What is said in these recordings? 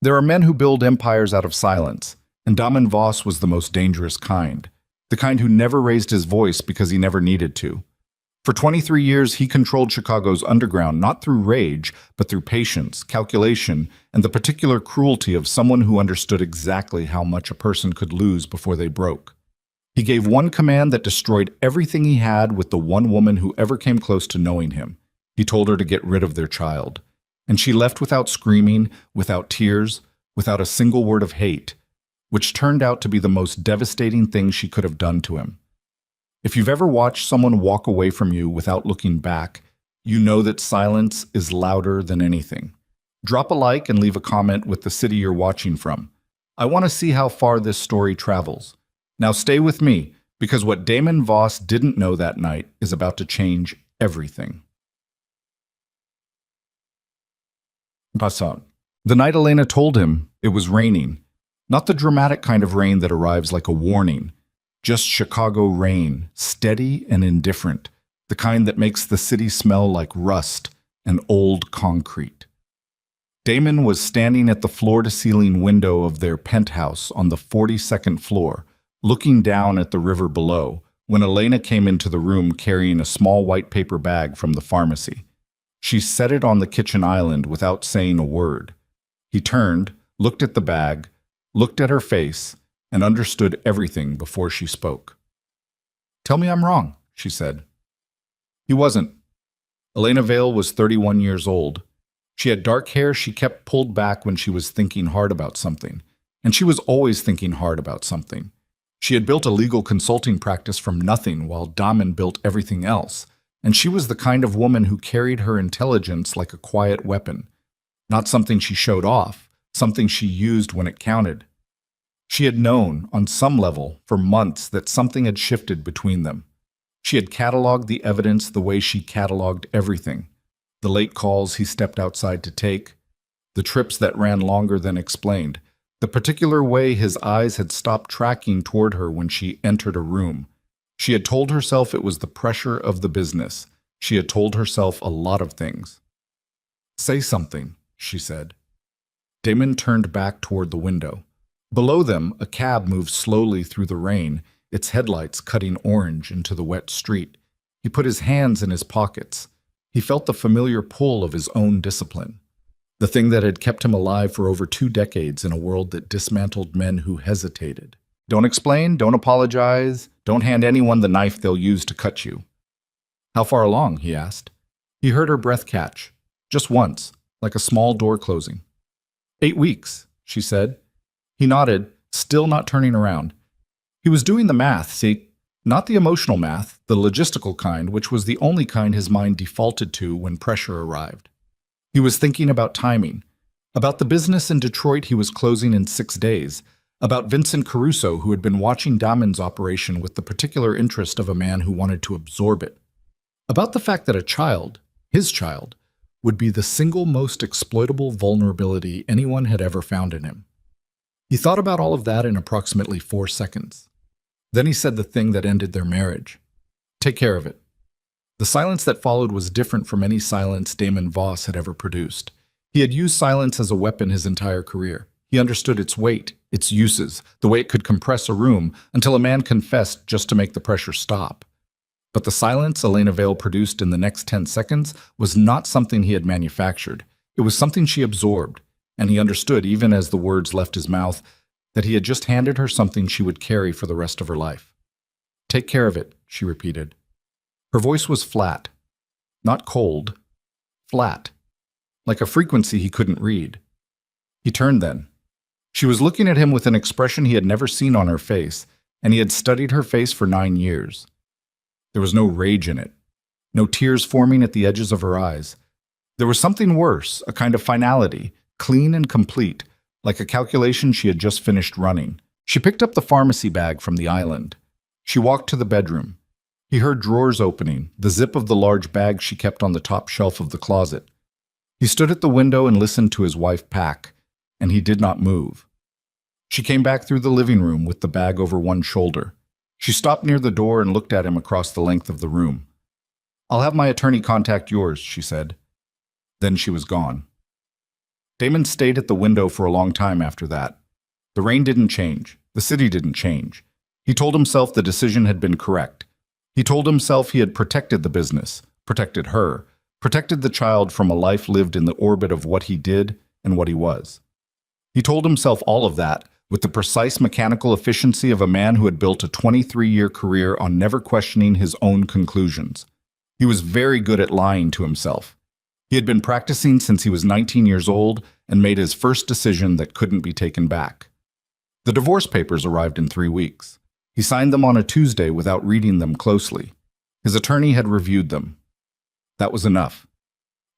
There are men who build empires out of silence, and Damon Voss was the most dangerous kind, the kind who never raised his voice because he never needed to. For 23 years, he controlled Chicago's underground not through rage, but through patience, calculation, and the particular cruelty of someone who understood exactly how much a person could lose before they broke. He gave one command that destroyed everything he had with the one woman who ever came close to knowing him. He told her to get rid of their child. And she left without screaming, without tears, without a single word of hate, which turned out to be the most devastating thing she could have done to him. If you've ever watched someone walk away from you without looking back, you know that silence is louder than anything. Drop a like and leave a comment with the city you're watching from. I want to see how far this story travels. Now stay with me, because what Damon Voss didn't know that night is about to change everything. Passant. The night Elena told him it was raining, not the dramatic kind of rain that arrives like a warning, just Chicago rain, steady and indifferent, the kind that makes the city smell like rust and old concrete. Damon was standing at the floor-to-ceiling window of their penthouse on the 42nd floor, looking down at the river below, when Elena came into the room carrying a small white paper bag from the pharmacy. She set it on the kitchen island without saying a word. He turned, looked at the bag, looked at her face, and understood everything before she spoke. "Tell me I'm wrong," she said. He wasn't. Elena Vale was 31 years old. She had dark hair she kept pulled back when she was thinking hard about something, and she was always thinking hard about something. She had built a legal consulting practice from nothing while Damon built everything else, and she was the kind of woman who carried her intelligence like a quiet weapon, not something she showed off, something she used when it counted. She had known, on some level, for months that something had shifted between them. She had cataloged the evidence the way she cataloged everything. The late calls he stepped outside to take, the trips that ran longer than explained, the particular way his eyes had stopped tracking toward her when she entered a room. She had told herself it was the pressure of the business. She had told herself a lot of things. "Say something," she said. Damon turned back toward the window. Below them, a cab moved slowly through the rain, its headlights cutting orange into the wet street. He put his hands in his pockets. He felt the familiar pull of his own discipline, the thing that had kept him alive for over 2 decades in a world that dismantled men who hesitated. Don't explain, don't apologize, don't hand anyone the knife they'll use to cut you. "How far along?" he asked. He heard her breath catch, just once, like a small door closing. 8 weeks, she said. He nodded, still not turning around. He was doing the math, see, not the emotional math, the logistical kind, which was the only kind his mind defaulted to when pressure arrived. He was thinking about timing, about the business in Detroit he was closing in 6 days, about Vincent Caruso, who had been watching Damon's operation with the particular interest of a man who wanted to absorb it, about the fact that a child, his child, would be the single most exploitable vulnerability anyone had ever found in him. He thought about all of that in approximately 4 seconds. Then he said the thing that ended their marriage. "Take care of it." The silence that followed was different from any silence Damon Voss had ever produced. He had used silence as a weapon his entire career. He understood its weight, its uses, the way it could compress a room until a man confessed just to make the pressure stop. But the silence Elena Vale produced in the next 10 seconds was not something he had manufactured. It was something she absorbed, and he understood, even as the words left his mouth, that he had just handed her something she would carry for the rest of her life. "Take care of it," she repeated. Her voice was flat, not cold, flat, like a frequency he couldn't read. He turned then. She was looking at him with an expression he had never seen on her face, and he had studied her face for 9 years. There was no rage in it, no tears forming at the edges of her eyes. There was something worse, a kind of finality, clean and complete, like a calculation she had just finished running. She picked up the pharmacy bag from the island. She walked to the bedroom. He heard drawers opening, the zip of the large bag she kept on the top shelf of the closet. He stood at the window and listened to his wife pack, and he did not move. She came back through the living room with the bag over one shoulder. She stopped near the door and looked at him across the length of the room. "I'll have my attorney contact yours," she said. Then she was gone. Damon stayed at the window for a long time after that. The rain didn't change. The city didn't change. He told himself the decision had been correct. He told himself he had protected the business, protected her, protected the child from a life lived in the orbit of what he did and what he was. He told himself all of that with the precise mechanical efficiency of a man who had built a 23-year career on never questioning his own conclusions. He was very good at lying to himself. He had been practicing since he was 19 years old and made his first decision that couldn't be taken back. The divorce papers arrived in 3 weeks. He signed them on a Tuesday without reading them closely. His attorney had reviewed them. That was enough.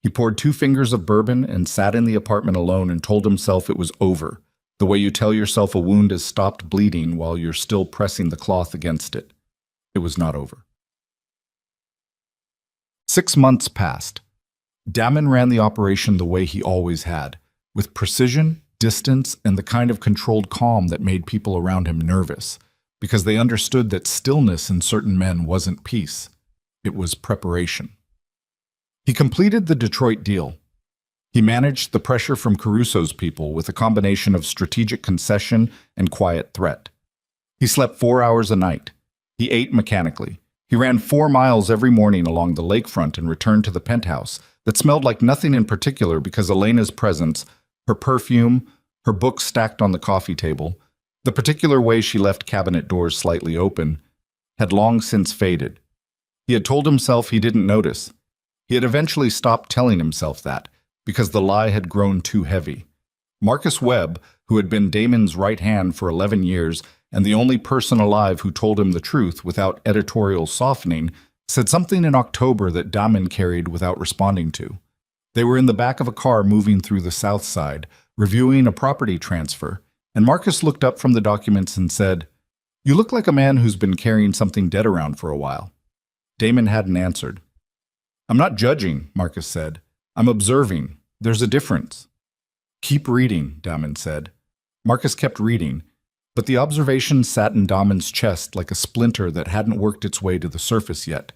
He poured 2 fingers of bourbon and sat in the apartment alone and told himself it was over, the way you tell yourself a wound has stopped bleeding while you're still pressing the cloth against it. It was not over. 6 months passed. Damon ran the operation the way he always had, with precision, distance, and the kind of controlled calm that made people around him nervous, because they understood that stillness in certain men wasn't peace. It was preparation. He completed the Detroit deal. He managed the pressure from Caruso's people with a combination of strategic concession and quiet threat. He slept 4 hours a night. He ate mechanically. He ran 4 miles every morning along the lakefront and returned to the penthouse that smelled like nothing in particular because Elena's presence, her perfume, her books stacked on the coffee table, the particular way she left cabinet doors slightly open, had long since faded. He had told himself he didn't notice. He had eventually stopped telling himself that, because the lie had grown too heavy. Marcus Webb, who had been Damon's right hand for 11 years and the only person alive who told him the truth without editorial softening, said something in October that Damon carried without responding to. They were in the back of a car moving through the South Side, reviewing a property transfer, and Marcus looked up from the documents and said, "You look like a man who's been carrying something dead around for a while." Damon hadn't answered. "I'm not judging," Marcus said. "I'm observing. There's a difference." "Keep reading," Damon said. Marcus kept reading, but the observation sat in Damon's chest like a splinter that hadn't worked its way to the surface yet.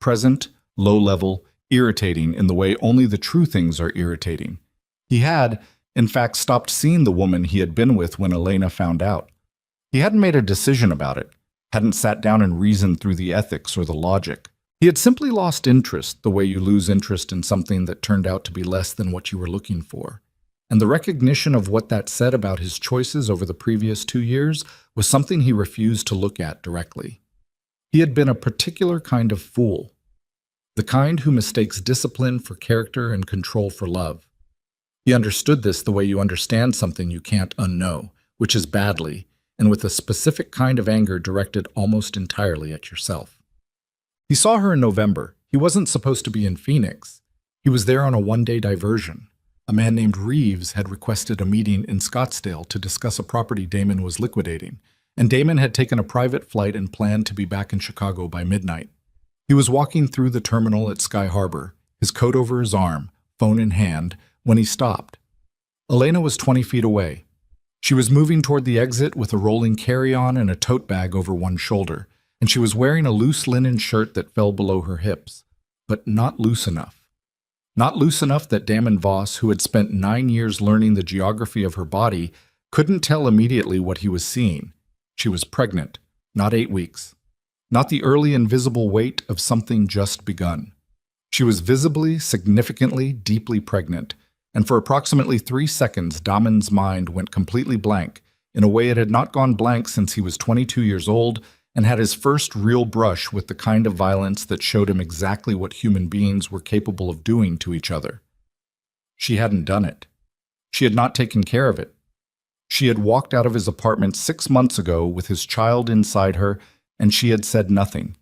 Present, low-level, irritating in the way only the true things are irritating. He had, in fact, stopped seeing the woman he had been with when Elena found out. He hadn't made a decision about it, hadn't sat down and reasoned through the ethics or the logic. He had simply lost interest the way you lose interest in something that turned out to be less than what you were looking for. And the recognition of what that said about his choices over the previous 2 years was something he refused to look at directly. He had been a particular kind of fool, the kind who mistakes discipline for character and control for love. He understood this the way you understand something you can't unknow, which is badly, and with a specific kind of anger directed almost entirely at yourself. He saw her in November. He wasn't supposed to be in Phoenix. He was there on a one-day diversion. A man named Reeves had requested a meeting in Scottsdale to discuss a property Damon was liquidating, and Damon had taken a private flight and planned to be back in Chicago by midnight. He was walking through the terminal at Sky Harbor, his coat over his arm, phone in hand, when he stopped. Elena was 20 feet away. She was moving toward the exit with a rolling carry-on and a tote bag over one shoulder, and she was wearing a loose linen shirt that fell below her hips, but not loose enough. Not loose enough that Damon Voss, who had spent 9 years learning the geography of her body, couldn't tell immediately what he was seeing. She was pregnant, not 8 weeks. Not the early invisible weight of something just begun. She was visibly, significantly, deeply pregnant, and for approximately 3 seconds Damon's mind went completely blank, in a way it had not gone blank since he was 22 years old and had his first real brush with the kind of violence that showed him exactly what human beings were capable of doing to each other. She hadn't done it. She had not taken care of it. She had walked out of his apartment 6 months ago with his child inside her, and she had said nothing.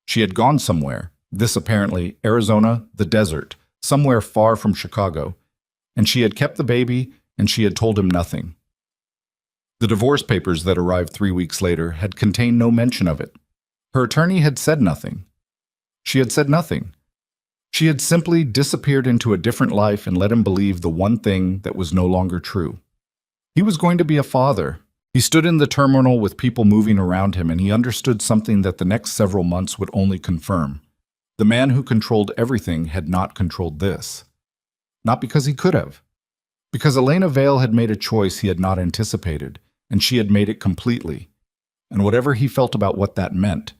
She had gone somewhere, this apparently Arizona, the desert, somewhere far from Chicago, and she had kept the baby, and she had told him nothing. The divorce papers that arrived 3 weeks later had contained no mention of it. Her attorney had said nothing. She had said nothing. She had simply disappeared into a different life and let him believe the one thing that was no longer true. He was going to be a father. He stood in the terminal with people moving around him, and he understood something that the next several months would only confirm. The man who controlled everything had not controlled this. Not because he could have. Because Elena Vale had made a choice he had not anticipated, and she had made it completely. And whatever he felt about what that meant.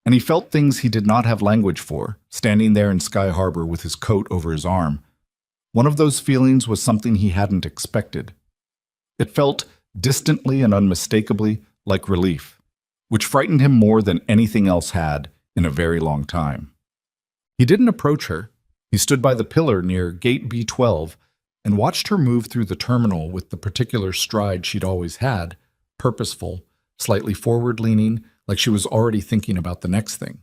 And he felt things he did not have language for, standing there in Sky Harbor with his coat over his arm. One of those feelings was something he hadn't expected. It felt distantly and unmistakably like relief, which frightened him more than anything else had in a very long time. He didn't approach her. He stood by the pillar near Gate B12 and watched her move through the terminal with the particular stride she'd always had, purposeful, slightly forward-leaning, like she was already thinking about the next thing.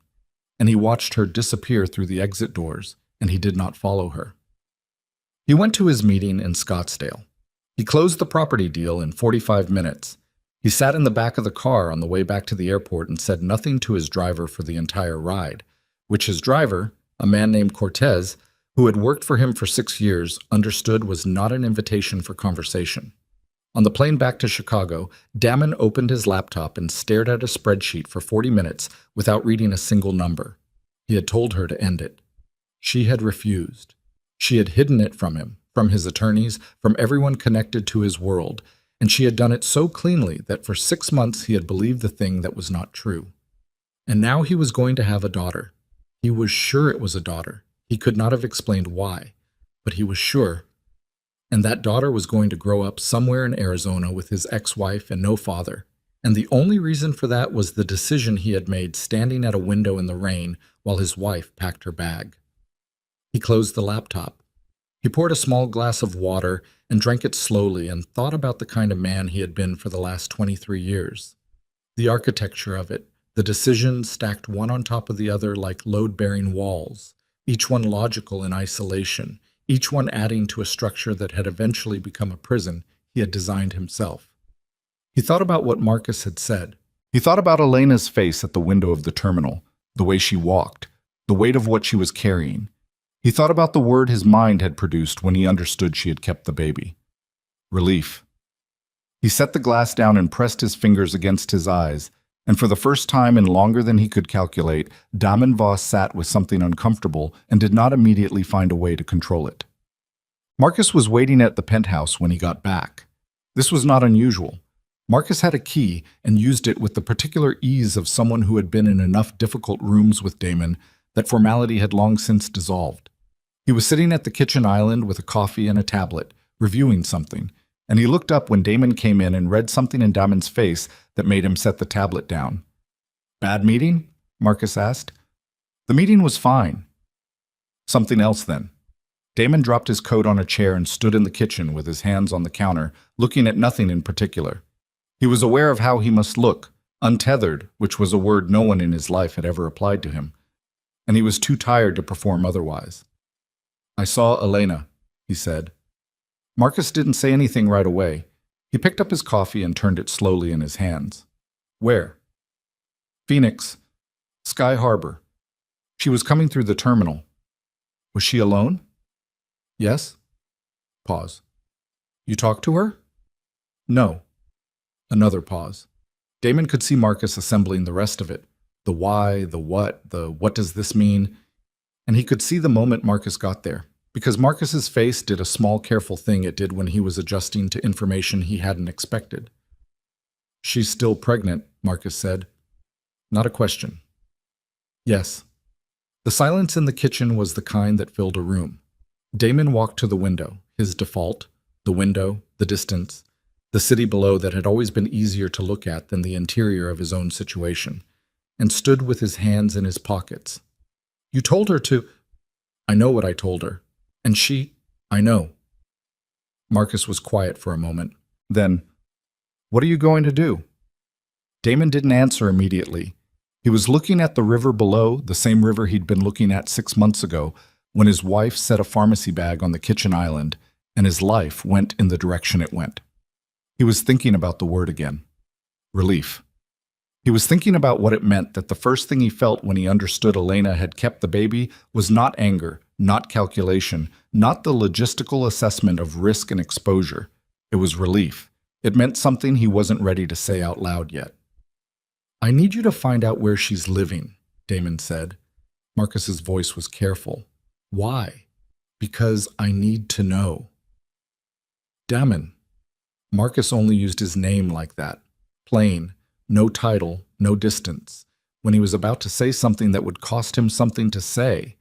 And he watched her disappear through the exit doors, and he did not follow her. He went to his meeting in Scottsdale. He closed the property deal in 45 minutes. He sat in the back of the car on the way back to the airport and said nothing to his driver for the entire ride, which his driver, a man named Cortez, who had worked for him for 6 years, understood was not an invitation for conversation. On the plane back to Chicago, Damon opened his laptop and stared at a spreadsheet for 40 minutes without reading a single number. He had told her to end it. She had refused. She had hidden it from him, from his attorneys, from everyone connected to his world, and she had done it so cleanly that for 6 months he had believed the thing that was not true. And now he was going to have a daughter. He was sure it was a daughter. He could not have explained why, but he was sure. And that daughter was going to grow up somewhere in Arizona with his ex-wife and no father. And the only reason for that was the decision he had made standing at a window in the rain while his wife packed her bag. He closed the laptop. He poured a small glass of water and drank it slowly and thought about the kind of man he had been for the last 23 years. The architecture of it, the decisions stacked one on top of the other like load-bearing walls, each one logical in isolation, each one adding to a structure that had eventually become a prison he had designed himself. He thought about what Marcus had said. He thought about Elena's face at the window of the terminal, the way she walked, the weight of what she was carrying. He thought about the word his mind had produced when he understood she had kept the baby. Relief. He set the glass down and pressed his fingers against his eyes, and for the first time in longer than he could calculate, Damon Voss sat with something uncomfortable and did not immediately find a way to control it. Marcus was waiting at the penthouse when he got back. This was not unusual. Marcus had a key and used it with the particular ease of someone who had been in enough difficult rooms with Damon that formality had long since dissolved. He was sitting at the kitchen island with a coffee and a tablet, reviewing something, and he looked up when Damon came in and read something in Damon's face that made him set the tablet down. "Bad meeting?" Marcus asked. "The meeting was fine." "Something else, then." Damon dropped his coat on a chair and stood in the kitchen with his hands on the counter, looking at nothing in particular. He was aware of how he must look, untethered, which was a word no one in his life had ever applied to him, and he was too tired to perform otherwise. "I saw Elena," he said. Marcus didn't say anything right away. He picked up his coffee and turned it slowly in his hands. "Where?" "Phoenix. Sky Harbor. She was coming through the terminal." "Was she alone?" "Yes." Pause. "You talked to her?" "No." Another pause. Damon could see Marcus assembling the rest of it. The why, the what does this mean? And he could see the moment Marcus got there, because Marcus's face did a small careful thing it did when he was adjusting to information he hadn't expected. "She's still pregnant," Marcus said. Not a question. "Yes." The silence in the kitchen was the kind that filled a room. Damon walked to the window, his default, the window, the distance, the city below that had always been easier to look at than the interior of his own situation, and stood with his hands in his pockets. "You told her to—" "I know what I told her. And she—" "I know." Marcus was quiet for a moment. Then, "What are you going to do?" Damon didn't answer immediately. He was looking at the river below, the same river he'd been looking at 6 months ago, when his wife set a pharmacy bag on the kitchen island, and his life went in the direction it went. He was thinking about the word again. Relief. He was thinking about what it meant that the first thing he felt when he understood Elena had kept the baby was not anger, not calculation, not the logistical assessment of risk and exposure. It was relief. It meant something he wasn't ready to say out loud yet. "I need you to find out where she's living," Damon said. Marcus's voice was careful. "Why?" "Because I need to know." Damon. Marcus only used his name like that. Plain, no title, no distance. When he was about to say something that would cost him something to say.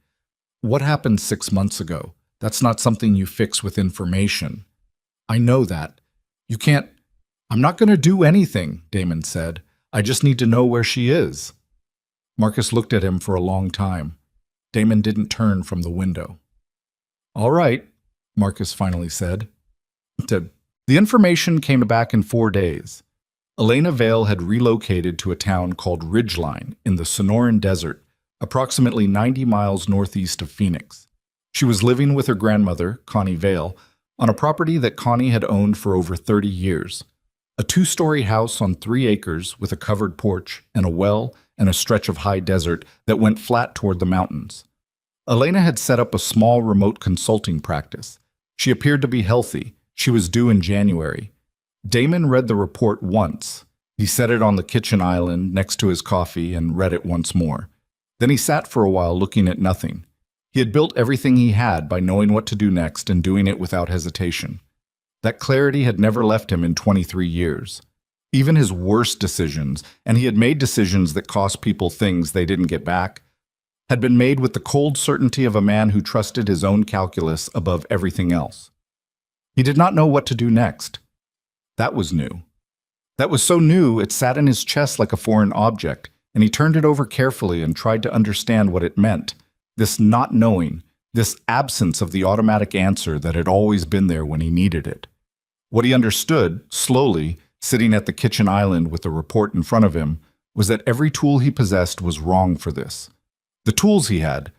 What happened 6 months ago? That's not something you fix with information. I know that. You can't. I'm not going to do anything, Damon said. I just need to know where she is. Marcus looked at him for a long time. Damon didn't turn from the window. All right, Marcus finally said. The information came back in 4 days. Elena Vale had relocated to a town called Ridgeline in the Sonoran Desert, approximately 90 miles northeast of Phoenix. She was living with her grandmother, Connie Vale, on a property that Connie had owned for over 30 years. A 2-story house on 3 acres with a covered porch and a well and a stretch of high desert that went flat toward the mountains. Elena had set up a small remote consulting practice. She appeared to be healthy. She was due in January. Damon read the report once. He set it on the kitchen island next to his coffee and read it once more. Then he sat for a while looking at nothing. He had built everything he had by knowing what to do next and doing it without hesitation. That clarity had never left him in 23 years. Even his worst decisions, and he had made decisions that cost people things they didn't get back, had been made with the cold certainty of a man who trusted his own calculus above everything else. He did not know what to do next. That was new. That was so new it sat in his chest like a foreign object, and he turned it over carefully and tried to understand what it meant. This not knowing, this absence of the automatic answer that had always been there when he needed it. What he understood, slowly, sitting at the kitchen island with the report in front of him, was that every tool he possessed was wrong for this. The tools he had,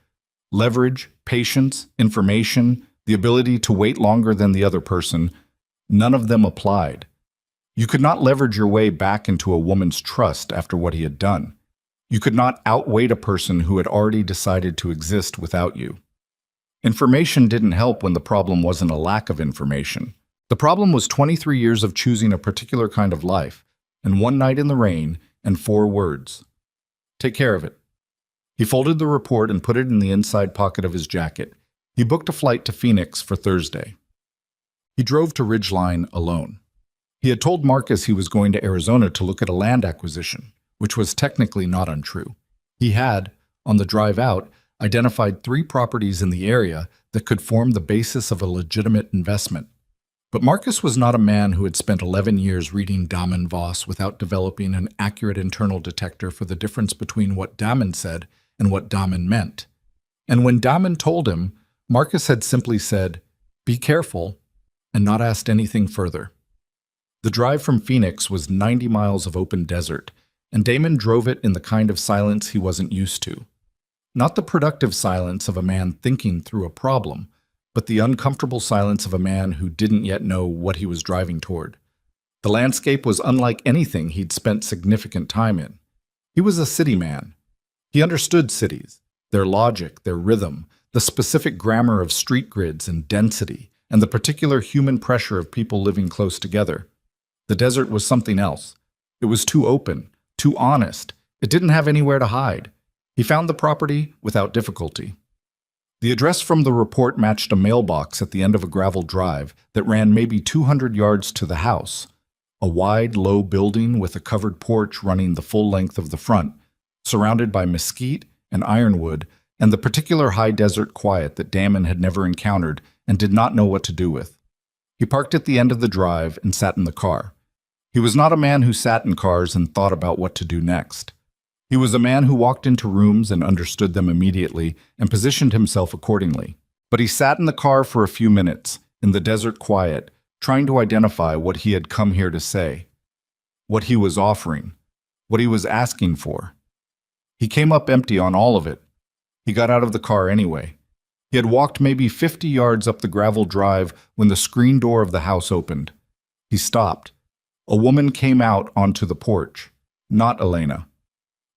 leverage, patience, information, the ability to wait longer than the other person, none of them applied. You could not leverage your way back into a woman's trust after what he had done. You could not outweight a person who had already decided to exist without you. Information didn't help when the problem wasn't a lack of information. The problem was 23 years of choosing a particular kind of life, and 1 night in the rain, and 4 words. Take care of it. He folded the report and put it in the inside pocket of his jacket. He booked a flight to Phoenix for Thursday. He drove to Ridgeline alone. He had told Marcus he was going to Arizona to look at a land acquisition, which was technically not untrue. He had, on the drive out, identified 3 properties in the area that could form the basis of a legitimate investment. But Marcus was not a man who had spent 11 years reading Damon Voss without developing an accurate internal detector for the difference between what Damon said and what Damon meant. And when Damon told him, Marcus had simply said, "Be careful," and not asked anything further. The drive from Phoenix was 90 miles of open desert, and Damon drove it in the kind of silence he wasn't used to. Not the productive silence of a man thinking through a problem, but the uncomfortable silence of a man who didn't yet know what he was driving toward. The landscape was unlike anything he'd spent significant time in. He was a city man. He understood cities, their logic, their rhythm, the specific grammar of street grids and density, and the particular human pressure of people living close together. The desert was something else. It was too open, too honest. It didn't have anywhere to hide. He found the property without difficulty. The address from the report matched a mailbox at the end of a gravel drive that ran maybe 200 yards to the house, a wide, low building with a covered porch running the full length of the front, surrounded by mesquite and ironwood and the particular high desert quiet that Damon had never encountered and did not know what to do with. He parked at the end of the drive and sat in the car. He was not a man who sat in cars and thought about what to do next. He was a man who walked into rooms and understood them immediately and positioned himself accordingly. But he sat in the car for a few minutes, in the desert quiet, trying to identify what he had come here to say, what he was offering, what he was asking for. He came up empty on all of it. He got out of the car anyway. He had walked maybe 50 yards up the gravel drive when the screen door of the house opened. He stopped. A woman came out onto the porch. Not Elena.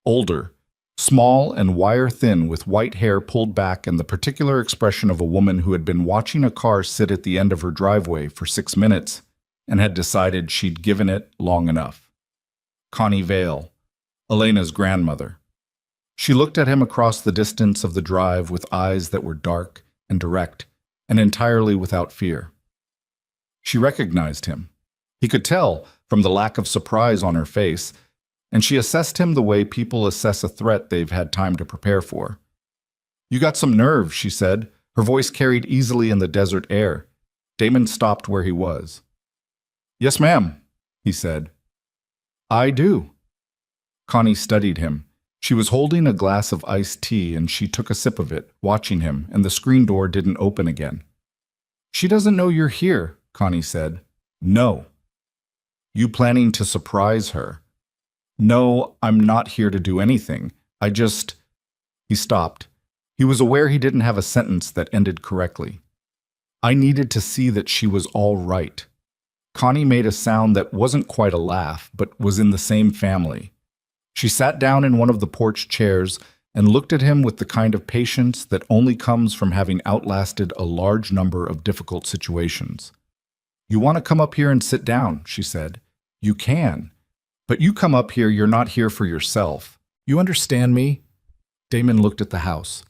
Older, small and wire-thin with white hair pulled back and the particular expression of a woman who had been watching a car sit at the end of her driveway for 6 minutes and had decided she'd given it long enough. Connie Vale, Elena's grandmother. She looked at him across the distance of the drive with eyes that were dark and direct and entirely without fear. She recognized him. He could tell from the lack of surprise on her face, and she assessed him the way people assess a threat they've had time to prepare for. "You got some nerve," she said. Her voice carried easily in the desert air. Damon stopped where he was. "Yes, ma'am," he said. "I do." Connie studied him. She was holding a glass of iced tea and she took a sip of it, watching him, and the screen door didn't open again. "She doesn't know you're here," Connie said. "No." "You planning to surprise her?" "No, I'm not here to do anything. I just—" He stopped. He was aware he didn't have a sentence that ended correctly. "I needed to see that she was all right." Connie made a sound that wasn't quite a laugh, but was in the same family. She sat down in one of the porch chairs and looked at him with the kind of patience that only comes from having outlasted a large number of difficult situations. "You want to come up here and sit down," she said. "You can. But you come up here, you're not here for yourself. You understand me?" Damon looked at the house.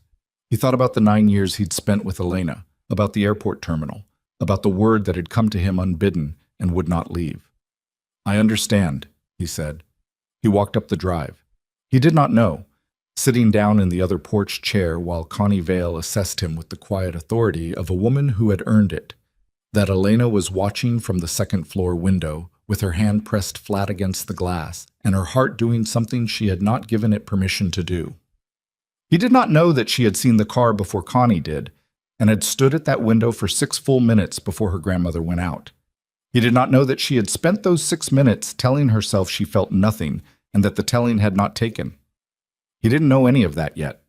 He thought about the 9 years he'd spent with Elena, about the airport terminal, about the word that had come to him unbidden and would not leave. "I understand," he said. He walked up the drive. He did not know, sitting down in the other porch chair while Connie Vale assessed him with the quiet authority of a woman who had earned it, that Elena was watching from the second-floor window, with her hand pressed flat against the glass, and her heart doing something she had not given it permission to do. He did not know that she had seen the car before Connie did, and had stood at that window for 6 full minutes before her grandmother went out. He did not know that she had spent those 6 minutes telling herself she felt nothing, and that the telling had not taken. He didn't know any of that yet.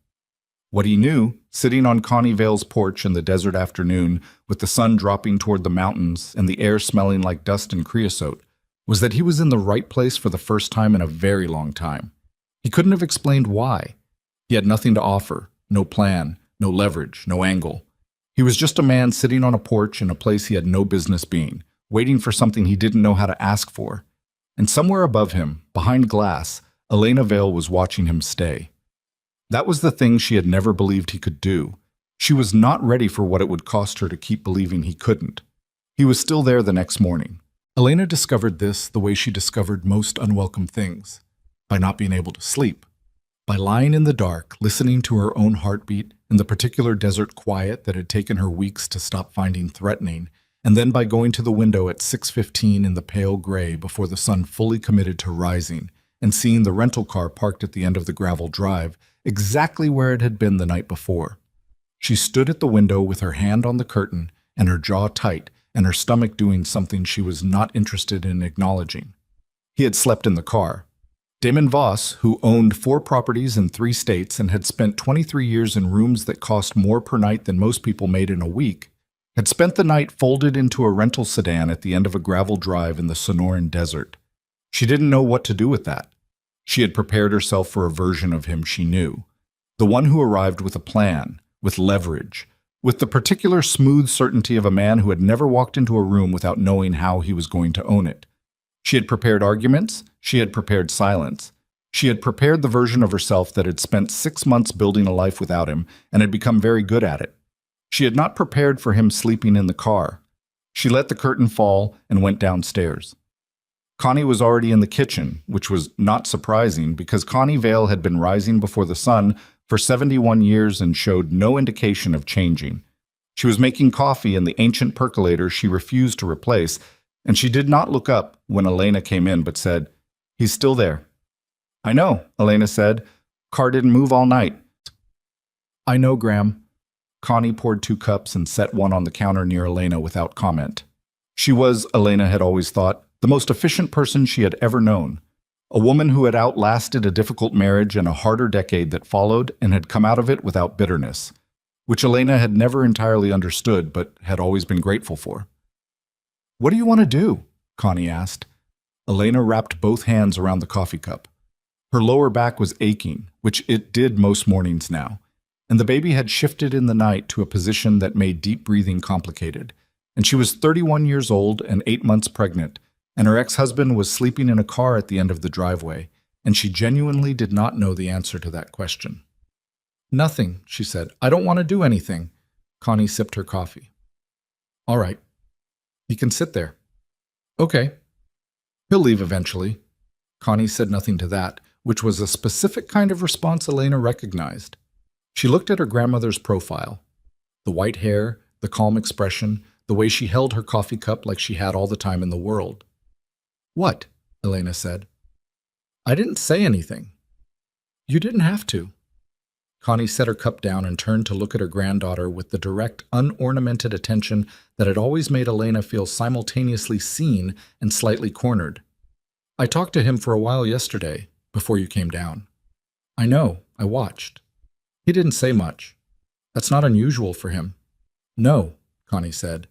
What he knew, sitting on Connie Vale's porch in the desert afternoon, with the sun dropping toward the mountains and the air smelling like dust and creosote, was that he was in the right place for the first time in a very long time. He couldn't have explained why. He had nothing to offer, no plan, no leverage, no angle. He was just a man sitting on a porch in a place he had no business being, waiting for something he didn't know how to ask for. And somewhere above him, behind glass, Elena Vale was watching him stay. That was the thing she had never believed he could do. She was not ready for what it would cost her to keep believing he couldn't. He was still there the next morning. Elena discovered this the way she discovered most unwelcome things, by not being able to sleep, by lying in the dark, listening to her own heartbeat in the particular desert quiet that had taken her weeks to stop finding threatening, and then by going to the window at 6:15 in the pale gray before the sun fully committed to rising, and seeing the rental car parked at the end of the gravel drive, exactly where it had been the night before. She stood at the window with her hand on the curtain and her jaw tight, and her stomach doing something she was not interested in acknowledging. He had slept in the car. Damon Voss, who owned 4 properties in 3 states and had spent 23 years in rooms that cost more per night than most people made in a week, had spent the night folded into a rental sedan at the end of a gravel drive in the Sonoran Desert. She didn't know what to do with that. She had prepared herself for a version of him she knew, the one who arrived with a plan, with leverage, with the particular smooth certainty of a man who had never walked into a room without knowing how he was going to own it. She had prepared arguments, she had prepared silence. She had prepared the version of herself that had spent 6 months building a life without him and had become very good at it. She had not prepared for him sleeping in the car. She let the curtain fall and went downstairs. Connie was already in the kitchen, which was not surprising because Connie Vale had been rising before the sun for 71 years and showed no indication of changing. She was making coffee in the ancient percolator she refused to replace, and she did not look up when Elena came in but said, "He's still there." "I know," Elena said. "Car didn't move all night." "I know, Graham." Connie poured 2 cups and set one on the counter near Elena without comment. She was, Elena had always thought, the most efficient person she had ever known. A woman who had outlasted a difficult marriage and a harder decade that followed and had come out of it without bitterness, which Elena had never entirely understood but had always been grateful for. "What do you want to do?" Connie asked. Elena wrapped both hands around the coffee cup. Her lower back was aching, which it did most mornings now, and the baby had shifted in the night to a position that made deep breathing complicated, and she was 31 years old and 8 months pregnant, and her ex-husband was sleeping in a car at the end of the driveway, and she genuinely did not know the answer to that question. "Nothing," she said. "I don't want to do anything." Connie sipped her coffee. "All right." He can sit there. Okay. He'll leave eventually. Connie said nothing to that, which was a specific kind of response Elena recognized. She looked at her grandmother's profile. The white hair, the calm expression, the way she held her coffee cup like she had all the time in the world. What? Elena said. I didn't say anything. You didn't have to. Connie set her cup down and turned to look at her granddaughter with the direct, unornamented attention that had always made Elena feel simultaneously seen and slightly cornered. I talked to him for a while yesterday, before you came down. I know, I watched. He didn't say much. That's not unusual for him. No, Connie said,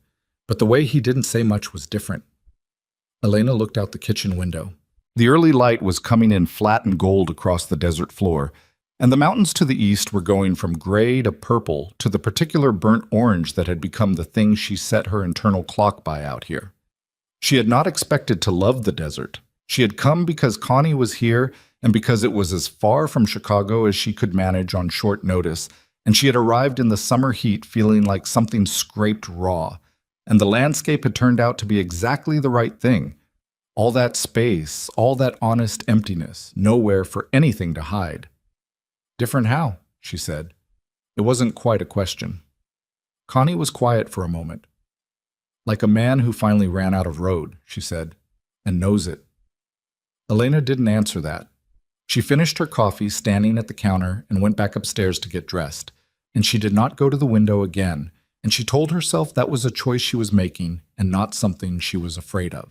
but the way he didn't say much was different. Elena looked out the kitchen window. The early light was coming in flat and gold across the desert floor, and the mountains to the east were going from gray to purple to the particular burnt orange that had become the thing she set her internal clock by out here. She had not expected to love the desert. She had come because Connie was here and because it was as far from Chicago as she could manage on short notice, and she had arrived in the summer heat feeling like something scraped raw, and the landscape had turned out to be exactly the right thing. All that space, all that honest emptiness, nowhere for anything to hide. Different how? She said. It wasn't quite a question. Connie was quiet for a moment. Like a man who finally ran out of road, she said, and knows it. Elena didn't answer that. She finished her coffee standing at the counter and went back upstairs to get dressed, and she did not go to the window again, and she told herself that was a choice she was making and not something she was afraid of.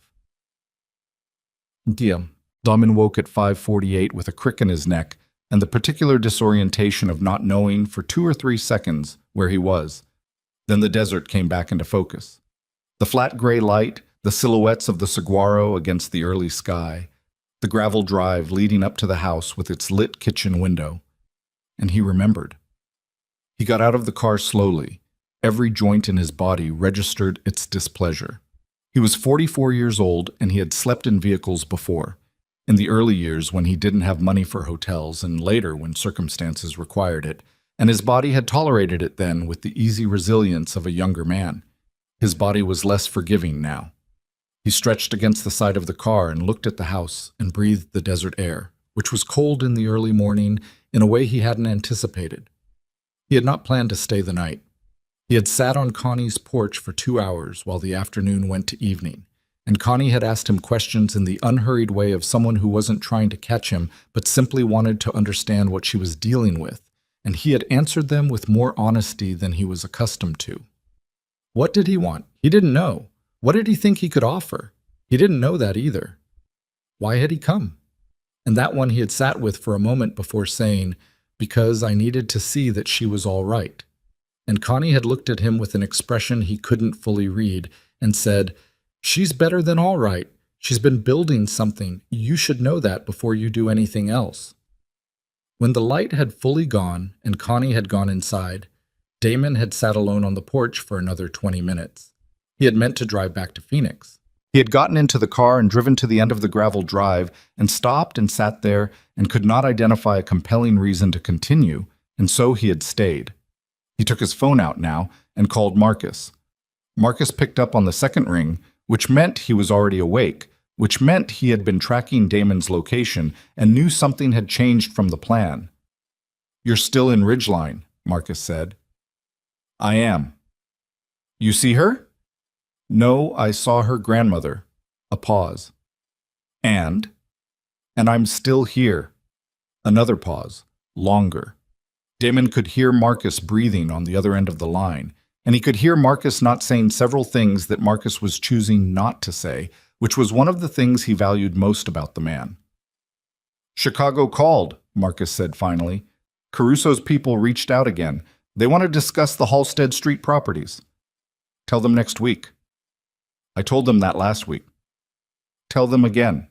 Dia. Damen woke at 5:48 with a crick in his neck and the particular disorientation of not knowing for 2 or 3 seconds where he was. Then the desert came back into focus. The flat gray light, the silhouettes of the saguaro against the early sky, the gravel drive leading up to the house with its lit kitchen window. And he remembered. He got out of the car slowly. Every joint in his body registered its displeasure. He was 44 years old and he had slept in vehicles before. In the early years when he didn't have money for hotels and later when circumstances required it, and his body had tolerated it then with the easy resilience of a younger man. His body was less forgiving now. He stretched against the side of the car and looked at the house and breathed the desert air, which was cold in the early morning in a way he hadn't anticipated. He had not planned to stay the night. He had sat on Connie's porch for 2 hours while the afternoon went to evening, and Connie had asked him questions in the unhurried way of someone who wasn't trying to catch him but simply wanted to understand what she was dealing with, and he had answered them with more honesty than he was accustomed to. What did he want? He didn't know. What did he think he could offer? He didn't know that either. Why had he come? And that one he had sat with for a moment before saying, because I needed to see that she was all right. And Connie had looked at him with an expression he couldn't fully read and said, she's better than all right. She's been building something. You should know that before you do anything else. When the light had fully gone and Connie had gone inside, Damon had sat alone on the porch for another 20 minutes. He had meant to drive back to Phoenix. He had gotten into the car and driven to the end of the gravel drive and stopped and sat there and could not identify a compelling reason to continue, and so he had stayed. He took his phone out now and called Marcus. Marcus picked up on the second ring, which meant he was already awake, which meant he had been tracking Damon's location and knew something had changed from the plan. You're still in Ridgeline, Marcus said. I am. You see her? No, I saw her grandmother. A pause. And I'm still here. Another pause. Longer. Damon could hear Marcus breathing on the other end of the line, and he could hear Marcus not saying several things that Marcus was choosing not to say, which was one of the things he valued most about the man. Chicago called, Marcus said finally. Caruso's people reached out again. They want to discuss the Halstead Street properties. Tell them next week. I told them that last week. Tell them again.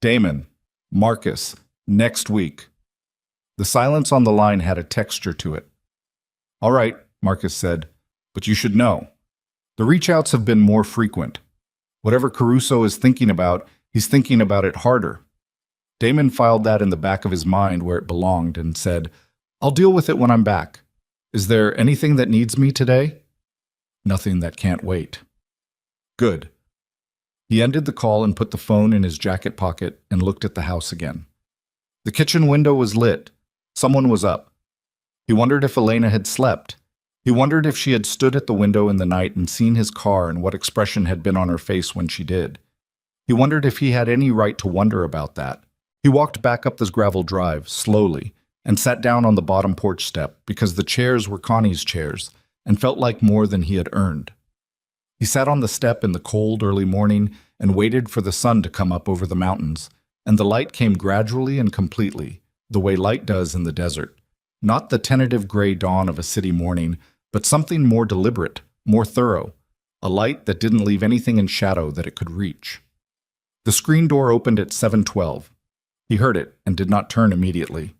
Damon, Marcus, next week. The silence on the line had a texture to it. All right, Marcus said, but you should know. The reach-outs have been more frequent. Whatever Caruso is thinking about, he's thinking about it harder. Damon filed that in the back of his mind where it belonged and said, I'll deal with it when I'm back. Is there anything that needs me today? Nothing that can't wait. Good. He ended the call and put the phone in his jacket pocket and looked at the house again. The kitchen window was lit. Someone was up. He wondered if Elena had slept. He wondered if she had stood at the window in the night and seen his car and what expression had been on her face when she did. He wondered if he had any right to wonder about that. He walked back up this gravel drive, slowly, and sat down on the bottom porch step because the chairs were Connie's chairs and felt like more than he had earned. He sat on the step in the cold early morning and waited for the sun to come up over the mountains, and the light came gradually and completely, the way light does in the desert. Not the tentative gray dawn of a city morning, but something more deliberate, more thorough, a light that didn't leave anything in shadow that it could reach. The screen door opened at 7:12. He heard it and did not turn immediately.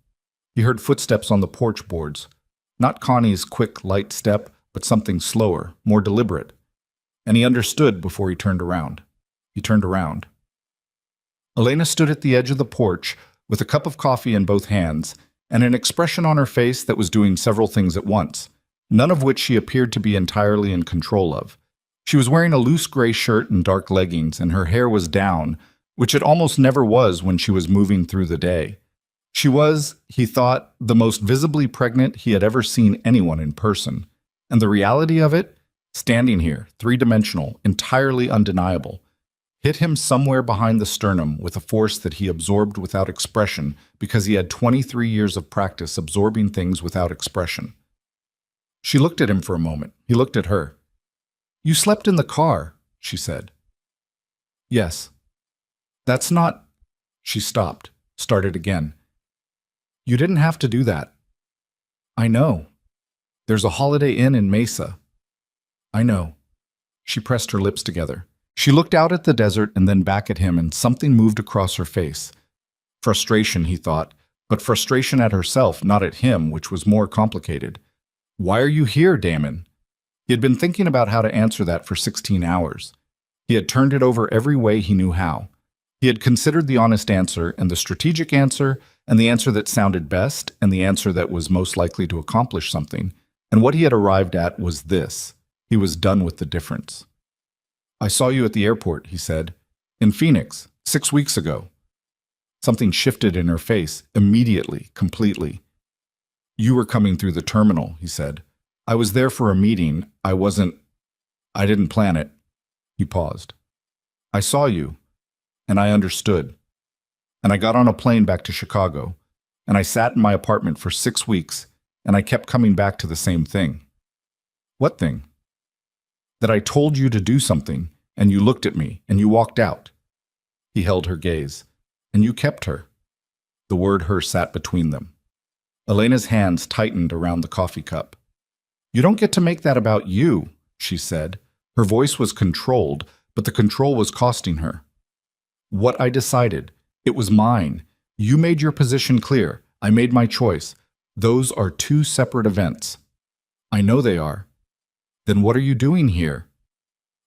He heard footsteps on the porch boards, not Connie's quick, light step, but something slower, more deliberate. And he understood before he turned around. He turned around. Elena stood at the edge of the porch with a cup of coffee in both hands and an expression on her face that was doing several things at once, none of which she appeared to be entirely in control of. She was wearing a loose gray shirt and dark leggings, and her hair was down, which it almost never was when she was moving through the day. She was, he thought, the most visibly pregnant he had ever seen anyone in person. And the reality of it, standing here, three-dimensional, entirely undeniable, hit him somewhere behind the sternum with a force that he absorbed without expression because he had 23 years of practice absorbing things without expression. She looked at him for a moment. He looked at her. "You slept in the car," she said. "Yes." "That's not—" She stopped, started again. "You didn't have to do that." "I know. There's a Holiday Inn in Mesa." "I know." She pressed her lips together. She looked out at the desert and then back at him, and something moved across her face. Frustration, he thought, but frustration at herself, not at him, which was more complicated. "Why are you here, Damon?" He had been thinking about how to answer that for 16 hours. He had turned it over every way he knew how. He had considered the honest answer and the strategic answer and the answer that sounded best and the answer that was most likely to accomplish something. And what he had arrived at was this. He was done with the difference. "I saw you at the airport," he said. "In Phoenix, 6 weeks ago." Something shifted in her face, immediately, completely. "You were coming through the terminal," he said. "I was there for a meeting. I didn't plan it." He paused. "I saw you, and I understood. And I got on a plane back to Chicago, and I sat in my apartment for 6 weeks, and I kept coming back to the same thing." "What thing?" "That I told you to do something, and you looked at me, and you walked out." He held her gaze. "And you kept her." The word "her" sat between them. Elena's hands tightened around the coffee cup. "You don't get to make that about you," she said. Her voice was controlled, but the control was costing her. "What I decided. It was mine. You made your position clear. I made my choice. Those are two separate events." "I know they are." "Then what are you doing here?"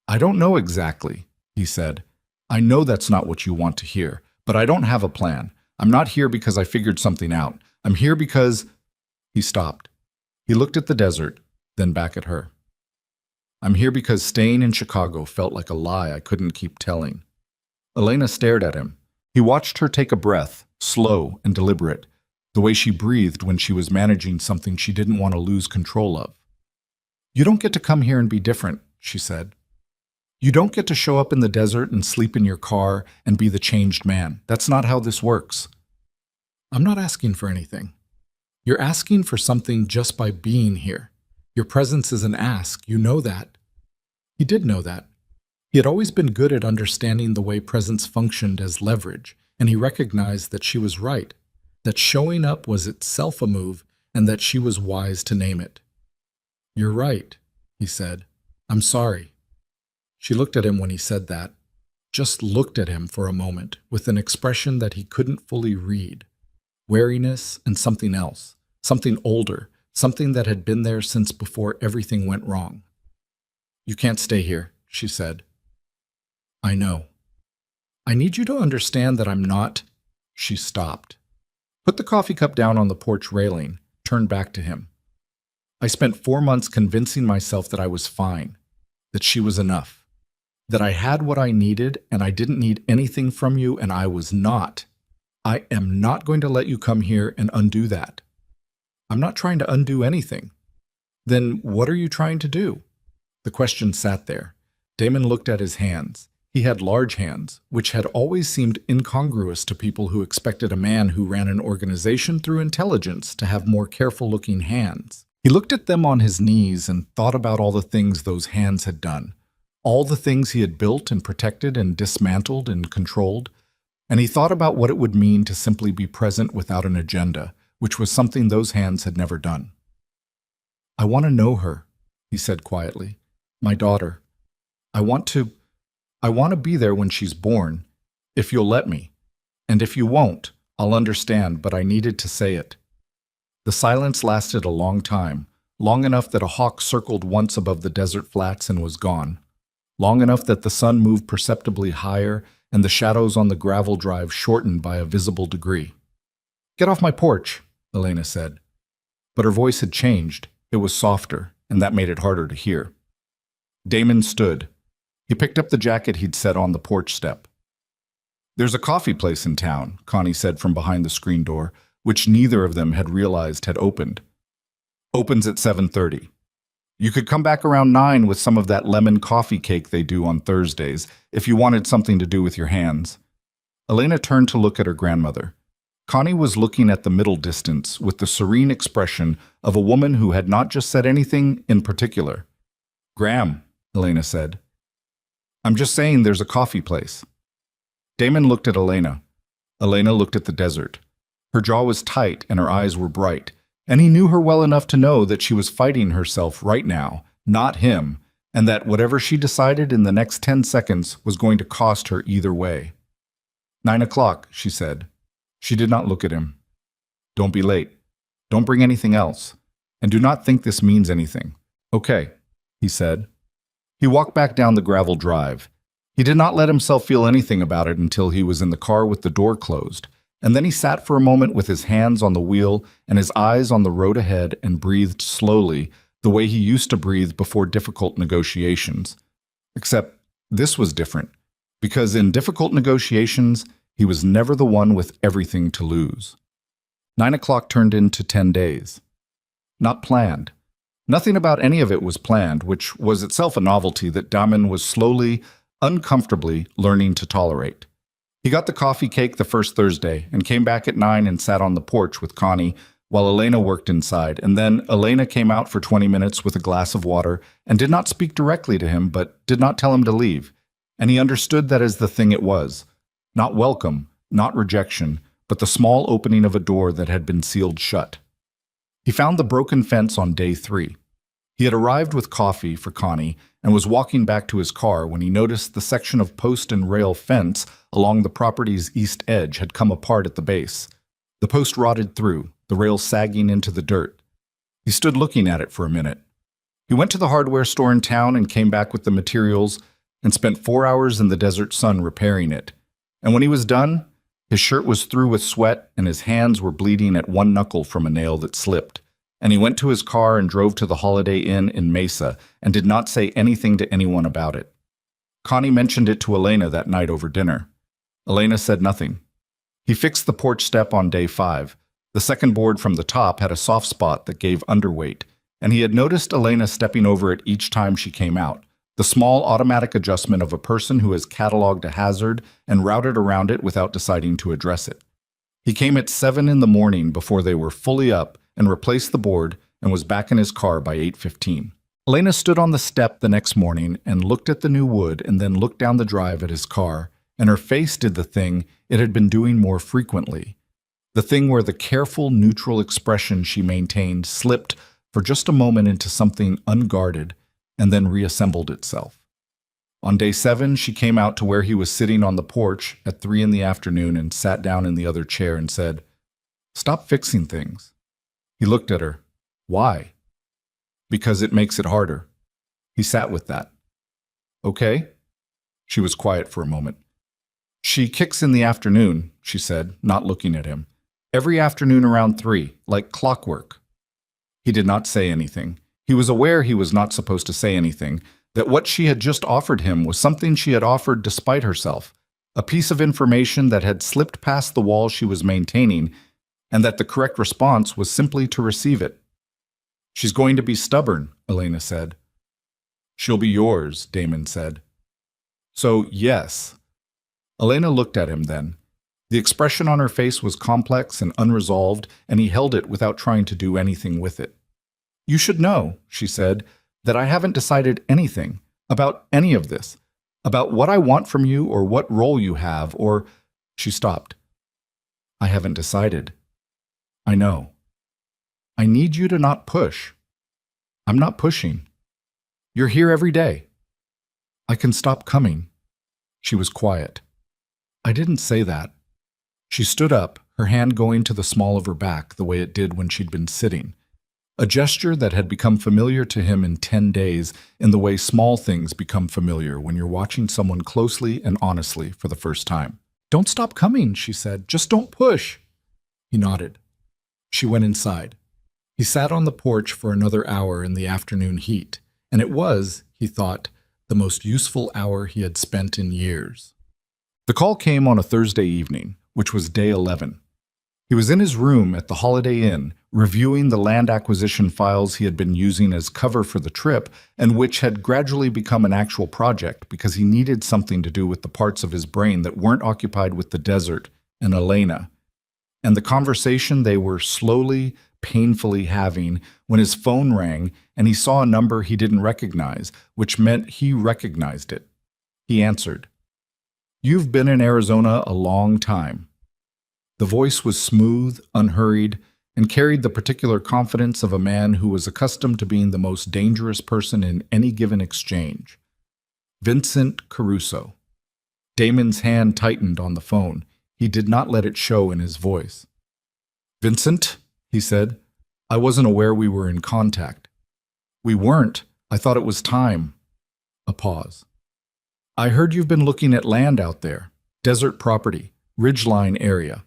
"I don't know exactly," he said. "I know that's not what you want to hear, but I don't have a plan. I'm not here because I figured something out. I'm here because—" He stopped. He looked at the desert, then back at her. "I'm here because staying in Chicago felt like a lie I couldn't keep telling." Elena stared at him. He watched her take a breath, slow and deliberate, the way she breathed when she was managing something she didn't want to lose control of. "You don't get to come here and be different," she said. "You don't get to show up in the desert and sleep in your car and be the changed man. That's not how this works." "I'm not asking for anything. You're asking for something just by being here. Your presence is an ask. You know that." He did know that. He had always been good at understanding the way presence functioned as leverage, and he recognized that she was right, that showing up was itself a move, and that she was wise to name it. "You're right," he said. "I'm sorry." She looked at him when he said that, just looked at him for a moment with an expression that he couldn't fully read. Wariness and something else, something older, something that had been there since before everything went wrong. "You can't stay here," she said. "I know." "I need you to understand that I'm not—" She stopped, put the coffee cup down on the porch railing, turned back to him. "I spent 4 months convincing myself that I was fine, that she was enough. That I had what I needed and I didn't need anything from you and I was not. I am not going to let you come here and undo that. I'm not trying to undo anything. Then what are you trying to do? The question sat there. Damon looked at his hands. He had large hands, which had always seemed incongruous to people who expected a man who ran an organization through intelligence to have more careful-looking hands. He looked at them on his knees and thought about all the things those hands had done, all the things he had built and protected and dismantled and controlled, and he thought about what it would mean to simply be present without an agenda, which was something those hands had never done. I want to know her, he said quietly. My daughter. I want to be there when she's born, if you'll let me. And if you won't, I'll understand, but I needed to say it. The silence lasted a long time, long enough that a hawk circled once above the desert flats and was gone, long enough that the sun moved perceptibly higher and the shadows on the gravel drive shortened by a visible degree. Get off my porch, Elena said. But her voice had changed. It was softer, and that made it harder to hear. Damon stood. He picked up the jacket he'd set on the porch step. There's a coffee place in town, Connie said from behind the screen door, which neither of them had realized had opened. Opens at 7:30. You could come back around 9 with some of that lemon coffee cake they do on Thursdays, if you wanted something to do with your hands. Elena turned to look at her grandmother. Connie was looking at the middle distance with the serene expression of a woman who had not just said anything in particular. Gram, Elena said. I'm just saying there's a coffee place. Damon looked at Elena. Elena looked at the desert. Her jaw was tight and her eyes were bright, and he knew her well enough to know that she was fighting herself right now, not him, and that whatever she decided in the next 10 seconds was going to cost her either way. 9 o'clock, she said. She did not look at him. Don't be late. Don't bring anything else. And do not think this means anything. Okay, he said. He walked back down the gravel drive. He did not let himself feel anything about it until he was in the car with the door closed, and then he sat for a moment with his hands on the wheel and his eyes on the road ahead and breathed slowly, the way he used to breathe before difficult negotiations. Except this was different, because in difficult negotiations, he was never the one with everything to lose. 9 o'clock turned into 10 days. Not planned. Nothing about any of it was planned, which was itself a novelty that Damon was slowly, uncomfortably learning to tolerate. He got the coffee cake the first Thursday and came back at 9 and sat on the porch with Connie while Elena worked inside, and then Elena came out for 20 minutes with a glass of water and did not speak directly to him but did not tell him to leave, and he understood that as the thing it was. Not welcome, not rejection, but the small opening of a door that had been sealed shut. He found the broken fence on day 3. He had arrived with coffee for Connie and was walking back to his car when he noticed the section of post and rail fence along the property's east edge had come apart at the base. The post rotted through, the rail sagging into the dirt. He stood looking at it for a minute. He went to the hardware store in town and came back with the materials and spent 4 hours in the desert sun repairing it. And when he was done, his shirt was through with sweat and his hands were bleeding at one knuckle from a nail that slipped. And he went to his car and drove to the Holiday Inn in Mesa and did not say anything to anyone about it. Connie mentioned it to Elena that night over dinner. Elena said nothing. He fixed the porch step on day 5. The second board from the top had a soft spot that gave underweight, and he had noticed Elena stepping over it each time she came out, the small automatic adjustment of a person who has cataloged a hazard and routed around it without deciding to address it. He came at 7 in the morning before they were fully up and replaced the board and was back in his car by 8:15. Elena stood on the step the next morning and looked at the new wood and then looked down the drive at his car, and her face did the thing it had been doing more frequently. The thing where the careful, neutral expression she maintained slipped for just a moment into something unguarded and then reassembled itself. On day 7, she came out to where he was sitting on the porch at 3 in the afternoon and sat down in the other chair and said, "Stop fixing things." He looked at her. Why? Because it makes it harder. He sat with that. Okay? She was quiet for a moment. She kicks in the afternoon, she said, not looking at him. Every afternoon around 3, like clockwork. He did not say anything. He was aware he was not supposed to say anything, that what she had just offered him was something she had offered despite herself, a piece of information that had slipped past the wall she was maintaining, and that the correct response was simply to receive it. "She's going to be stubborn," Elena said. "She'll be yours," Damon said. "So, yes." Elena looked at him then. The expression on her face was complex and unresolved, and he held it without trying to do anything with it. "You should know," she said, "that I haven't decided anything about any of this, about what I want from you or what role you have, or—" She stopped. "I haven't decided." "I know. I need you to not push." "I'm not pushing. You're here every day." "I can stop coming." She was quiet. "I didn't say that." She stood up, her hand going to the small of her back the way it did when she'd been sitting. A gesture that had become familiar to him in 10 days, in the way small things become familiar when you're watching someone closely and honestly for the first time. "Don't stop coming," she said. "Just don't push." He nodded. She went inside. He sat on the porch for another hour in the afternoon heat, and it was, he thought, the most useful hour he had spent in years. The call came on a Thursday evening, which was day 11. He was in his room at the Holiday Inn, reviewing the land acquisition files he had been using as cover for the trip, and which had gradually become an actual project because he needed something to do with the parts of his brain that weren't occupied with the desert and Elena, and the conversation they were slowly, painfully having when his phone rang and he saw a number he didn't recognize, which meant he recognized it. He answered. "You've been in Arizona a long time." The voice was smooth, unhurried, and carried the particular confidence of a man who was accustomed to being the most dangerous person in any given exchange. Vincent Caruso. Damon's hand tightened on the phone. He did not let it show in his voice. "Vincent," he said, "I wasn't aware we were in contact." "We weren't. I thought it was time." A pause. "I heard you've been looking at land out there. Desert property. Ridgeline area."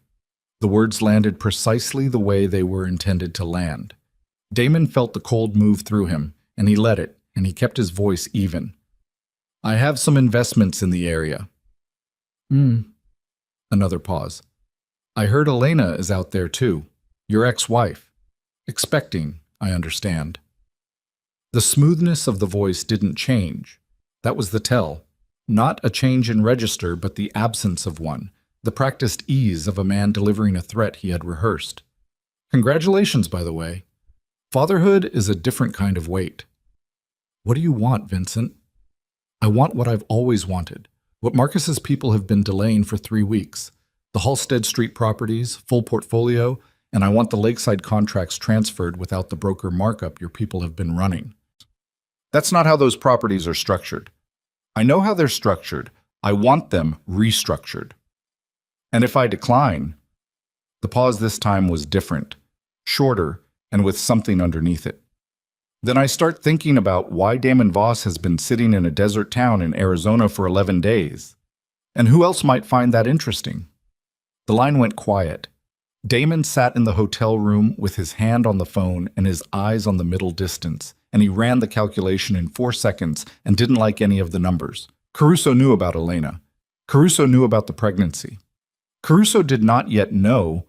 The words landed precisely the way they were intended to land. Damon felt the cold move through him, and he let it, and he kept his voice even. "I have some investments in the area." Another pause. "I heard Elena is out there too. Your ex-wife. Expecting, I understand." The smoothness of the voice didn't change. That was the tell. Not a change in register, but the absence of one. The practiced ease of a man delivering a threat he had rehearsed. "Congratulations, by the way. Fatherhood is a different kind of weight." "What do you want, Vincent?" "I want what I've always wanted. What Marcus's people have been delaying for 3 weeks. The Halstead Street properties, full portfolio, and I want the lakeside contracts transferred without the broker markup your people have been running." "That's not how those properties are structured." "I know how they're structured. I want them restructured." "And if I decline?" The pause this time was different, shorter, and with something underneath it. "Then I start thinking about why Damon Voss has been sitting in a desert town in Arizona for 11 days. And who else might find that interesting?" The line went quiet. Damon sat in the hotel room with his hand on the phone and his eyes on the middle distance, and he ran the calculation in 4 seconds and didn't like any of the numbers. Caruso knew about Elena. Caruso knew about the pregnancy. Caruso did not yet know,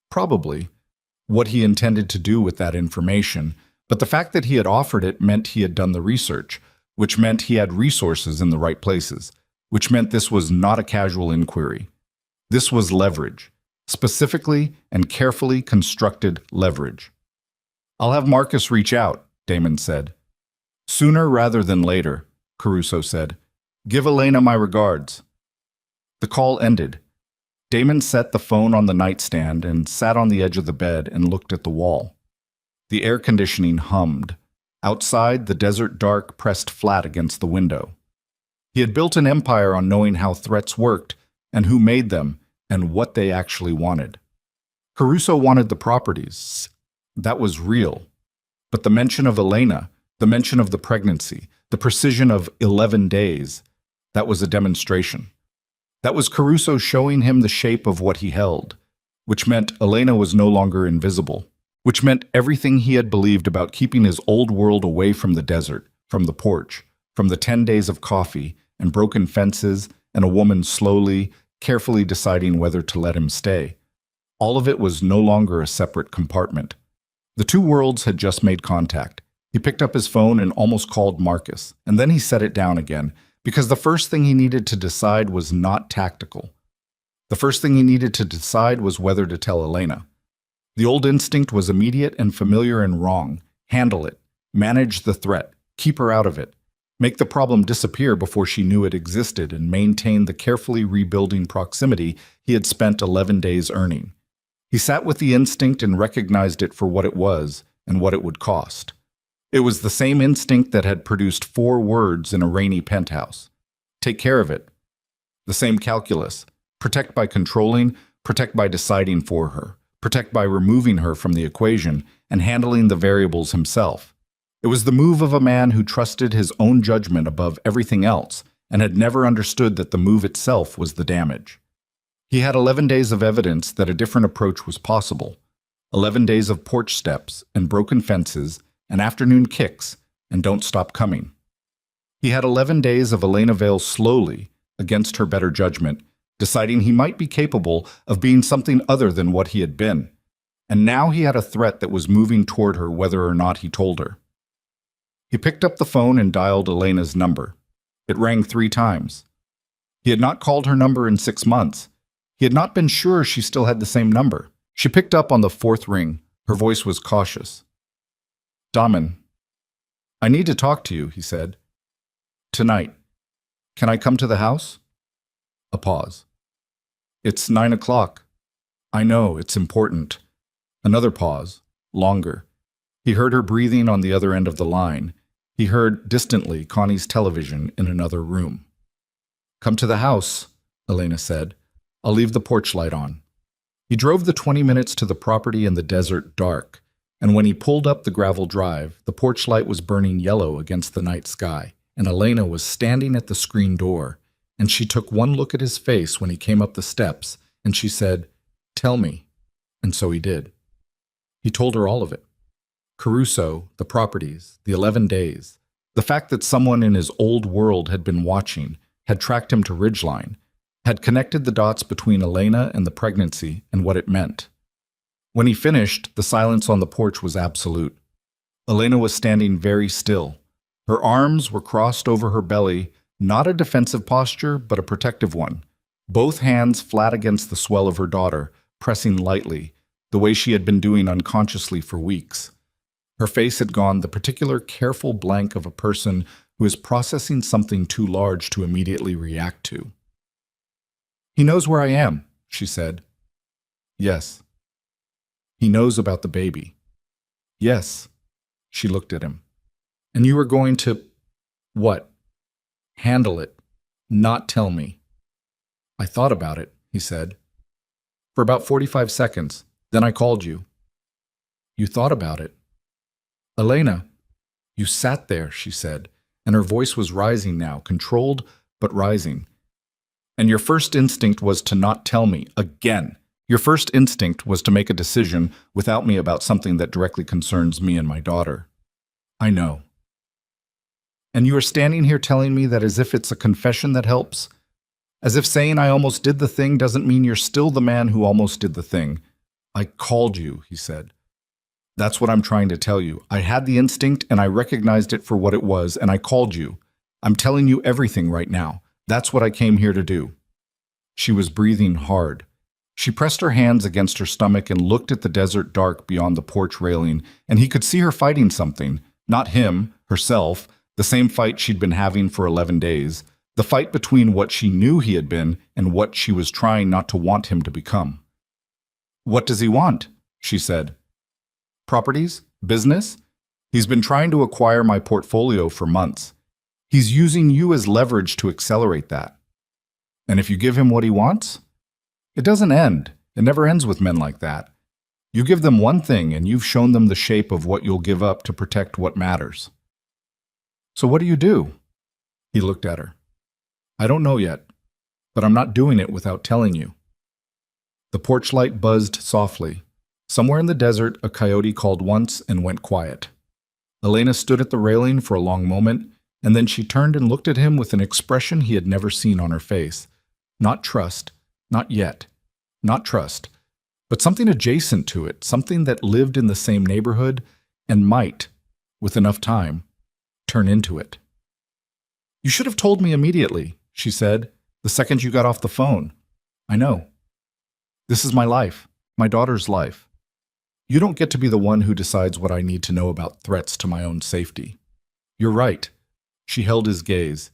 probably, what he intended to do with that information, but the fact that he had offered it meant he had done the research, which meant he had resources in the right places, which meant this was not a casual inquiry. This was leverage, specifically and carefully constructed leverage. "I'll have Marcus reach out," Damon said. "Sooner rather than later," Caruso said. "Give Elena my regards." The call ended. Damon set the phone on the nightstand and sat on the edge of the bed and looked at the wall. The air conditioning hummed. Outside, the desert dark pressed flat against the window. He had built an empire on knowing how threats worked and who made them and what they actually wanted. Caruso wanted the properties. That was real. But the mention of Elena, the mention of the pregnancy, the precision of 11 days, that was a demonstration. That was Caruso showing him the shape of what he held, which meant Elena was no longer invisible, which meant everything he had believed about keeping his old world away from the desert, from the porch, from the 10 days of coffee and broken fences and a woman slowly, carefully deciding whether to let him stay. All of it was no longer a separate compartment. The two worlds had just made contact. He picked up his phone and almost called Marcus, and then he set it down again, because the first thing he needed to decide was not tactical. The first thing he needed to decide was whether to tell Elena. The old instinct was immediate and familiar and wrong. Handle it. Manage the threat. Keep her out of it. Make the problem disappear before she knew it existed, and maintain the carefully rebuilding proximity he had spent 11 days earning. He sat with the instinct and recognized it for what it was and what it would cost. It was the same instinct that had produced 4 words in a rainy penthouse. Take care of it. The same calculus. Protect by controlling, protect by deciding for her, protect by removing her from the equation and handling the variables himself. It was the move of a man who trusted his own judgment above everything else and had never understood that the move itself was the damage. He had 11 days of evidence that a different approach was possible. 11 days of porch steps and broken fences and afternoon kicks and don't stop coming. He had 11 days of Elena Vale slowly, against her better judgment, deciding he might be capable of being something other than what he had been. And now he had a threat that was moving toward her whether or not he told her. He picked up the phone and dialed Elena's number. It rang 3 times. He had not called her number in 6 months. He had not been sure she still had the same number. She picked up on the 4th ring. Her voice was cautious. Damen, I need to talk to you, he said. Tonight. Can I come to the house? A pause. It's 9 o'clock. I know, it's important. Another pause, longer. He heard her breathing on the other end of the line. He heard, distantly, Connie's television in another room. Come to the house, Elena said. I'll leave the porch light on. He drove the 20 minutes to the property in the desert dark, and when he pulled up the gravel drive, the porch light was burning yellow against the night sky, and Elena was standing at the screen door, and she took one look at his face when he came up the steps, and she said, Tell me. And so he did. He told her all of it. Caruso, the properties, the 11 days, the fact that someone in his old world had been watching, had tracked him to Ridgeline, had connected the dots between Elena and the pregnancy and what it meant. When he finished, the silence on the porch was absolute. Elena was standing very still. Her arms were crossed over her belly, not a defensive posture, but a protective one. Both hands flat against the swell of her daughter, pressing lightly, the way she had been doing unconsciously for weeks. Her face had gone the particular careful blank of a person who is processing something too large to immediately react to. He knows where I am, she said. Yes. He knows about the baby. Yes. She looked at him. And you were going to... what? Handle it. Not tell me. I thought about it, he said. For about 45 seconds. Then I called you. You thought about it. Elena, you sat there, she said, and her voice was rising now, controlled but rising. And your first instinct was to not tell me, again. Your first instinct was to make a decision without me about something that directly concerns me and my daughter. I know. And you are standing here telling me that as if it's a confession that helps? As if saying I almost did the thing doesn't mean you're still the man who almost did the thing. I called you, he said. That's what I'm trying to tell you. I had the instinct and I recognized it for what it was, and I called you. I'm telling you everything right now. That's what I came here to do. She was breathing hard. She pressed her hands against her stomach and looked at the desert dark beyond the porch railing, and he could see her fighting something. Not him, herself, the same fight she'd been having for 11 days. The fight between what she knew he had been and what she was trying not to want him to become. What does he want? She said. Properties? Business? He's been trying to acquire my portfolio for months. He's using you as leverage to accelerate that. And if you give him what he wants? It doesn't end. It never ends with men like that. You give them one thing and you've shown them the shape of what you'll give up to protect what matters. So what do you do? He looked at her. I don't know yet, but I'm not doing it without telling you. The porch light buzzed softly. Somewhere in the desert, a coyote called once and went quiet. Elena stood at the railing for a long moment, And then she turned and looked at him with an expression he had never seen on her face. Not trust, not yet, not trust, but something adjacent to it, something that lived in the same neighborhood and might, with enough time, turn into it. "You should have told me immediately," she said, "the second you got off the phone. I know. This is my life, my daughter's life. You don't get to be the one who decides what I need to know about threats to my own safety." "You're right." She held his gaze.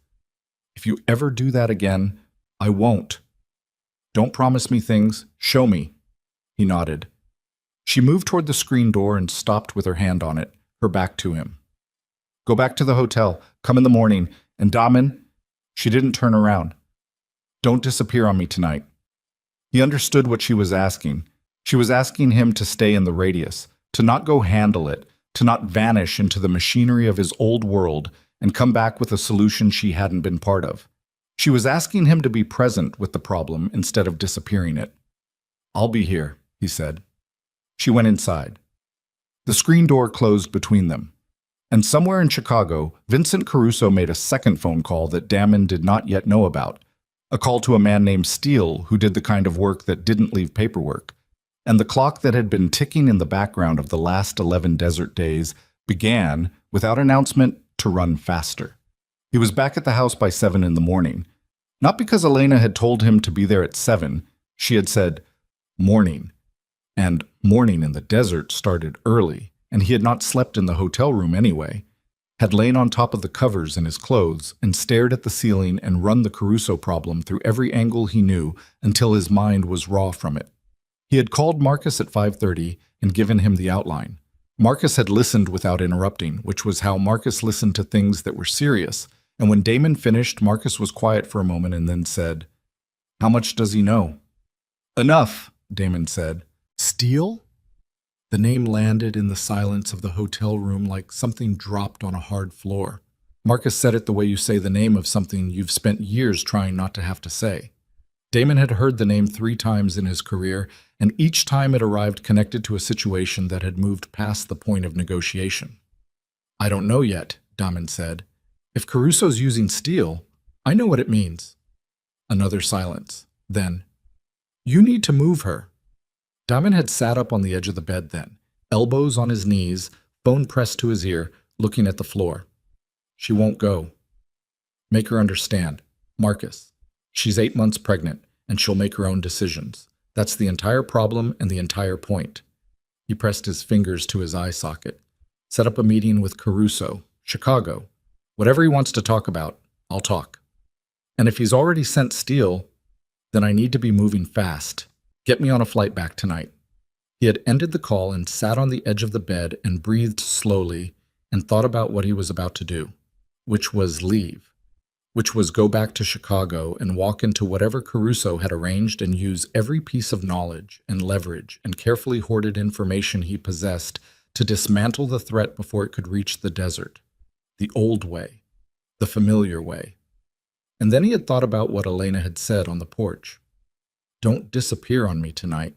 "If you ever do that again, I won't. Don't promise me things, show me." He nodded. She moved toward the screen door and stopped with her hand on it, her back to him. "Go back to the hotel, come in the morning, and Damen," she didn't turn around, "don't disappear on me tonight." He understood what she was asking. She was asking him to stay in the radius, to not go handle it, to not vanish into the machinery of his old world and come back with a solution she hadn't been part of. She was asking him to be present with the problem instead of disappearing it. "I'll be here," he said. She went inside. The screen door closed between them. And somewhere in Chicago, Vincent Caruso made a second phone call that Damon did not yet know about. A call to a man named Steele who did the kind of work that didn't leave paperwork. And the clock that had been ticking in the background of the last 11 desert days began, without announcement, to run faster. He was back at the house by 7 in the morning. Not because Elena had told him to be there at 7. She had said, morning. And morning in the desert started early, and he had not slept in the hotel room anyway. Had lain on top of the covers in his clothes and stared at the ceiling and run the Caruso problem through every angle he knew until his mind was raw from it. He had called Marcus at 5:30 and given him the outline. Marcus had listened without interrupting, which was how Marcus listened to things that were serious. And when Damon finished, Marcus was quiet for a moment and then said, "How much does he know?" "Enough," Damon said. "Steele?" The name landed in the silence of the hotel room like something dropped on a hard floor. Marcus said it the way you say the name of something you've spent years trying not to have to say. Damon had heard the name 3 times in his career, and each time it arrived connected to a situation that had moved past the point of negotiation. "I don't know yet," Damon said. "If Caruso's using Steele, I know what it means." Another silence. Then, "You need to move her." Damon had sat up on the edge of the bed then, elbows on his knees, phone pressed to his ear, looking at the floor. "She won't go." "Make her understand. Marcus. She's 8 months pregnant, and she'll make her own decisions. That's the entire problem and the entire point." He pressed his fingers to his eye socket. "Set up a meeting with Caruso, Chicago. Whatever he wants to talk about, I'll talk. And if he's already sent Steele, then I need to be moving fast. Get me on a flight back tonight." He had ended the call and sat on the edge of the bed and breathed slowly and thought about what he was about to do, which was leave, which was go back to Chicago and walk into whatever Caruso had arranged and use every piece of knowledge and leverage and carefully hoarded information he possessed to dismantle the threat before it could reach the desert. The old way, the familiar way. And then he had thought about what Elena had said on the porch. "Don't disappear on me tonight."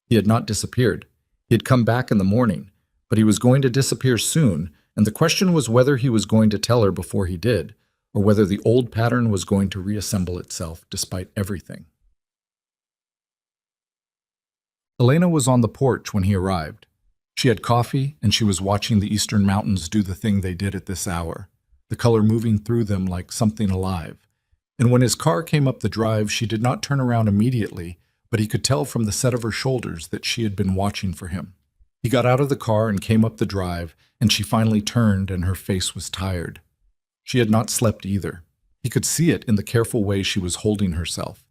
He had not disappeared. He had come back in the morning, but he was going to disappear soon, and the question was whether he was going to tell her before he did, or whether the old pattern was going to reassemble itself despite everything. Elena was on the porch when he arrived. She had coffee, and she was watching the eastern mountains do the thing they did at this hour, the color moving through them like something alive. And when his car came up the drive, she did not turn around immediately, but he could tell from the set of her shoulders that she had been watching for him. He got out of the car and came up the drive, and she finally turned, and her face was tired. She had not slept either. He could see it in the careful way she was holding herself,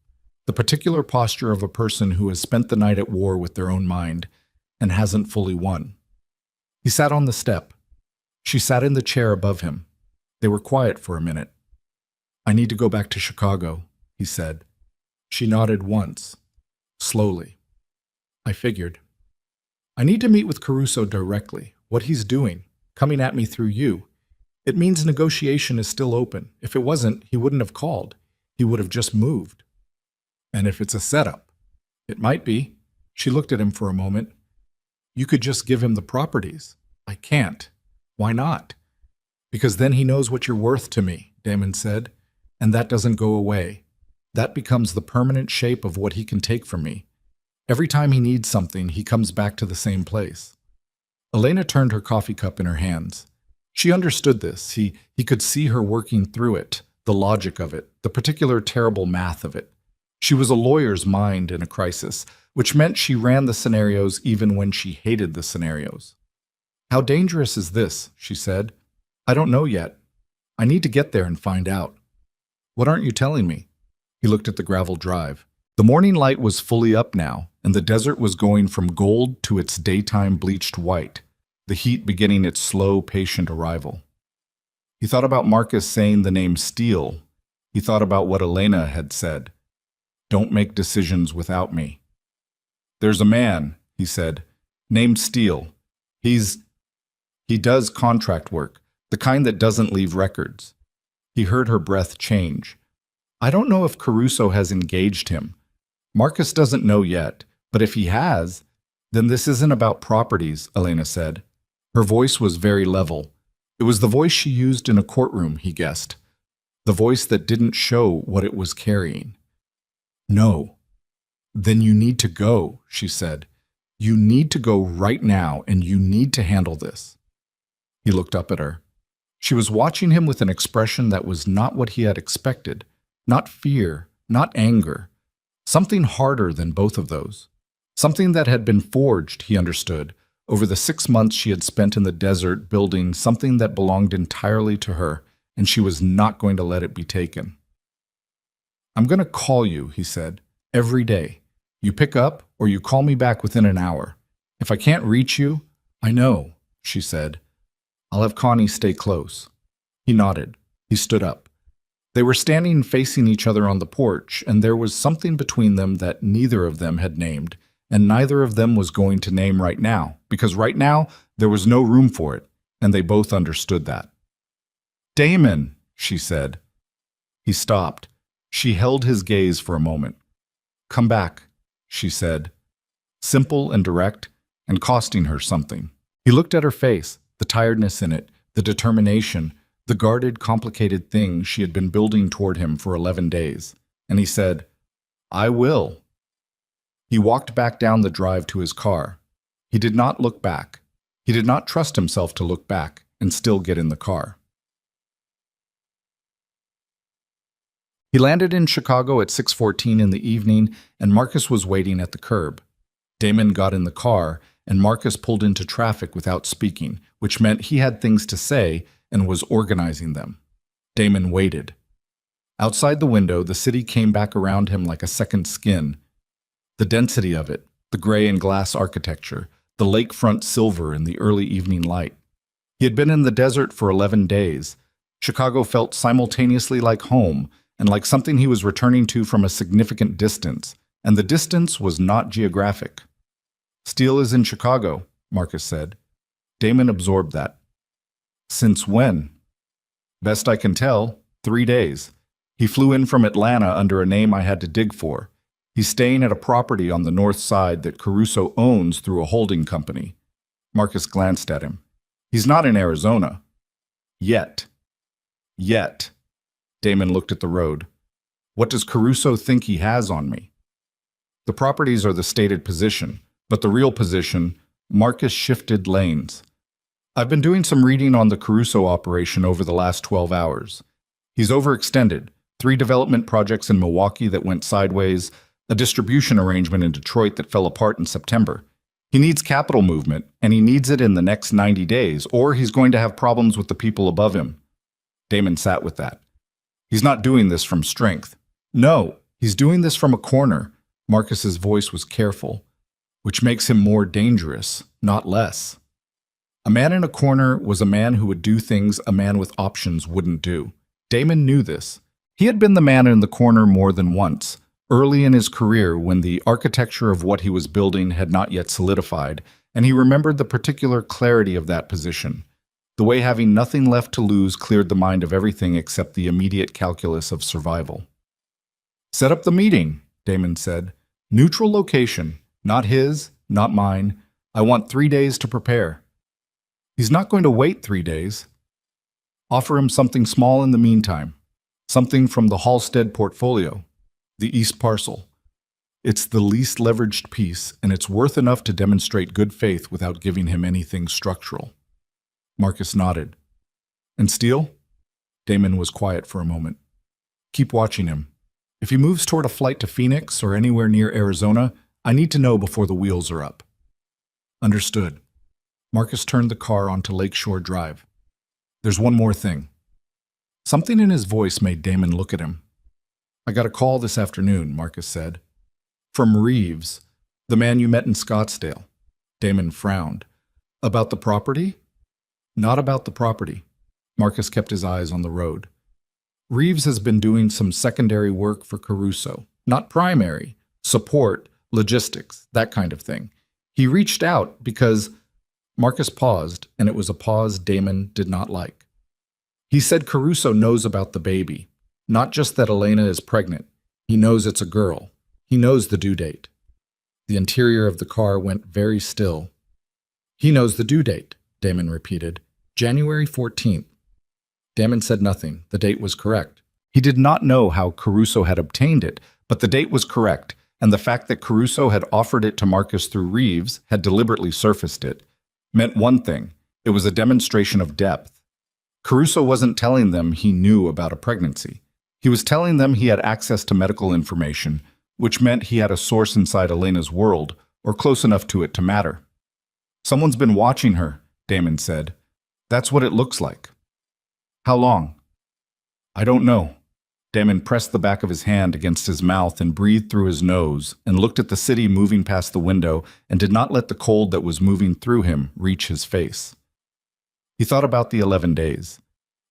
the particular posture of a person who has spent the night at war with their own mind and hasn't fully won. He sat on the step. She sat in the chair above him. They were quiet for a minute. "I need to go back to Chicago," he said. She nodded once, slowly. "I figured. I need to meet with Caruso directly. What he's doing, coming at me through you. It means negotiation is still open. If it wasn't, he wouldn't have called. He would have just moved." "And if it's a setup?" "It might be." She looked at him for a moment. "You could just give him the properties." "I can't." "Why not?" Because then he knows what you're worth to me, Damon said, and that doesn't go away. That becomes the permanent shape of what he can take from me. Every time he needs something, he comes back to the same place. Elena turned her coffee cup in her hands. She understood this. He could see her working through it, the logic of it, the particular terrible math of it. She was a lawyer's mind in a crisis, which meant she ran the scenarios even when she hated the scenarios. How dangerous is this? She said. I don't know yet. I need to get there and find out. What aren't you telling me? He looked at the gravel drive. The morning light was fully up now, and the desert was going from gold to its daytime bleached white, the heat beginning its slow, patient arrival. He thought about Marcus saying the name Steele. He thought about what Elena had said. Don't make decisions without me. There's a man, he said, named Steele. He does contract work, the kind that doesn't leave records. He heard her breath change. I don't know if Caruso has engaged him. Marcus doesn't know yet, but if he has, then this isn't about properties, Elena said. Her voice was very level. It was the voice she used in a courtroom, he guessed. The voice that didn't show what it was carrying. No. Then you need to go, she said. You need to go right now, and you need to handle this. He looked up at her. She was watching him with an expression that was not what he had expected. Not fear, not anger. Something harder than both of those. Something that had been forged, he understood, over the 6 months she had spent in the desert building something that belonged entirely to her, and she was not going to let it be taken. I'm going to call you, he said, every day. You pick up or you call me back within an hour. If I can't reach you, I know, she said. I'll have Connie stay close. He nodded. He stood up. They were standing facing each other on the porch, and there was something between them that neither of them had named, and neither of them was going to name right now, because right now there was no room for it, and they both understood that. Damon, she said. He stopped. She held his gaze for a moment. Come back, she said, simple and direct, and costing her something. He looked at her face, the tiredness in it, the determination, the guarded, complicated thing she had been building toward him for 11 days, and he said, I will. He walked back down the drive to his car. He did not look back. He did not trust himself to look back and still get in the car. He landed in Chicago at 6:14 in the evening, and Marcus was waiting at the curb. Damon got in the car, and Marcus pulled into traffic without speaking, which meant he had things to say and was organizing them. Damon waited. Outside the window, the city came back around him like a second skin. The density of it, the gray and glass architecture, the lakefront silver in the early evening light. He had been in the desert for 11 days. Chicago felt simultaneously like home and like something he was returning to from a significant distance, and the distance was not geographic. Steele is in Chicago, Marcus said. Damon absorbed that. Since when? Best I can tell, 3 days. He flew in from Atlanta under a name I had to dig for. He's staying at a property on the north side that Caruso owns through a holding company. Marcus glanced at him. He's not in Arizona. Yet. Damon looked at the road. What does Caruso think he has on me? The properties are the stated position, but the real position, Marcus shifted lanes. I've been doing some reading on the Caruso operation over the last 12 hours. He's overextended. 3 development projects in Milwaukee that went sideways, a distribution arrangement in Detroit that fell apart in September. He needs capital movement, and he needs it in the next 90 days, or he's going to have problems with the people above him. Damon sat with that. He's not doing this from strength. No, he's doing this from a corner. Marcus's voice was careful, which makes him more dangerous, not less. A man in a corner was a man who would do things a man with options wouldn't do. Damon knew this. He had been the man in the corner more than once, early in his career when the architecture of what he was building had not yet solidified, and he remembered the particular clarity of that position. The way having nothing left to lose cleared the mind of everything except the immediate calculus of survival. Set up the meeting, Damon said. Neutral location, not his, not mine. I want 3 days to prepare. He's not going to wait 3 days. Offer him something small in the meantime. Something from the Halstead portfolio, the East parcel. It's the least leveraged piece, and it's worth enough to demonstrate good faith without giving him anything structural. Marcus nodded. And Steele? Damon was quiet for a moment. Keep watching him. If he moves toward a flight to Phoenix or anywhere near Arizona, I need to know before the wheels are up. Understood. Marcus turned the car onto Lakeshore Drive. There's one more thing. Something in his voice made Damon look at him. I got a call this afternoon, Marcus said. From Reeves, the man you met in Scottsdale. Damon frowned. About the property? Not about the property. Marcus kept his eyes on the road. Reeves has been doing some secondary work for Caruso. Not primary. Support, logistics, that kind of thing. He reached out because... Marcus paused, and it was a pause Damon did not like. He said Caruso knows about the baby. Not just that Elena is pregnant. He knows it's a girl. He knows the due date. The interior of the car went very still. He knows the due date, Damon repeated. January 14th. Damon said nothing. The date was correct. He did not know how Caruso had obtained it, but the date was correct, and the fact that Caruso had offered it to Marcus through Reeves, had deliberately surfaced it, meant one thing. It was a demonstration of depth. Caruso wasn't telling them he knew about a pregnancy. He was telling them he had access to medical information, which meant he had a source inside Elena's world, or close enough to it to matter. Someone's been watching her, Damon said. That's what it looks like. How long? I don't know. Damon pressed the back of his hand against his mouth and breathed through his nose and looked at the city moving past the window and did not let the cold that was moving through him reach his face. He thought about the 11 days.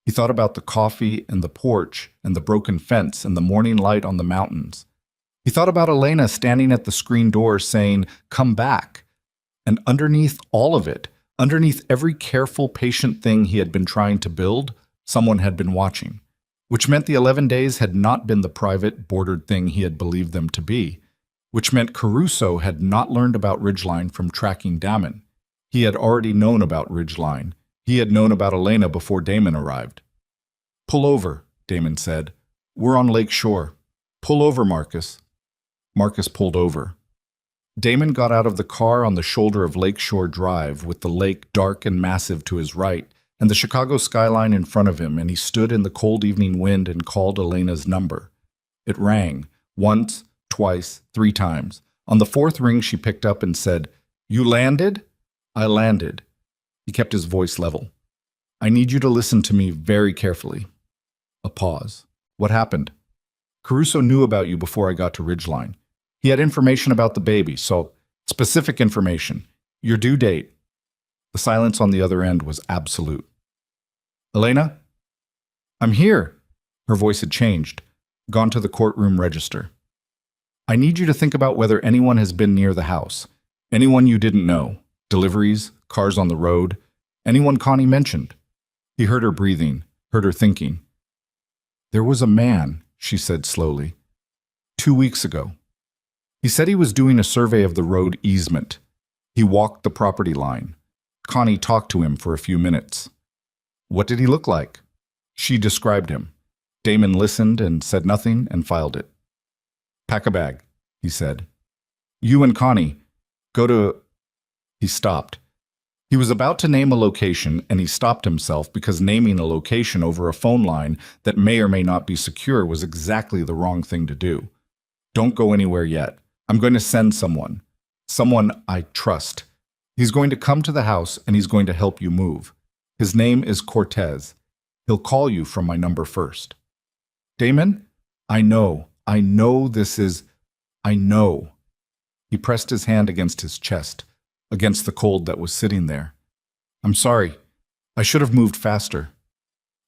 He thought about the coffee and the porch and the broken fence and the morning light on the mountains. He thought about Elena standing at the screen door saying, "Come back." And underneath all of it, underneath every careful, patient thing he had been trying to build, someone had been watching. Which meant the 11 days had not been the private, bordered thing he had believed them to be. Which meant Caruso had not learned about Ridgeline from tracking Damon. He had already known about Ridgeline. He had known about Elena before Damon arrived. Pull over, Damon said. We're on Lake Shore. Pull over, Marcus. Marcus pulled over. Damon got out of the car on the shoulder of Lakeshore Drive with the lake dark and massive to his right and the Chicago skyline in front of him, and he stood in the cold evening wind and called Elena's number. It rang, once, twice, 3 times. On the 4th ring she picked up and said, "You landed?" "I landed." He kept his voice level. "I need you to listen to me very carefully." A pause. "What happened?" "Caruso knew about you before I got to Ridgeline. He had information about the baby, so specific information. Your due date." The silence on the other end was absolute. "Elena?" "I'm here." Her voice had changed, gone to the courtroom register. "I need you to think about whether anyone has been near the house. Anyone you didn't know. Deliveries, cars on the road, anyone Connie mentioned." He heard her breathing, heard her thinking. "There was a man," she said slowly, 2 weeks ago. He said he was doing a survey of the road easement. He walked the property line. Connie talked to him for a few minutes. What did he look like? She described him. Damon listened and said nothing and filed it. "Pack a bag," he said. "You and Connie, go to..." He stopped. He was about to name a location, and he stopped himself because naming a location over a phone line that may or may not be secure was exactly the wrong thing to do. "Don't go anywhere yet. I'm going to send someone. Someone I trust. He's going to come to the house and he's going to help you move. His name is Cortez. He'll call you from my number first." "Damon, I know this is... I know." He pressed his hand against his chest, against the cold that was sitting there. "I'm sorry. I should have moved faster.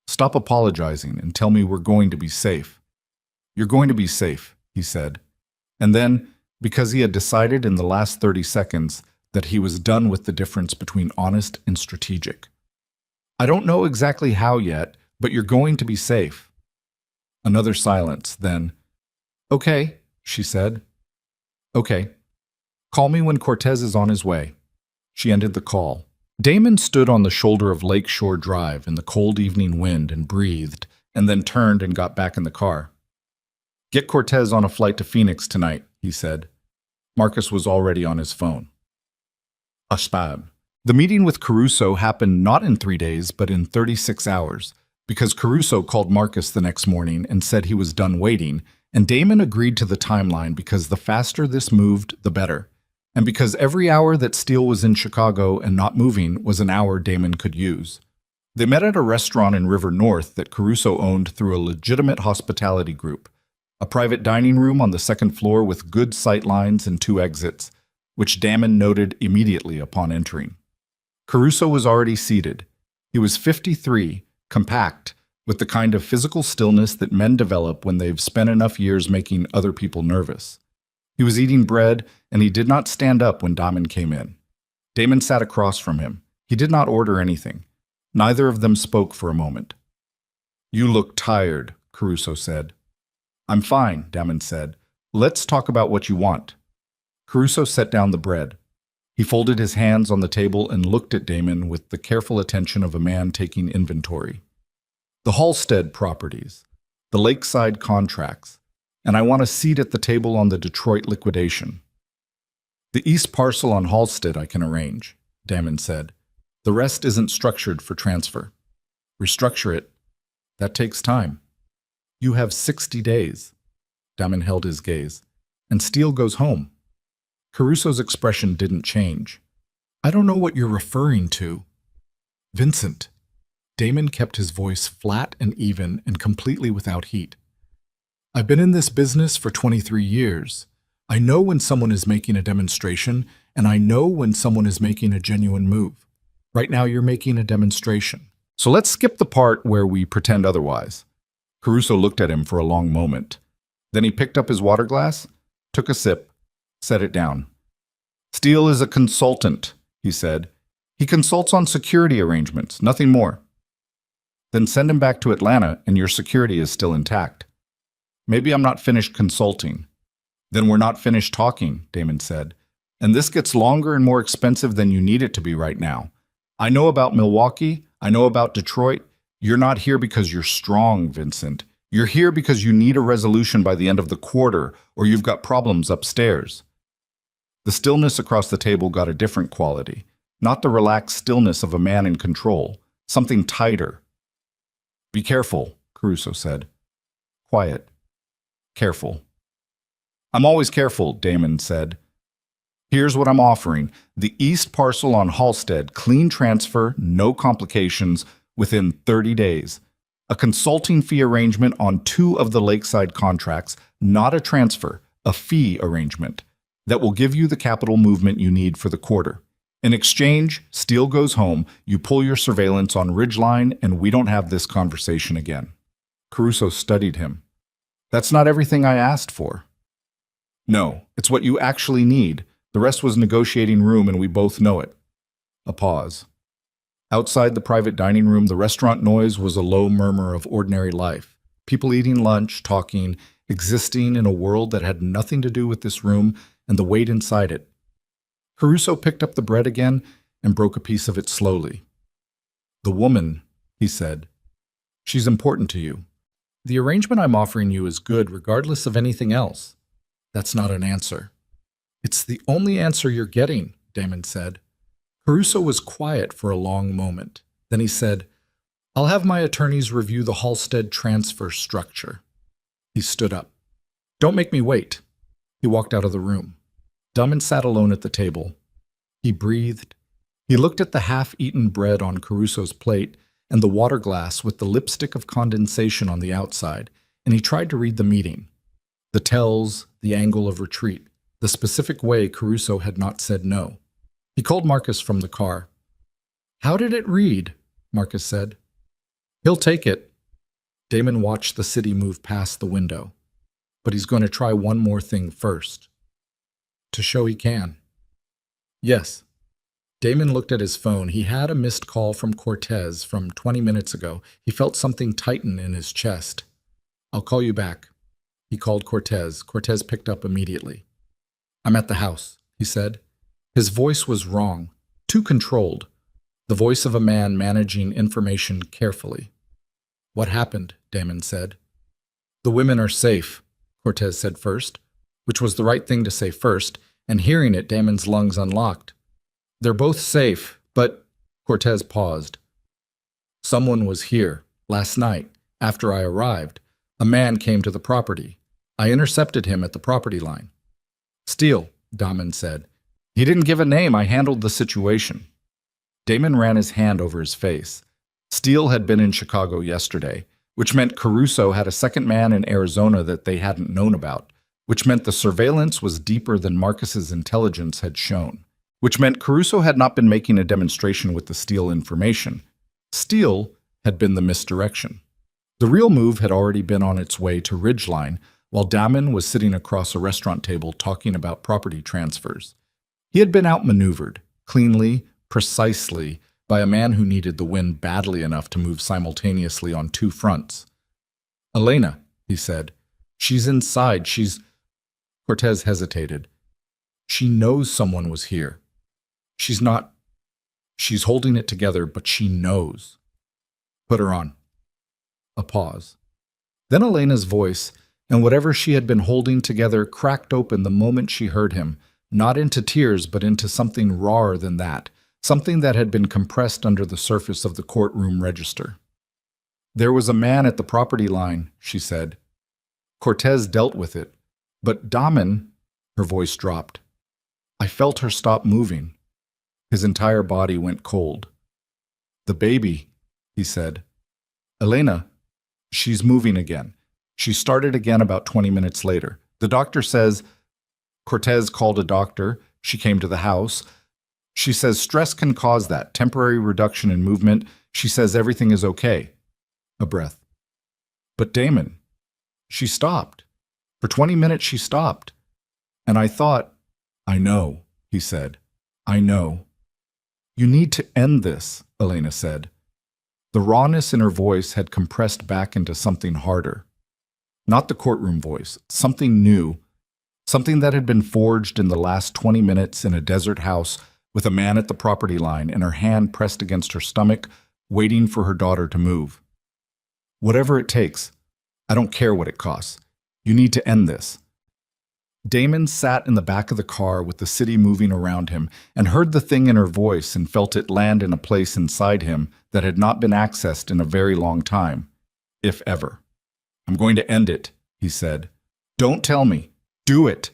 Stop apologizing and tell me we're going to be safe." "You're going to be safe," he said. And then, because he had decided in the last 30 seconds that he was done with the difference between honest and strategic. "I don't know exactly how yet, but you're going to be safe." Another silence, then, "Okay," she said. "Okay. Call me when Cortez is on his way." She ended the call. Damon stood on the shoulder of Lakeshore Drive in the cold evening wind and breathed, and then turned and got back in the car. "Get Cortez on a flight to Phoenix tonight," he said. Marcus was already on his phone. Ashbab. The meeting with Caruso happened not in 3 days, but in 36 hours, because Caruso called Marcus the next morning and said he was done waiting, and Damon agreed to the timeline because the faster this moved, the better, and because every hour that Steele was in Chicago and not moving was an hour Damon could use. They met at a restaurant in River North that Caruso owned through a legitimate hospitality group, a private dining room on the second floor with good sight lines and 2 exits, which Damon noted immediately upon entering. Caruso was already seated. He was 53, compact, with the kind of physical stillness that men develop when they've spent enough years making other people nervous. He was eating bread, and he did not stand up when Damon came in. Damon sat across from him. He did not order anything. Neither of them spoke for a moment. "You look tired," Caruso said. "I'm fine," Damon said. "Let's talk about what you want." Caruso set down the bread. He folded his hands on the table and looked at Damon with the careful attention of a man taking inventory. "The Halstead properties, the lakeside contracts, and I want a seat at the table on the Detroit liquidation." "The east parcel on Halstead I can arrange," Damon said. "The rest isn't structured for transfer." "Restructure it. That takes time." "You have 60 days. Damon held his gaze. "And Steele goes home." Caruso's expression didn't change. "I don't know what you're referring to." "Vincent." Damon kept his voice flat and even and completely without heat. "I've been in this business for 23 years. I know when someone is making a demonstration, and I know when someone is making a genuine move. Right now you're making a demonstration. So let's skip the part where we pretend otherwise." Caruso looked at him for a long moment. Then he picked up his water glass, took a sip, set it down. "Steele is a consultant," he said. "He consults on security arrangements, nothing more." "Then send him back to Atlanta and your security is still intact." "Maybe I'm not finished consulting." "Then we're not finished talking," Damon said. "And this gets longer and more expensive than you need it to be right now. I know about Milwaukee. I know about Detroit. You're not here because you're strong, Vincent. You're here because you need a resolution by the end of the quarter, or you've got problems upstairs." The stillness across the table got a different quality, not the relaxed stillness of a man in control, something tighter. "Be careful," Caruso said. "Quiet. Careful." "I'm always careful," Damon said. "Here's what I'm offering. The east parcel on Halstead, clean transfer, no complications, within 30 days. A consulting fee arrangement on 2 of the lakeside contracts, not a transfer, a fee arrangement, that will give you the capital movement you need for the quarter. In exchange, Steele goes home, you pull your surveillance on Ridgeline, and we don't have this conversation again." Caruso studied him. "That's not everything I asked for." "No, it's what you actually need. The rest was negotiating room, and we both know it." A pause. Outside the private dining room, the restaurant noise was a low murmur of ordinary life. People eating lunch, talking, existing in a world that had nothing to do with this room and the weight inside it. Caruso picked up the bread again and broke a piece of it slowly. "The woman," he said. "She's important to you. The arrangement I'm offering you is good regardless of anything else." "That's not an answer." "It's the only answer you're getting," Damon said. Caruso was quiet for a long moment. Then he said, "I'll have my attorneys review the Halstead transfer structure." He stood up. "Don't make me wait." He walked out of the room. Damon sat alone at the table. He breathed. He looked at the half-eaten bread on Caruso's plate and the water glass with the lipstick of condensation on the outside, and he tried to read the meeting. The tells, the angle of retreat, the specific way Caruso had not said no. He called Marcus from the car. "How did it read?" Marcus said. "He'll take it." Damon watched the city move past the window. "But he's going to try one more thing first. To show he can." "Yes." Damon looked at his phone. He had a missed call from Cortez from 20 minutes ago. He felt something tighten in his chest. "I'll call you back." He called Cortez. Cortez picked up immediately. "I'm at the house," he said. His voice was wrong, too controlled. the voice of a man managing information carefully. "What happened?" Damon said. "The women are safe," Cortez said first, which was the right thing to say first, and hearing it, Damon's lungs unlocked. "They're both safe, but—" Cortez paused. "Someone was here, last night, after I arrived. A man came to the property. I intercepted him at the property line." "Steele," Damon said. "He didn't give a name. I handled the situation." Damon ran his hand over his face. Steele had been in Chicago yesterday, which meant Caruso had a second man in Arizona that they hadn't known about, which meant the surveillance was deeper than Marcus's intelligence had shown, which meant Caruso had not been making a demonstration with the Steele information. Steele had been the misdirection. The real move had already been on its way to Ridgeline, while Damon was sitting across a restaurant table talking about property transfers. He had been outmaneuvered, cleanly, precisely, by a man who needed the win badly enough to move simultaneously on two fronts. "Elena," he said. "She's inside. Cortez hesitated. "She knows someone was here. She's not... She's holding it together, but she knows." "Put her on." A pause. Then Elena's voice, and whatever she had been holding together, cracked open the moment she heard him, not into tears, but into something rawer than that, something that had been compressed under the surface of the courtroom register. "There was a man at the property line," she said. "Cortez dealt with it. But Damon," her voice dropped. "I felt her stop moving." His entire body went cold. "The baby," he said. "Elena, she's moving again. She started again about 20 minutes later. The doctor says..." Cortez called a doctor. She came to the house. "She says stress can cause that, temporary reduction in movement. She says everything is okay." A breath. "But Damon, she stopped. For 20 minutes she stopped. And I thought..." "I know," he said. "I know." "You need to end this," Elena said. The rawness in her voice had compressed back into something harder. Not the courtroom voice, something new, something that had been forged in the last 20 minutes in a desert house with a man at the property line and her hand pressed against her stomach, waiting for her daughter to move. "Whatever it takes. I don't care what it costs. You need to end this." Damon sat in the back of the car with the city moving around him and heard the thing in her voice and felt it land in a place inside him that had not been accessed in a very long time, if ever. "I'm going to end it," he said. "Don't tell me. Do it."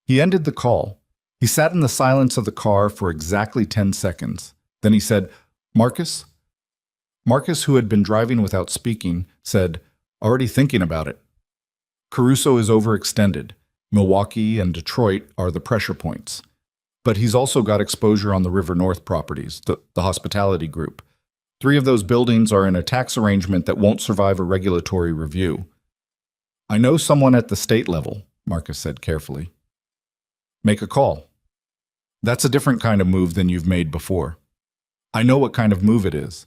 He ended the call. He sat in the silence of the car for exactly 10 seconds. Then he said, "Marcus?" Marcus, who had been driving without speaking, said, "Already thinking about it. Caruso is overextended. Milwaukee and Detroit are the pressure points. But he's also got exposure on the River North properties, the hospitality group. 3 of those buildings are in a tax arrangement that won't survive a regulatory review." "I know someone at the state level," Marcus said carefully. "Make a call." "That's a different kind of move than you've made before." "I know what kind of move it is."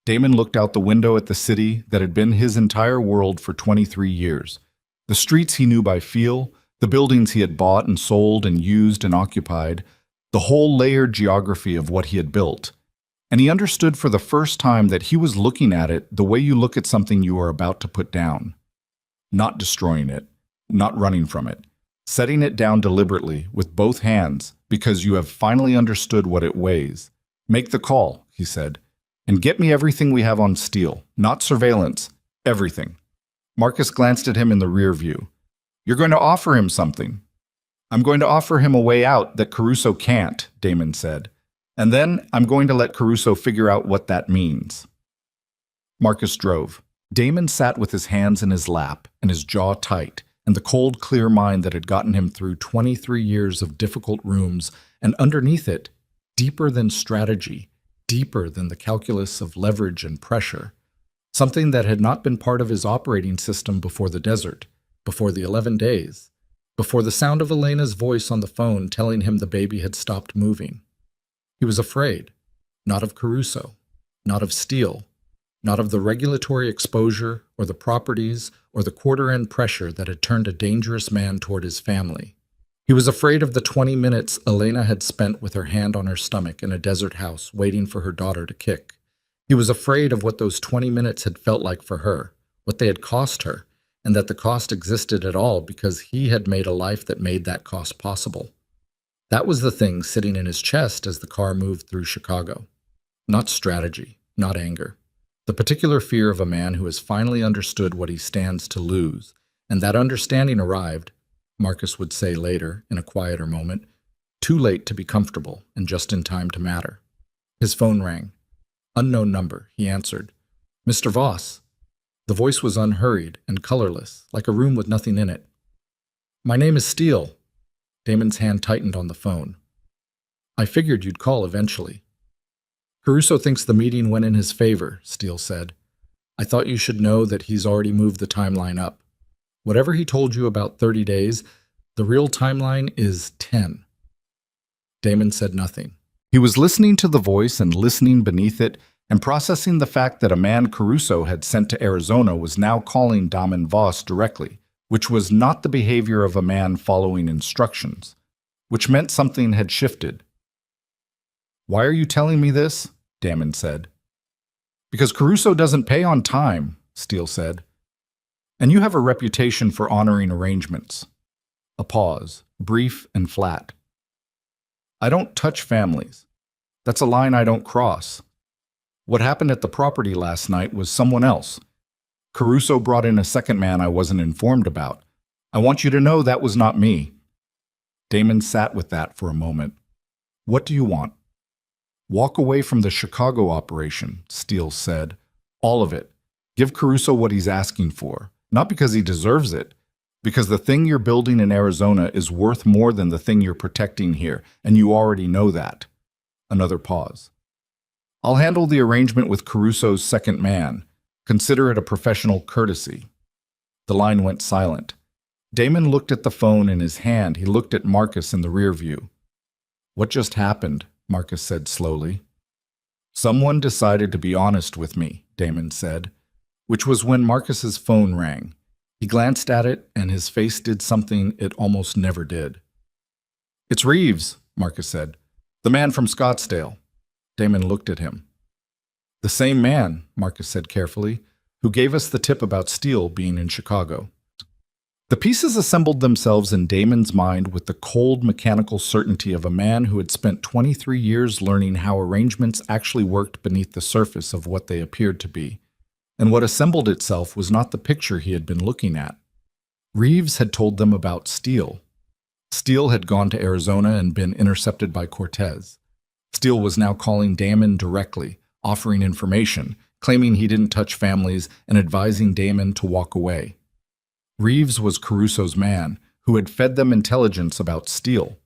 Damon looked out the window at the city that had been his entire world for 23 years. The streets he knew by feel, the buildings he had bought and sold and used and occupied, the whole layered geography of what he had built. And he understood for the first time that he was looking at it the way you look at something you are about to put down. Not destroying it, not running from it, setting it down deliberately with both hands because you have finally understood what it weighs. "Make the call," he said, "and get me everything we have on Steele, not surveillance, everything." Marcus glanced at him in the rear view. "You're going to offer him something." "I'm going to offer him a way out that Caruso can't," Damon said. "And then I'm going to let Caruso figure out what that means." Marcus drove. Damon sat with his hands in his lap and his jaw tight, and the cold, clear mind that had gotten him through 23 years of difficult rooms, and underneath it, deeper than strategy, deeper than the calculus of leverage and pressure, something that had not been part of his operating system before the desert, before the 11 days, before the sound of Elena's voice on the phone telling him the baby had stopped moving. He was afraid, not of Caruso, not of Steele, not of the regulatory exposure or the properties or the quarter-end pressure that had turned a dangerous man toward his family. He was afraid of the 20 minutes Elena had spent with her hand on her stomach in a desert house waiting for her daughter to kick. He was afraid of what those 20 minutes had felt like for her, what they had cost her, and that the cost existed at all because he had made a life that made that cost possible. That was the thing sitting in his chest as the car moved through Chicago. Not strategy, not anger. The particular fear of a man who has finally understood what he stands to lose, and that understanding arrived, Marcus would say later, in a quieter moment, too late to be comfortable and just in time to matter. His phone rang. Unknown number, he answered. Mr. Voss. The voice was unhurried and colorless, like a room with nothing in it. My name is Steele. Damon's hand tightened on the phone. I figured you'd call eventually. Caruso thinks the meeting went in his favor, Steele said. I thought you should know that he's already moved the timeline up. Whatever he told you about 30 days, the real timeline is 10. Damon said nothing. He was listening to the voice and listening beneath it and processing the fact that a man Caruso had sent to Arizona was now calling Damon Voss directly, which was not the behavior of a man following instructions, which meant something had shifted. Why are you telling me this? Damon said. Because Caruso doesn't pay on time, Steele said. And you have a reputation for honoring arrangements. A pause, brief and flat. I don't touch families. That's a line I don't cross. What happened at the property last night was someone else. Caruso brought in a second man I wasn't informed about. I want you to know that was not me. Damon sat with that for a moment. What do you want? Walk away from the Chicago operation, Steele said. All of it. Give Caruso what he's asking for. Not because he deserves it, because the thing you're building in Arizona is worth more than the thing you're protecting here, and you already know that. Another pause. I'll handle the arrangement with Caruso's second man. Consider it a professional courtesy. The line went silent. Damon looked at the phone in his hand. He looked at Marcus in the rear view. What just happened? Marcus said slowly. Someone decided to be honest with me, Damon said, which was when Marcus's phone rang. He glanced at it, and his face did something it almost never did. It's Reeves, Marcus said. The man from Scottsdale. Damon looked at him. The same man, Marcus said carefully, who gave us the tip about Steele being in Chicago. The pieces assembled themselves in Damon's mind with the cold, mechanical certainty of a man who had spent 23 years learning how arrangements actually worked beneath the surface of what they appeared to be. And what assembled itself was not the picture he had been looking at. Reeves had told them about Steele. Steele had gone to Arizona and been intercepted by Cortez. Steele was now calling Damon directly, offering information, claiming he didn't touch families and advising Damon to walk away. Reeves was Caruso's man, who had fed them intelligence about Steele,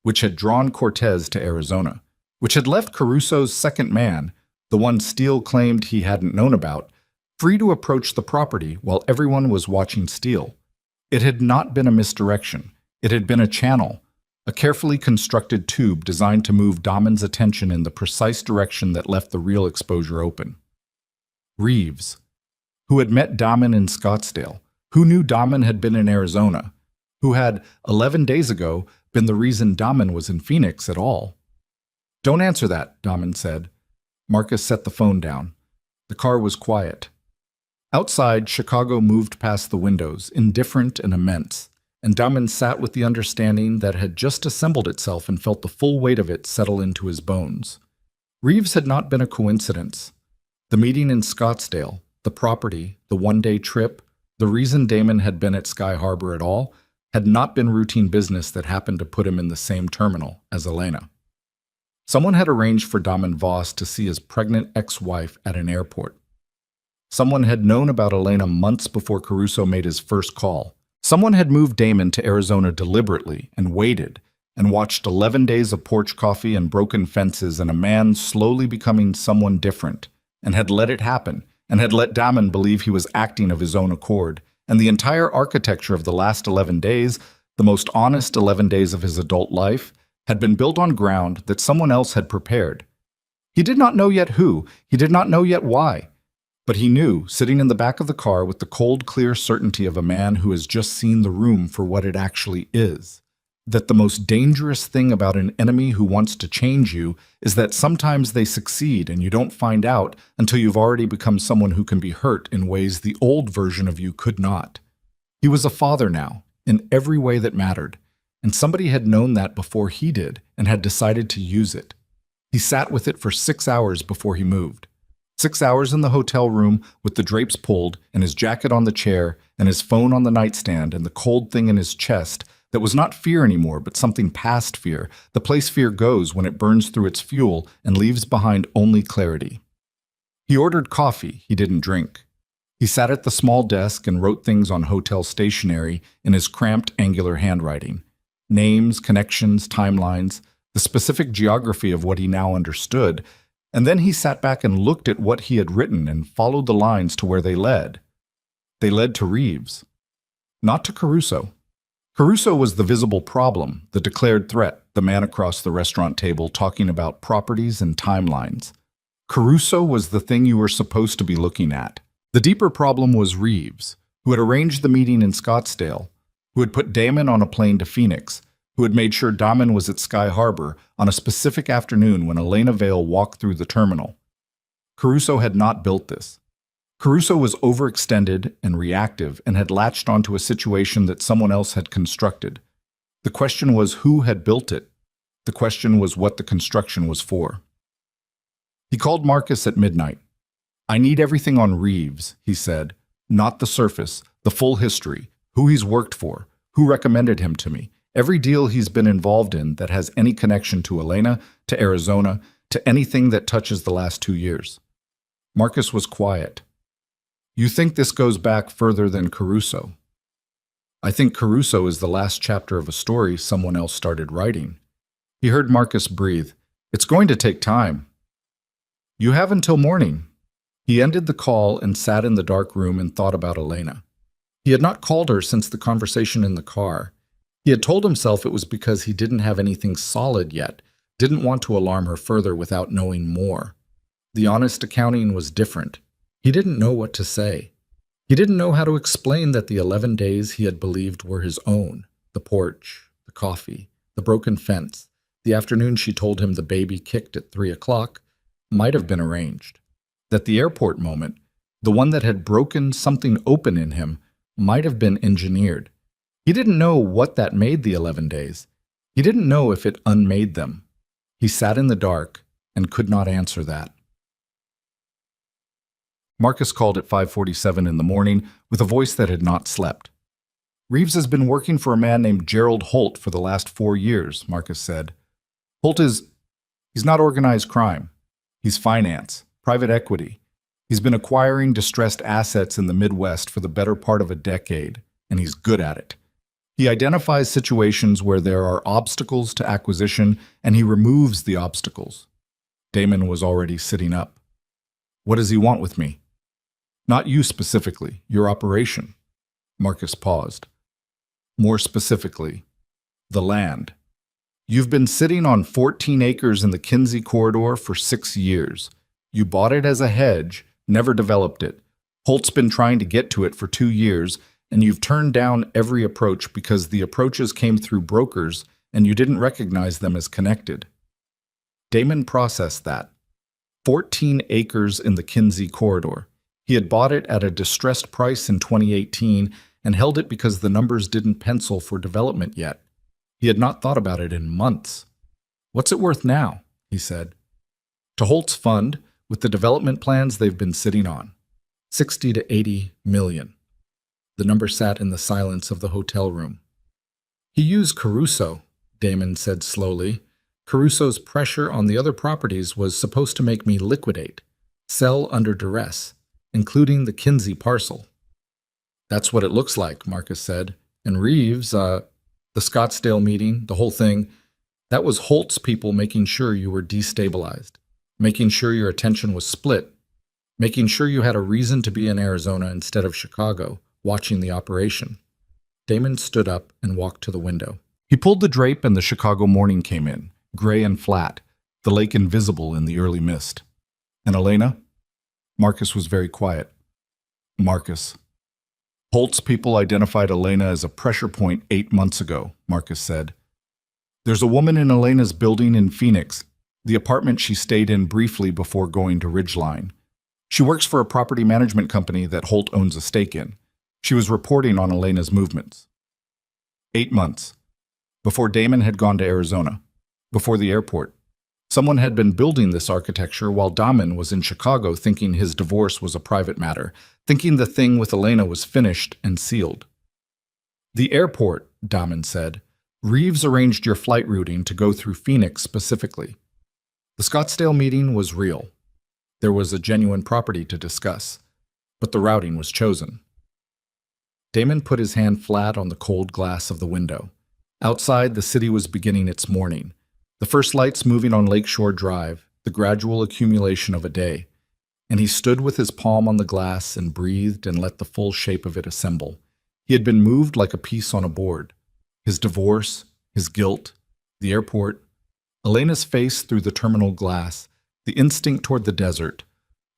which had drawn Cortez to Arizona, which had left Caruso's second man, the one Steele claimed he hadn't known about, free to approach the property while everyone was watching Steele. It had not been a misdirection. It had been a channel, a carefully constructed tube designed to move Damon's attention in the precise direction that left the real exposure open. Reeves, who had met Damon in Scottsdale, who knew Damon had been in Arizona, who had, 11 days ago, been the reason Damon was in Phoenix at all. Don't answer that, Damon said. Marcus set the phone down. The car was quiet. Outside, Chicago moved past the windows, indifferent and immense, and Damon sat with the understanding that had just assembled itself and felt the full weight of it settle into his bones. Reeves had not been a coincidence. The meeting in Scottsdale, the property, the one-day trip, the reason Damon had been at Sky Harbor at all had not been routine business that happened to put him in the same terminal as Elena. Someone had arranged for Damon Voss to see his pregnant ex-wife at an airport. Someone had known about Elena months before Caruso made his first call. Someone had moved Damon to Arizona deliberately and waited and watched 11 days of porch coffee and broken fences and a man slowly becoming someone different, and had let it happen, and had let Damon believe he was acting of his own accord, and the entire architecture of the last 11 days, the most honest 11 days of his adult life, had been built on ground that someone else had prepared. He did not know yet who, he did not know yet why, but he knew, sitting in the back of the car with the cold, clear certainty of a man who has just seen the room for what it actually is, That the most dangerous thing about an enemy who wants to change you is that sometimes they succeed and you don't find out until you've already become someone who can be hurt in ways the old version of you could not. He was a father now, in every way that mattered, and somebody had known that before he did and had decided to use it. He sat with it for 6 hours before he moved. 6 hours in the hotel room with the drapes pulled and his jacket on the chair and his phone on the nightstand and the cold thing in his chest that was not fear anymore, but something past fear, the place fear goes when it burns through its fuel and leaves behind only clarity. He ordered coffee he didn't drink. He sat at the small desk and wrote things on hotel stationery in his cramped, angular handwriting. Names, connections, timelines, the specific geography of what he now understood, and then he sat back and looked at what he had written and followed the lines to where they led. They led to Reeves. Not to Caruso. Caruso was the visible problem, the declared threat, the man across the restaurant table talking about properties and timelines. Caruso was the thing you were supposed to be looking at. The deeper problem was Reeves, who had arranged the meeting in Scottsdale, who had put Damon on a plane to Phoenix, who had made sure Damon was at Sky Harbor on a specific afternoon when Elena Vale walked through the terminal. Caruso had not built this. Caruso was overextended and reactive and had latched onto a situation that someone else had constructed. The question was who had built it. The question was what the construction was for. He called Marcus at midnight. "I need everything on Reeves," he said. "Not the surface, the full history, who he's worked for, who recommended him to me, every deal he's been involved in that has any connection to Elena, to Arizona, to anything that touches the last 2 years." Marcus was quiet. "You think this goes back further than Caruso?" "I think Caruso is the last chapter of a story someone else started writing." He heard Marcus breathe. "It's going to take time." "You have until morning." He ended the call and sat in the dark room and thought about Elena. He had not called her since the conversation in the car. He had told himself it was because he didn't have anything solid yet, didn't want to alarm her further without knowing more. The honest accounting was different. He didn't know what to say. He didn't know how to explain that the 11 days he had believed were his own, the porch, the coffee, the broken fence, the afternoon she told him the baby kicked at 3 o'clock, might have been arranged. That the airport moment, the one that had broken something open in him, might have been engineered. He didn't know what that made the 11 days. He didn't know if it unmade them. He sat in the dark and could not answer that. Marcus called at 5:47 in the morning with a voice that had not slept. "Reeves has been working for a man named Gerald Holt for the last 4 years, Marcus said. "Holt he's not organized crime. He's finance, private equity. He's been acquiring distressed assets in the Midwest for the better part of a decade, and he's good at it. He identifies situations where there are obstacles to acquisition, and he removes the obstacles." Damon was already sitting up. "What does he want with me?" "Not you specifically, your operation." Marcus paused. "More specifically, the land. You've been sitting on 14 acres in the Kinsey corridor for 6 years. You bought it as a hedge, never developed it. Holt's been trying to get to it for 2 years, and you've turned down every approach because the approaches came through brokers and you didn't recognize them as connected." Damon processed that. 14 acres in the Kinsey corridor. He had bought it at a distressed price in 2018 and held it because the numbers didn't pencil for development yet. He had not thought about it in months. "What's it worth now?" he said. "To Holt's fund, with the development plans they've been sitting on. 60 to 80 million. The number sat in the silence of the hotel room. "He used Caruso," Damon said slowly. "Caruso's pressure on the other properties was supposed to make me liquidate, sell under duress, including the Kinsey parcel." "That's what it looks like," Marcus said. "And Reeves, the Scottsdale meeting, the whole thing, that was Holt's people making sure you were destabilized, making sure your attention was split, making sure you had a reason to be in Arizona instead of Chicago, watching the operation." Damon stood up and walked to the window. He pulled the drape and the Chicago morning came in, gray and flat, the lake invisible in the early mist. "And Elena?" Marcus was very quiet. "Marcus." "Holt's people identified Elena as a pressure point 8 months ago," Marcus said. There's a woman in Elena's building in Phoenix, the apartment she stayed in briefly before going to Ridgeline. She works for a property management company that Holt owns a stake in. She was reporting on Elena's movements. 8 months. Before Damon had gone to Arizona. Before the airport. Someone had been building this architecture while Damon was in Chicago thinking his divorce was a private matter, thinking the thing with Elena was finished and sealed. The airport, Damon said. Reeves arranged your flight routing to go through Phoenix specifically. The Scottsdale meeting was real. There was a genuine property to discuss, but the routing was chosen. Damon put his hand flat on the cold glass of the window. Outside, the city was beginning its morning. The first lights moving on Lakeshore Drive, the gradual accumulation of a day. And he stood with his palm on the glass and breathed and let the full shape of it assemble. He had been moved like a piece on a board. His divorce, his guilt, the airport, Elena's face through the terminal glass, the instinct toward the desert,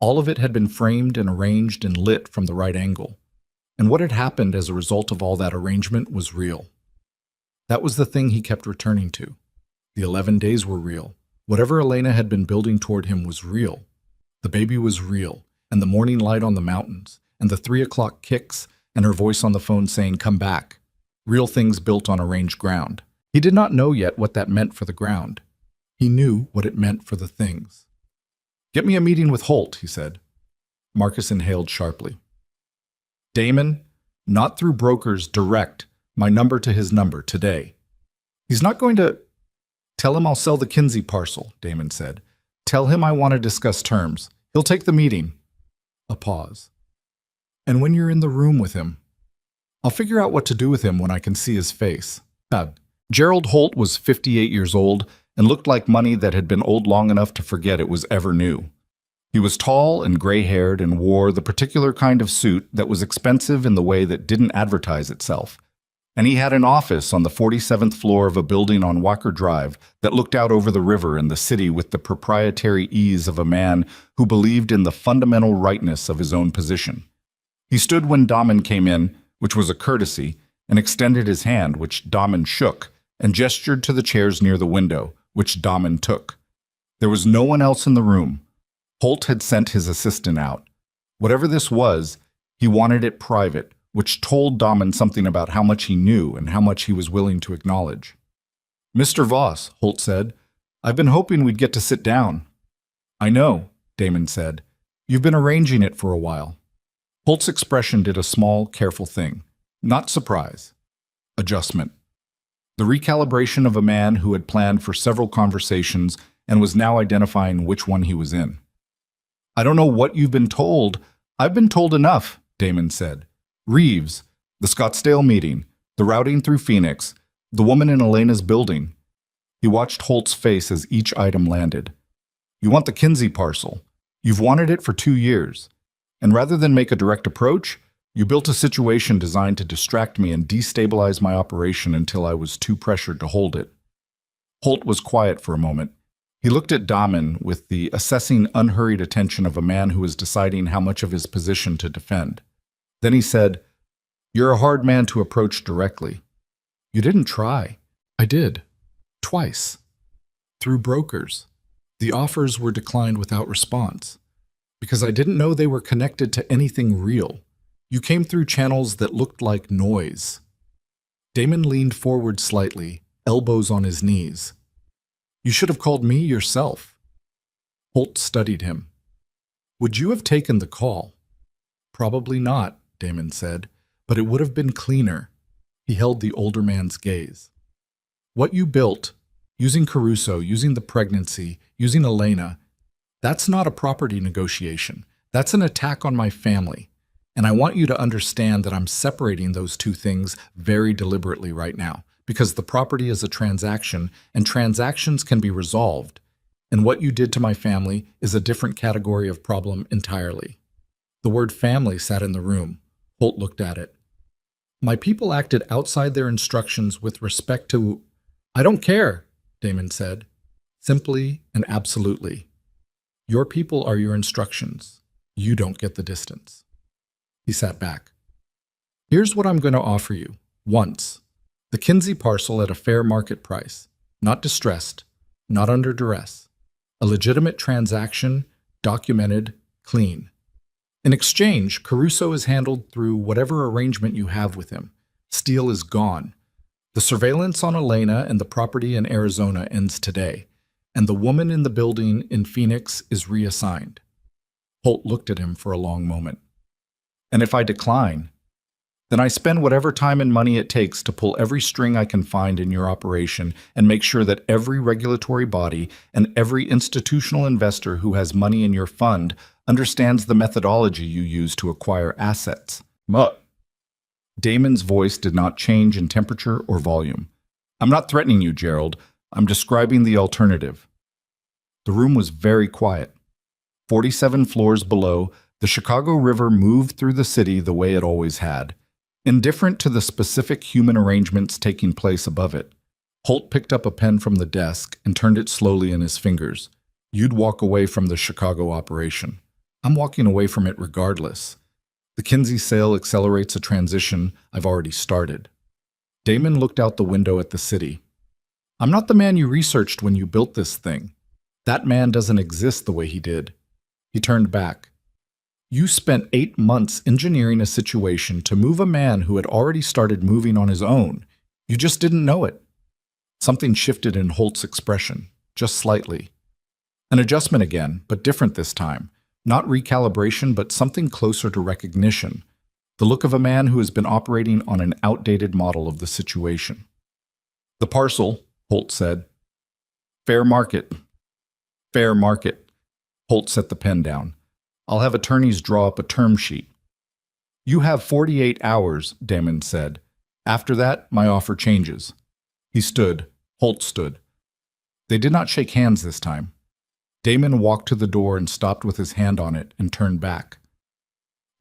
all of it had been framed and arranged and lit from the right angle. And what had happened as a result of all that arrangement was real. That was the thing he kept returning to. The 11 days were real. Whatever Elena had been building toward him was real. The baby was real, and the morning light on the mountains, and the 3 o'clock kicks, and her voice on the phone saying, "Come back." Real things built on arranged ground. He did not know yet what that meant for the ground. He knew what it meant for the things. "Get me a meeting with Holt," he said. Marcus inhaled sharply. "Damon, not through brokers, direct, my number to his number, today." "He's not going to—" "Tell him I'll sell the Kinsey parcel," Damon said. "Tell him I want to discuss terms. He'll take the meeting." A pause. "And when you're in the room with him, I'll figure out what to do with him when I can see his face." Gerald Holt was 58 years old and looked like money that had been old long enough to forget it was ever new. He was tall and gray-haired and wore the particular kind of suit that was expensive in the way that didn't advertise itself. And he had an office on the 47th floor of a building on Walker Drive that looked out over the river and the city with the proprietary ease of a man who believed in the fundamental rightness of his own position. He stood when Damon came in, which was a courtesy, and extended his hand, which Damon shook, and gestured to the chairs near the window, which Damon took. There was no one else in the room. Holt had sent his assistant out. Whatever this was, he wanted it private, which told Damon something about how much he knew and how much he was willing to acknowledge. "Mr. Voss," Holt said, "I've been hoping we'd get to sit down." "I know," Damon said. "You've been arranging it for a while." Holt's expression did a small, careful thing. Not surprise. Adjustment. The recalibration of a man who had planned for several conversations and was now identifying which one he was in. "I don't know what you've been told. I've been told enough," Damon said. "Reeves, the Scottsdale meeting, the routing through Phoenix, the woman in Elena's building." He watched Holt's face as each item landed. "You want the Kinsey parcel. You've wanted it for 2 years. And rather than make a direct approach, you built a situation designed to distract me and destabilize my operation until I was too pressured to hold it." Holt was quiet for a moment. He looked at Damon with the assessing, unhurried attention of a man who is deciding how much of his position to defend. Then he said, "You're a hard man to approach directly." "You didn't try." "I did. Twice. Through brokers. The offers were declined without response. Because I didn't know they were connected to anything real. You came through channels that looked like noise." Damon leaned forward slightly, elbows on his knees. "You should have called me yourself." Holt studied him. "Would you have taken the call?" "Probably not," Damon said, "but it would have been cleaner." He held the older man's gaze. "What you built, using Caruso, using the pregnancy, using Elena, that's not a property negotiation. That's an attack on my family. And I want you to understand that I'm separating those two things very deliberately right now, because the property is a transaction, and transactions can be resolved. And what you did to my family is a different category of problem entirely." The word family sat in the room. Holt looked at it. "My people acted outside their instructions with respect to—" "I don't care," Damon said, simply and absolutely. "Your people are your instructions. You don't get the distance." He sat back. "Here's what I'm going to offer you. Once. The Kinsey parcel at a fair market price. not distressed, not under duress. A legitimate transaction, documented, clean. In exchange, Caruso is handled through whatever arrangement you have with him. Steele is gone. The surveillance on Elena and the property in Arizona ends today, and the woman in the building in Phoenix is reassigned. Holt looked at him for a long moment. And if I decline, then I spend whatever time and money it takes to pull every string I can find in your operation and make sure that every regulatory body and every institutional investor who has money in your fund understands the methodology you use to acquire assets. But Damon's voice did not change in temperature or volume. I'm not threatening you, Gerald. I'm describing the alternative. The room was very quiet. 47 floors below, the Chicago River moved through the city the way it always had, indifferent to the specific human arrangements taking place above it. Holt picked up a pen from the desk and turned it slowly in his fingers. You'd walk away from the Chicago operation. I'm walking away from it regardless. The Kinsey sale accelerates a transition I've already started. Damon looked out the window at the city. I'm not the man you researched when you built this thing. That man doesn't exist the way he did. He turned back. You spent 8 months engineering a situation to move a man who had already started moving on his own. You just didn't know it. Something shifted in Holt's expression, just slightly. An adjustment again, but different this time. Not recalibration, but something closer to recognition. The look of a man who has been operating on an outdated model of the situation. The parcel, Holt said. Fair market. Fair market. Holt set the pen down. I'll have attorneys draw up a term sheet. You have 48 hours, Damon said. After that, my offer changes. He stood. Holt stood. They did not shake hands this time. Damon walked to the door and stopped with his hand on it and turned back.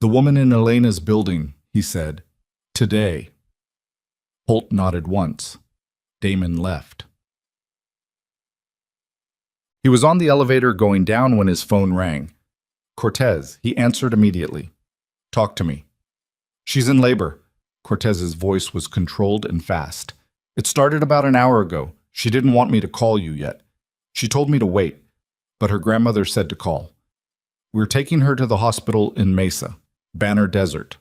The woman in Elena's building, he said. Today. Holt nodded once. Damon left. He was on the elevator going down when his phone rang. Cortez, he answered immediately. Talk to me. She's in labor. Cortez's voice was controlled and fast. It started about an hour ago. She didn't want me to call you yet. She told me to wait, but her grandmother said to call. We're taking her to the hospital in Mesa, Banner Desert.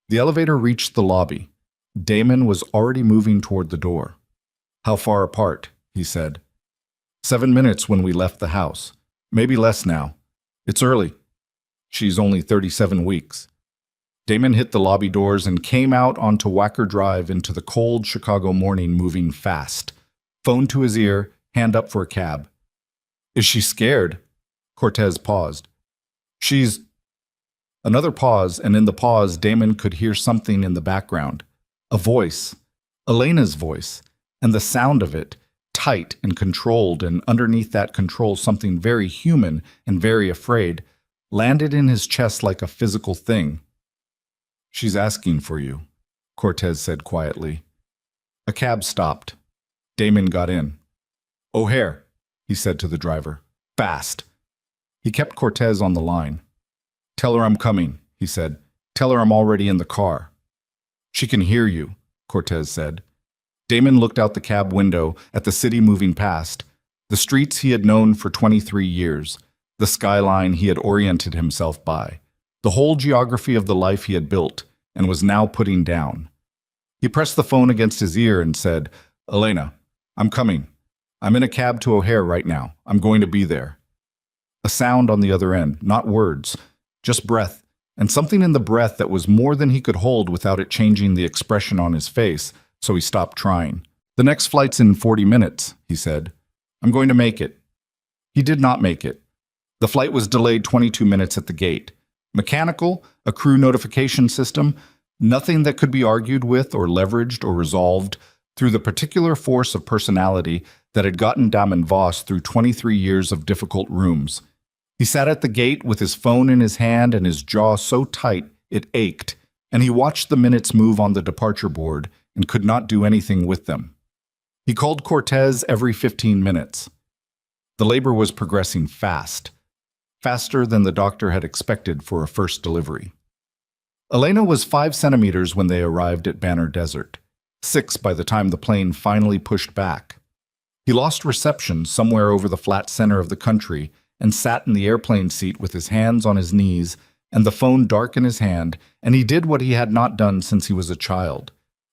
The elevator reached the lobby. Damon was already moving toward the door. How far apart? He said. 7 minutes when we left the house. Maybe less now. It's early. She's only 37 weeks. Damon hit the lobby doors and came out onto Wacker Drive into the cold Chicago morning, moving fast. Phone to his ear, hand up for a cab. Is she scared? Cortez paused. She's... Another pause, and in the pause, Damon could hear something in the background. A voice. Elena's voice. And the sound of it, tight and controlled, and underneath that control something very human and very afraid, landed in his chest like a physical thing. She's asking for you, Cortez said quietly. A cab stopped. Damon got in. O'Hare, he said to the driver. Fast. He kept Cortez on the line. Tell her I'm coming, he said. Tell her I'm already in the car. She can hear you, Cortez said. Damon looked out the cab window at the city moving past, the streets he had known for 23 years, the skyline he had oriented himself by, the whole geography of the life he had built and was now putting down. He pressed the phone against his ear and said, Elena, I'm coming. I'm in a cab to O'Hare right now. I'm going to be there. A sound on the other end, not words, just breath, and something in the breath that was more than he could hold without it changing the expression on his face, so he stopped trying. The next flight's in 40 minutes, he said. I'm going to make it. He did not make it. The flight was delayed 22 minutes at the gate. Mechanical, a crew notification system, nothing that could be argued with or leveraged or resolved through the particular force of personality that had gotten Damon Voss through 23 years of difficult rooms. He sat at the gate with his phone in his hand and his jaw so tight it ached, and he watched the minutes move on the departure board and could not do anything with them. He called Cortez every 15 minutes. The labor was progressing fast, faster than the doctor had expected for a first delivery. Elena was 5 centimeters when they arrived at Banner Desert. 6 by the time the plane finally pushed back. He lost reception somewhere over the flat center of the country and sat in the airplane seat with his hands on his knees and the phone dark in his hand, and he did what he had not done since he was a child.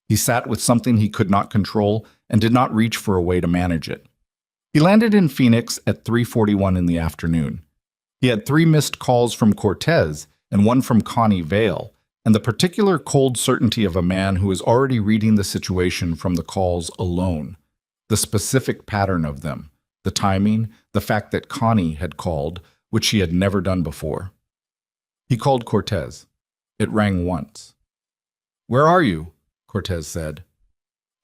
He sat with something he could not control and did not reach for a way to manage it. He landed in Phoenix at 3:41 in the afternoon. He had 3 missed calls from Cortez and 1 from Connie Vale, and the particular cold certainty of a man who is already reading the situation from the calls alone. The specific pattern of them, the timing, the fact that Connie had called, which she had never done before. He called Cortez. It rang once. "Where are you?" Cortez said.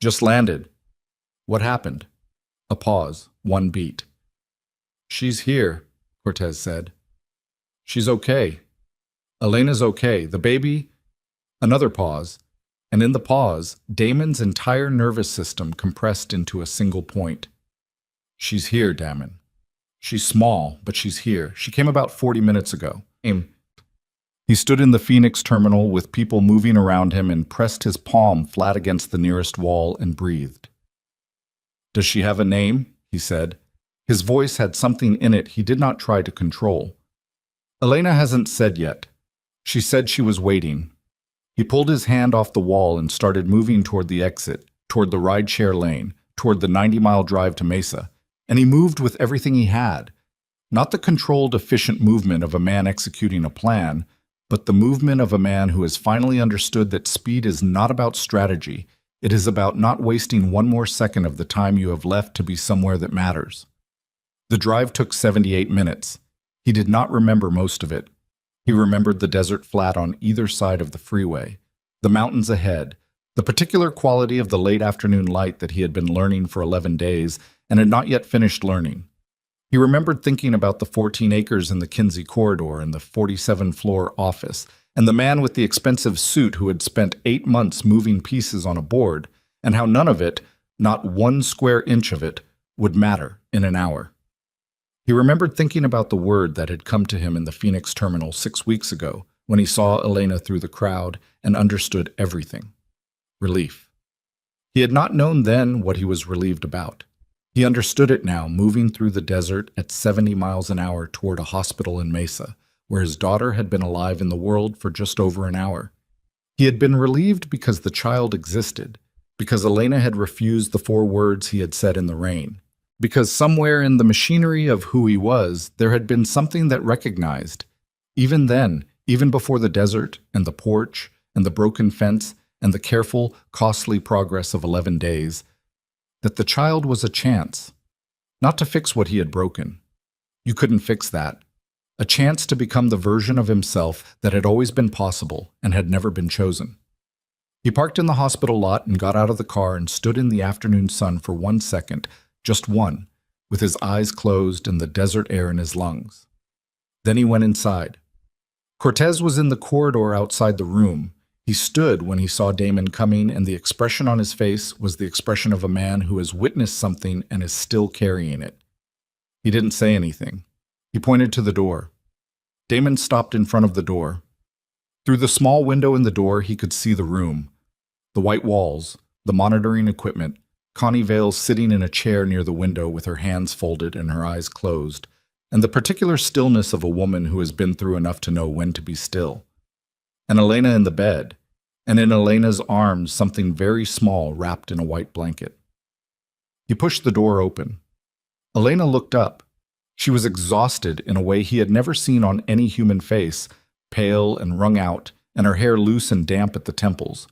"Just landed." "What happened?" A pause, 1 beat. "She's here," Cortez said. "She's okay. Elena's okay. The baby?" Another pause, and in the pause, Damon's entire nervous system compressed into a single point. "She's here, Damon. She's small, but she's here. She came about 40 minutes ago." He stood in the Phoenix terminal with people moving around him and pressed his palm flat against the nearest wall and breathed. "Does she have a name?" he said. His voice had something in it he did not try to control. "Elena hasn't said yet. She said she was waiting." He pulled his hand off the wall and started moving toward the exit, toward the rideshare lane, toward the 90-mile drive to Mesa, and he moved with everything he had. Not the controlled, efficient movement of a man executing a plan, but the movement of a man who has finally understood that speed is not about strategy. It is about not wasting 1 more second of the time you have left to be somewhere that matters. The drive took 78 minutes. He did not remember most of it. He remembered the desert flat on either side of the freeway, the mountains ahead, the particular quality of the late afternoon light that he had been learning for 11 days and had not yet finished learning. He remembered thinking about the 14 acres in the Kinsey corridor and the 47-floor office, and the man with the expensive suit who had spent 8 months moving pieces on a board, and how none of it, not 1 square inch of it, would matter in an hour. He remembered thinking about the word that had come to him in the Phoenix terminal 6 weeks ago when he saw Elena through the crowd and understood everything. Relief. He had not known then what he was relieved about. He understood it now, moving through the desert at 70 miles an hour toward a hospital in Mesa, where his daughter had been alive in the world for just over an hour. He had been relieved because the child existed, because Elena had refused the 4 words he had said in the rain, because somewhere in the machinery of who he was, there had been something that recognized, even then, even before the desert and the porch and the broken fence and the careful, costly progress of 11 days, that the child was a chance, not to fix what he had broken. You couldn't fix that. A chance to become the version of himself that had always been possible and had never been chosen. He parked in the hospital lot and got out of the car and stood in the afternoon sun for 1 second, just 1, with his eyes closed and the desert air in his lungs. Then he went inside. Cortez was in the corridor outside the room. He stood when he saw Damon coming, and the expression on his face was the expression of a man who has witnessed something and is still carrying it. He didn't say anything. He pointed to the door. Damon stopped in front of the door. Through the small window in the door, he could see the room. The white walls, the monitoring equipment, Connie Vale sitting in a chair near the window with her hands folded and her eyes closed, and the particular stillness of a woman who has been through enough to know when to be still. And Elena in the bed, and in Elena's arms something very small wrapped in a white blanket. He pushed the door open. Elena looked up. She was exhausted in a way he had never seen on any human face, pale and wrung out, and her hair loose and damp at the temples.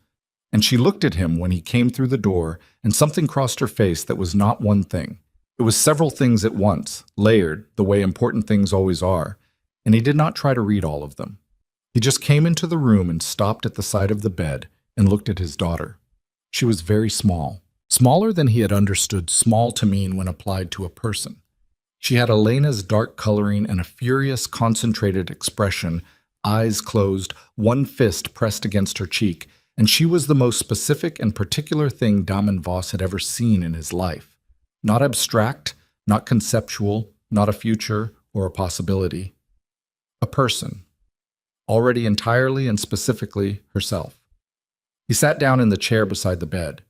And she looked at him when he came through the door, and something crossed her face that was not one thing. It was several things at once, layered, the way important things always are, and he did not try to read all of them. He just came into the room and stopped at the side of the bed and looked at his daughter. She was very small, smaller than he had understood small to mean when applied to a person. She had Elena's dark coloring and a furious, concentrated expression, eyes closed, 1 fist pressed against her cheek, and she was the most specific and particular thing Damon Voss had ever seen in his life. Not abstract, not conceptual, not a future or a possibility. A person. Already entirely and specifically herself. He sat down in the chair beside the bed.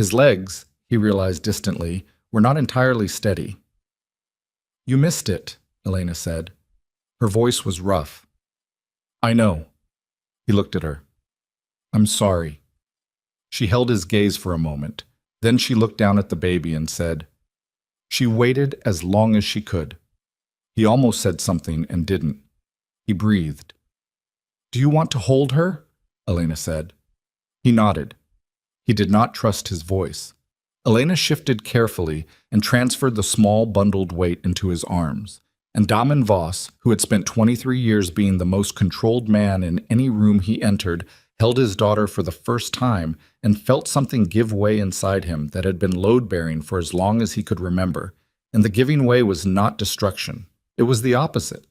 His legs, he realized distantly, were not entirely steady. "You missed it," Elena said. Her voice was rough. "I know." He looked at her. "I'm sorry." She held his gaze for a moment. Then she looked down at the baby and said, "She waited as long as she could." He almost said something and didn't. He breathed. "Do you want to hold her?" Elena said. He nodded. He did not trust his voice. Elena shifted carefully and transferred the small bundled weight into his arms. And Damon Voss, who had spent 23 years being the most controlled man in any room he entered, held his daughter for the first time and felt something give way inside him that had been load-bearing for as long as he could remember. And the giving way was not destruction. It was the opposite.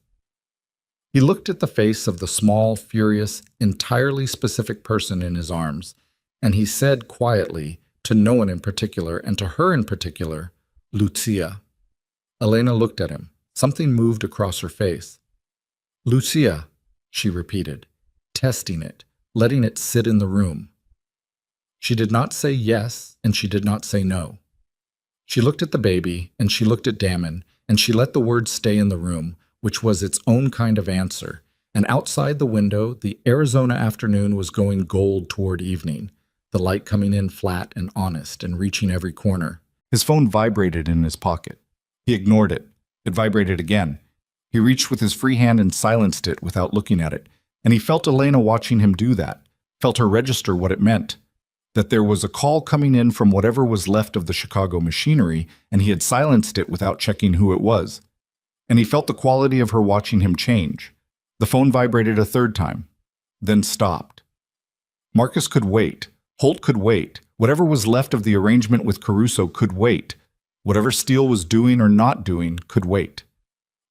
He looked at the face of the small, furious, entirely specific person in his arms, and he said quietly, to no one in particular, and to her in particular, "Lucia." Elena looked at him. Something moved across her face. "Lucia," she repeated, testing it, letting it sit in the room. She did not say yes, and she did not say no. She looked at the baby, and she looked at Damon, and she let the words stay in the room, which was its own kind of answer. And outside the window, the Arizona afternoon was going gold toward evening, the light coming in flat and honest and reaching every corner. His phone vibrated in his pocket. He ignored it. It vibrated again. He reached with his free hand and silenced it without looking at it, and he felt Elena watching him do that, felt her register what it meant, that there was a call coming in from whatever was left of the Chicago machinery, and he had silenced it without checking who it was. And he felt the quality of her watching him change. The phone vibrated a third time, then stopped. Marcus could wait. Holt could wait. Whatever was left of the arrangement with Caruso could wait. Whatever Steele was doing or not doing could wait.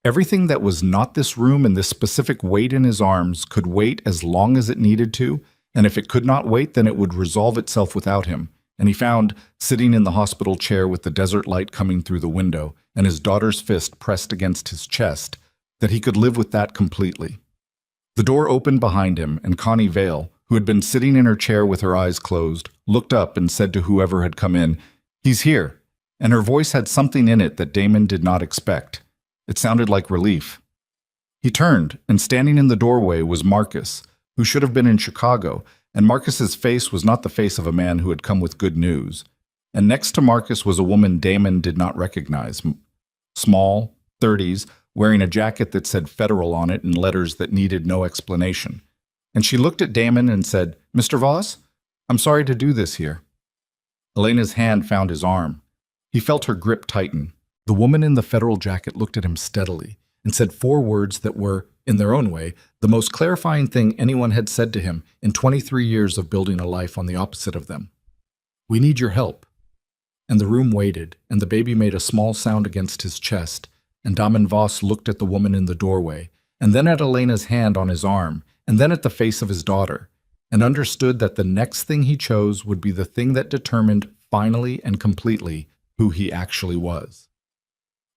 Everything that was not this room and this specific weight in his arms could wait as long as it needed to, and if it could not wait, then it would resolve itself without him. And he found, sitting in the hospital chair with the desert light coming through the window and his daughter's fist pressed against his chest, that he could live with that completely. The door opened behind him, and Connie Vale, who had been sitting in her chair with her eyes closed, looked up and said to whoever had come in, "He's here." And her voice had something in it that Damon did not expect. It sounded like relief. He turned, and standing in the doorway was Marcus, who should have been in Chicago, and Marcus's face was not the face of a man who had come with good news. And next to Marcus was a woman Damon did not recognize. Small, 30s, wearing a jacket that said Federal on it in letters that needed no explanation. And she looked at Damon and said, "Mr. Voss, I'm sorry to do this here." Elena's hand found his arm. He felt her grip tighten. The woman in the Federal jacket looked at him steadily and said 4 words that were, in their own way, the most clarifying thing anyone had said to him in 23 years of building a life on the opposite of them. "We need your help." And the room waited, and the baby made a small sound against his chest, and Damon Voss looked at the woman in the doorway, and then at Elena's hand on his arm, and then at the face of his daughter, and understood that the next thing he chose would be the thing that determined finally and completely who he actually was.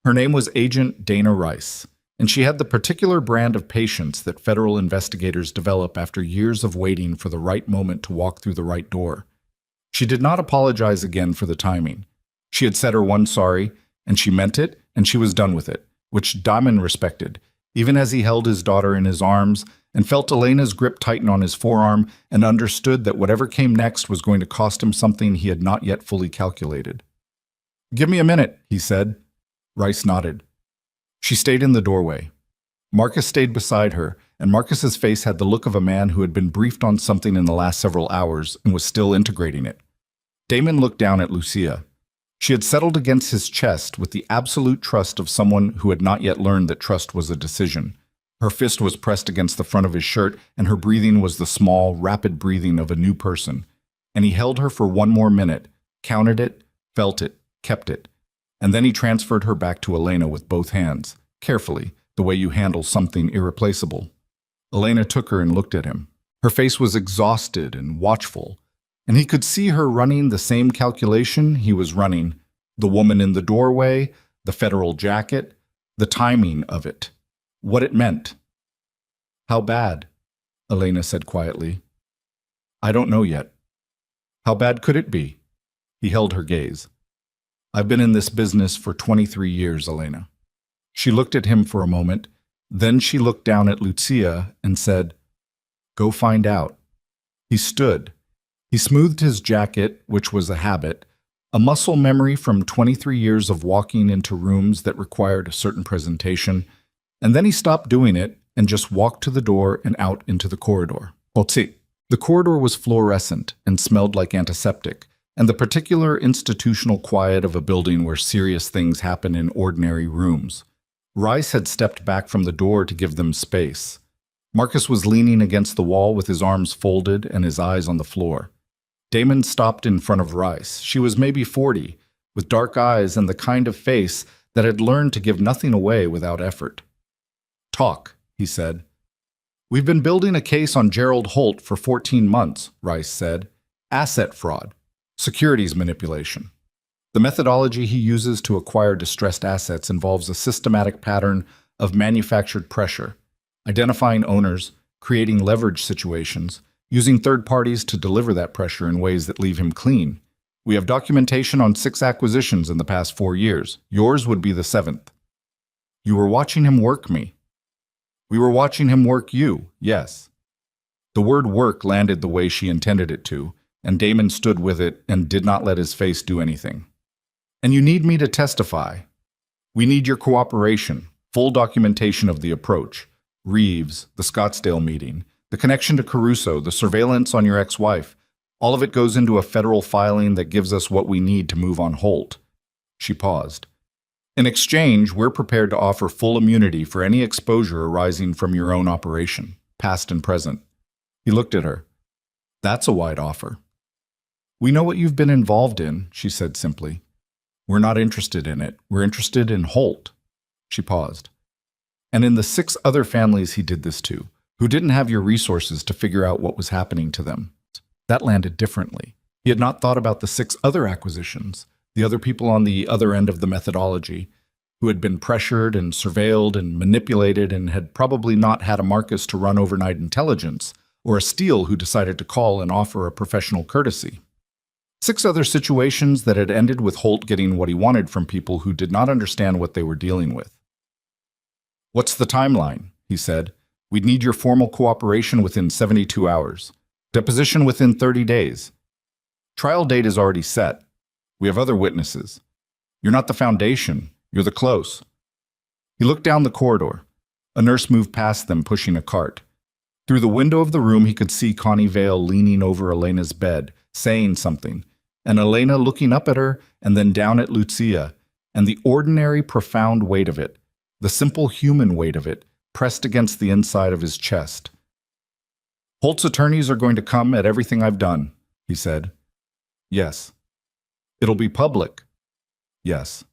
Her name was Agent Dana Rice, and she had the particular brand of patience that federal investigators develop after years of waiting for the right moment to walk through the right door. She did not apologize again for the timing. She had said her one sorry, and she meant it, and she was done with it, which Damon respected, even as he held his daughter in his arms and felt Elena's grip tighten on his forearm and understood that whatever came next was going to cost him something he had not yet fully calculated. "Give me a minute," he said. Rice nodded. She stayed in the doorway. Marcus stayed beside her, and Marcus's face had the look of a man who had been briefed on something in the last several hours and was still integrating it. Damon looked down at Lucia. She had settled against his chest with the absolute trust of someone who had not yet learned that trust was a decision. Her fist was pressed against the front of his shirt, and her breathing was the small, rapid breathing of a new person. And he held her for 1 more minute, counted it, felt it, kept it. And then he transferred her back to Elena with both hands, carefully, the way you handle something irreplaceable. Elena took her and looked at him. Her face was exhausted and watchful, and he could see her running the same calculation he was running. The woman in the doorway, the federal jacket, the timing of it, what it meant. "How bad?" Elena said quietly. "I don't know yet." "How bad could it be?" He held her gaze. I've been in this business for 23 years, Elena. She looked at him for a moment, then she looked down at Lucia and said, Go find out. He stood. He smoothed his jacket, which was a habit, a muscle memory from 23 years of walking into rooms that required a certain presentation, and then he stopped doing it and just walked to the door and out into the corridor. Otsi. The corridor was fluorescent and smelled like antiseptic, and the particular institutional quiet of a building where serious things happen in ordinary rooms. Rice had stepped back from the door to give them space. Marcus was leaning against the wall with his arms folded and his eyes on the floor. Damon stopped in front of Rice. She was maybe 40, with dark eyes and the kind of face that had learned to give nothing away without effort. Talk, he said. We've been building a case on Gerald Holt for 14 months, Rice said. Asset fraud. Securities manipulation. The methodology he uses to acquire distressed assets involves a systematic pattern of manufactured pressure, identifying owners, creating leverage situations, using third parties to deliver that pressure in ways that leave him clean. We have documentation on 6 acquisitions in the past 4 years. Yours would be the 7th. You were watching him work me. We were watching him work you, yes. The word work landed the way she intended it to, and Damon stood with it and did not let his face do anything. And you need me to testify. We need your cooperation, full documentation of the approach, Reeves, the Scottsdale meeting, the connection to Caruso, the surveillance on your ex-wife. All of it goes into a federal filing that gives us what we need to move on Holt. She paused. In exchange, we're prepared to offer full immunity for any exposure arising from your own operation, past and present. He looked at her. That's a wide offer. We know what you've been involved in, she said simply. We're not interested in it. We're interested in Holt. She paused. And in the 6 other families he did this to, who didn't have your resources to figure out what was happening to them. That landed differently. He had not thought about the 6 other acquisitions, the other people on the other end of the methodology, who had been pressured and surveilled and manipulated and had probably not had a Marcus to run overnight intelligence, or a Steele who decided to call and offer a professional courtesy. 6 other situations that had ended with Holt getting what he wanted from people who did not understand what they were dealing with. What's the timeline? He said. We'd need your formal cooperation within 72 hours. Deposition within 30 days. Trial date is already set. We have other witnesses. You're not the foundation. You're the close. He looked down the corridor. A nurse moved past them, pushing a cart. Through the window of the room, he could see Connie Vale leaning over Elena's bed, saying something, and Elena looking up at her and then down at Lucia, and the ordinary, profound weight of it, the simple human weight of it, pressed against the inside of his chest. Holt's attorneys are going to come at everything I've done, he said. Yes. It'll be public. Yes.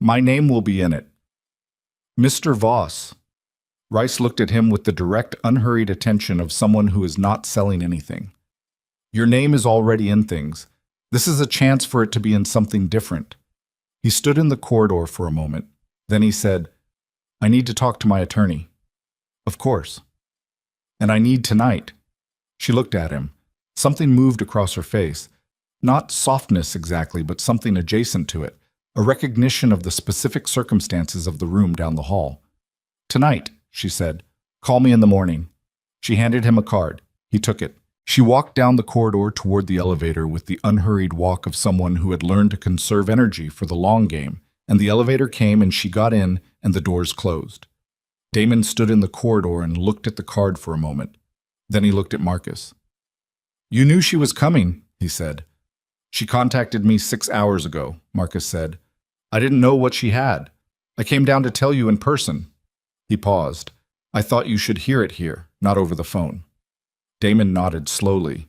My name will be in it. Mr. Voss. Rice looked at him with the direct, unhurried attention of someone who is not selling anything. Your name is already in things. This is a chance for it to be in something different. He stood in the corridor for a moment. Then he said, I need to talk to my attorney. Of course. And I need tonight. She looked at him. Something moved across her face. Not softness exactly, but something adjacent to it. A recognition of the specific circumstances of the room down the hall. Tonight, she said. Call me in the morning. She handed him a card. He took it. She walked down the corridor toward the elevator with the unhurried walk of someone who had learned to conserve energy for the long game, and the elevator came and she got in and the doors closed. Damon stood in the corridor and looked at the card for a moment. Then he looked at Marcus. You knew she was coming, he said. She contacted me 6 hours ago, Marcus said. I didn't know what she had. I came down to tell you in person. He paused. I thought you should hear it here, not over the phone. Damon nodded slowly.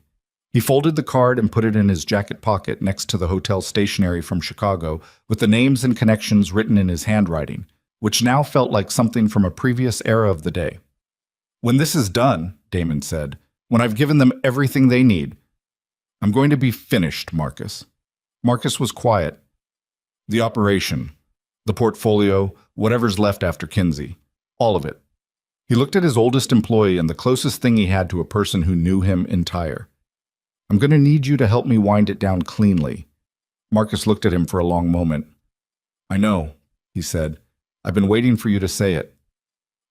He folded the card and put it in his jacket pocket next to the hotel stationery from Chicago with the names and connections written in his handwriting, which now felt like something from a previous era of the day. When this is done, Damon said, when I've given them everything they need, I'm going to be finished, Marcus. Marcus was quiet. The operation, the portfolio, whatever's left after Kinsey, all of it. He looked at his oldest employee and the closest thing he had to a person who knew him entire. I'm going to need you to help me wind it down cleanly. Marcus looked at him for a long moment. I know, he said. I've been waiting for you to say it.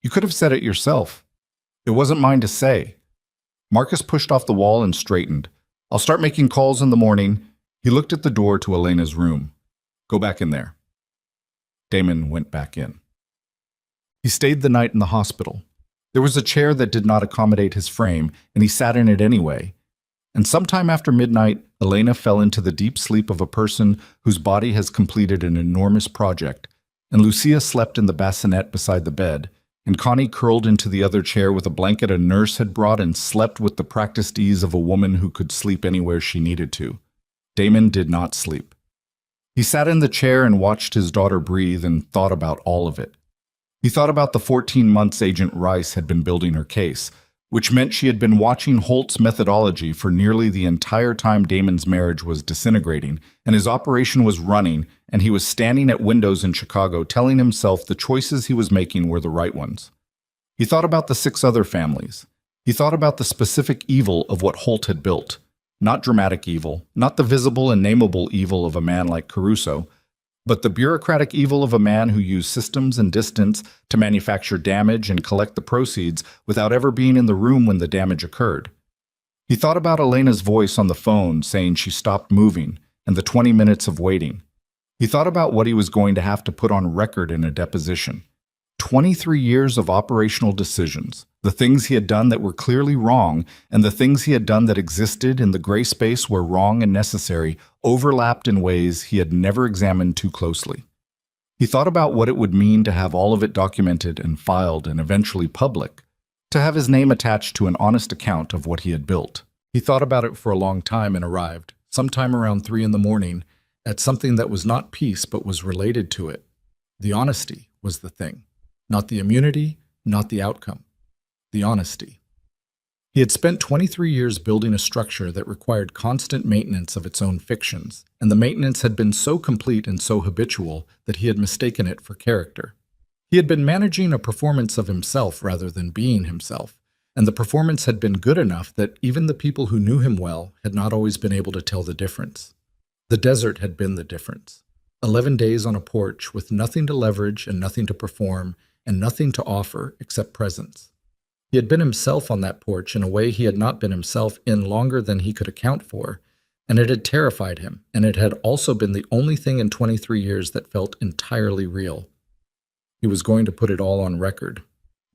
You could have said it yourself. It wasn't mine to say. Marcus pushed off the wall and straightened. I'll start making calls in the morning. He looked at the door to Elena's room. Go back in there. Damon went back in. He stayed the night in the hospital. There was a chair that did not accommodate his frame, and he sat in it anyway. And sometime after midnight, Elena fell into the deep sleep of a person whose body has completed an enormous project, and Lucia slept in the bassinet beside the bed, and Connie curled into the other chair with a blanket a nurse had brought and slept with the practiced ease of a woman who could sleep anywhere she needed to. Damon did not sleep. He sat in the chair and watched his daughter breathe and thought about all of it. He thought about the 14 months Agent Rice had been building her case, which meant she had been watching Holt's methodology for nearly the entire time Damon's marriage was disintegrating, and his operation was running, and he was standing at windows in Chicago telling himself the choices he was making were the right ones. He thought about the 6 other families. He thought about the specific evil of what Holt had built. Not dramatic evil, not the visible and nameable evil of a man like Caruso, but the bureaucratic evil of a man who used systems and distance to manufacture damage and collect the proceeds without ever being in the room when the damage occurred. He thought about Elena's voice on the phone saying she stopped moving and the 20 minutes of waiting. He thought about what he was going to have to put on record in a deposition. 23 years of operational decisions, the things he had done that were clearly wrong, and the things he had done that existed in the gray space where wrong and necessary overlapped in ways he had never examined too closely. He thought about what it would mean to have all of it documented and filed and eventually public, to have his name attached to an honest account of what he had built. He thought about it for a long time and arrived, sometime around 3 a.m, at something that was not peace but was related to it. The honesty was the thing. Not the immunity, not the outcome. The honesty. He had spent 23 years building a structure that required constant maintenance of its own fictions, and the maintenance had been so complete and so habitual that he had mistaken it for character. He had been managing a performance of himself rather than being himself, and the performance had been good enough that even the people who knew him well had not always been able to tell the difference. The desert had been the difference. 11 days on a porch with nothing to leverage and nothing to perform, and nothing to offer except presence. He had been himself on that porch in a way he had not been himself in longer than he could account for, and it had terrified him, and it had also been the only thing in 23 years that felt entirely real. He was going to put it all on record,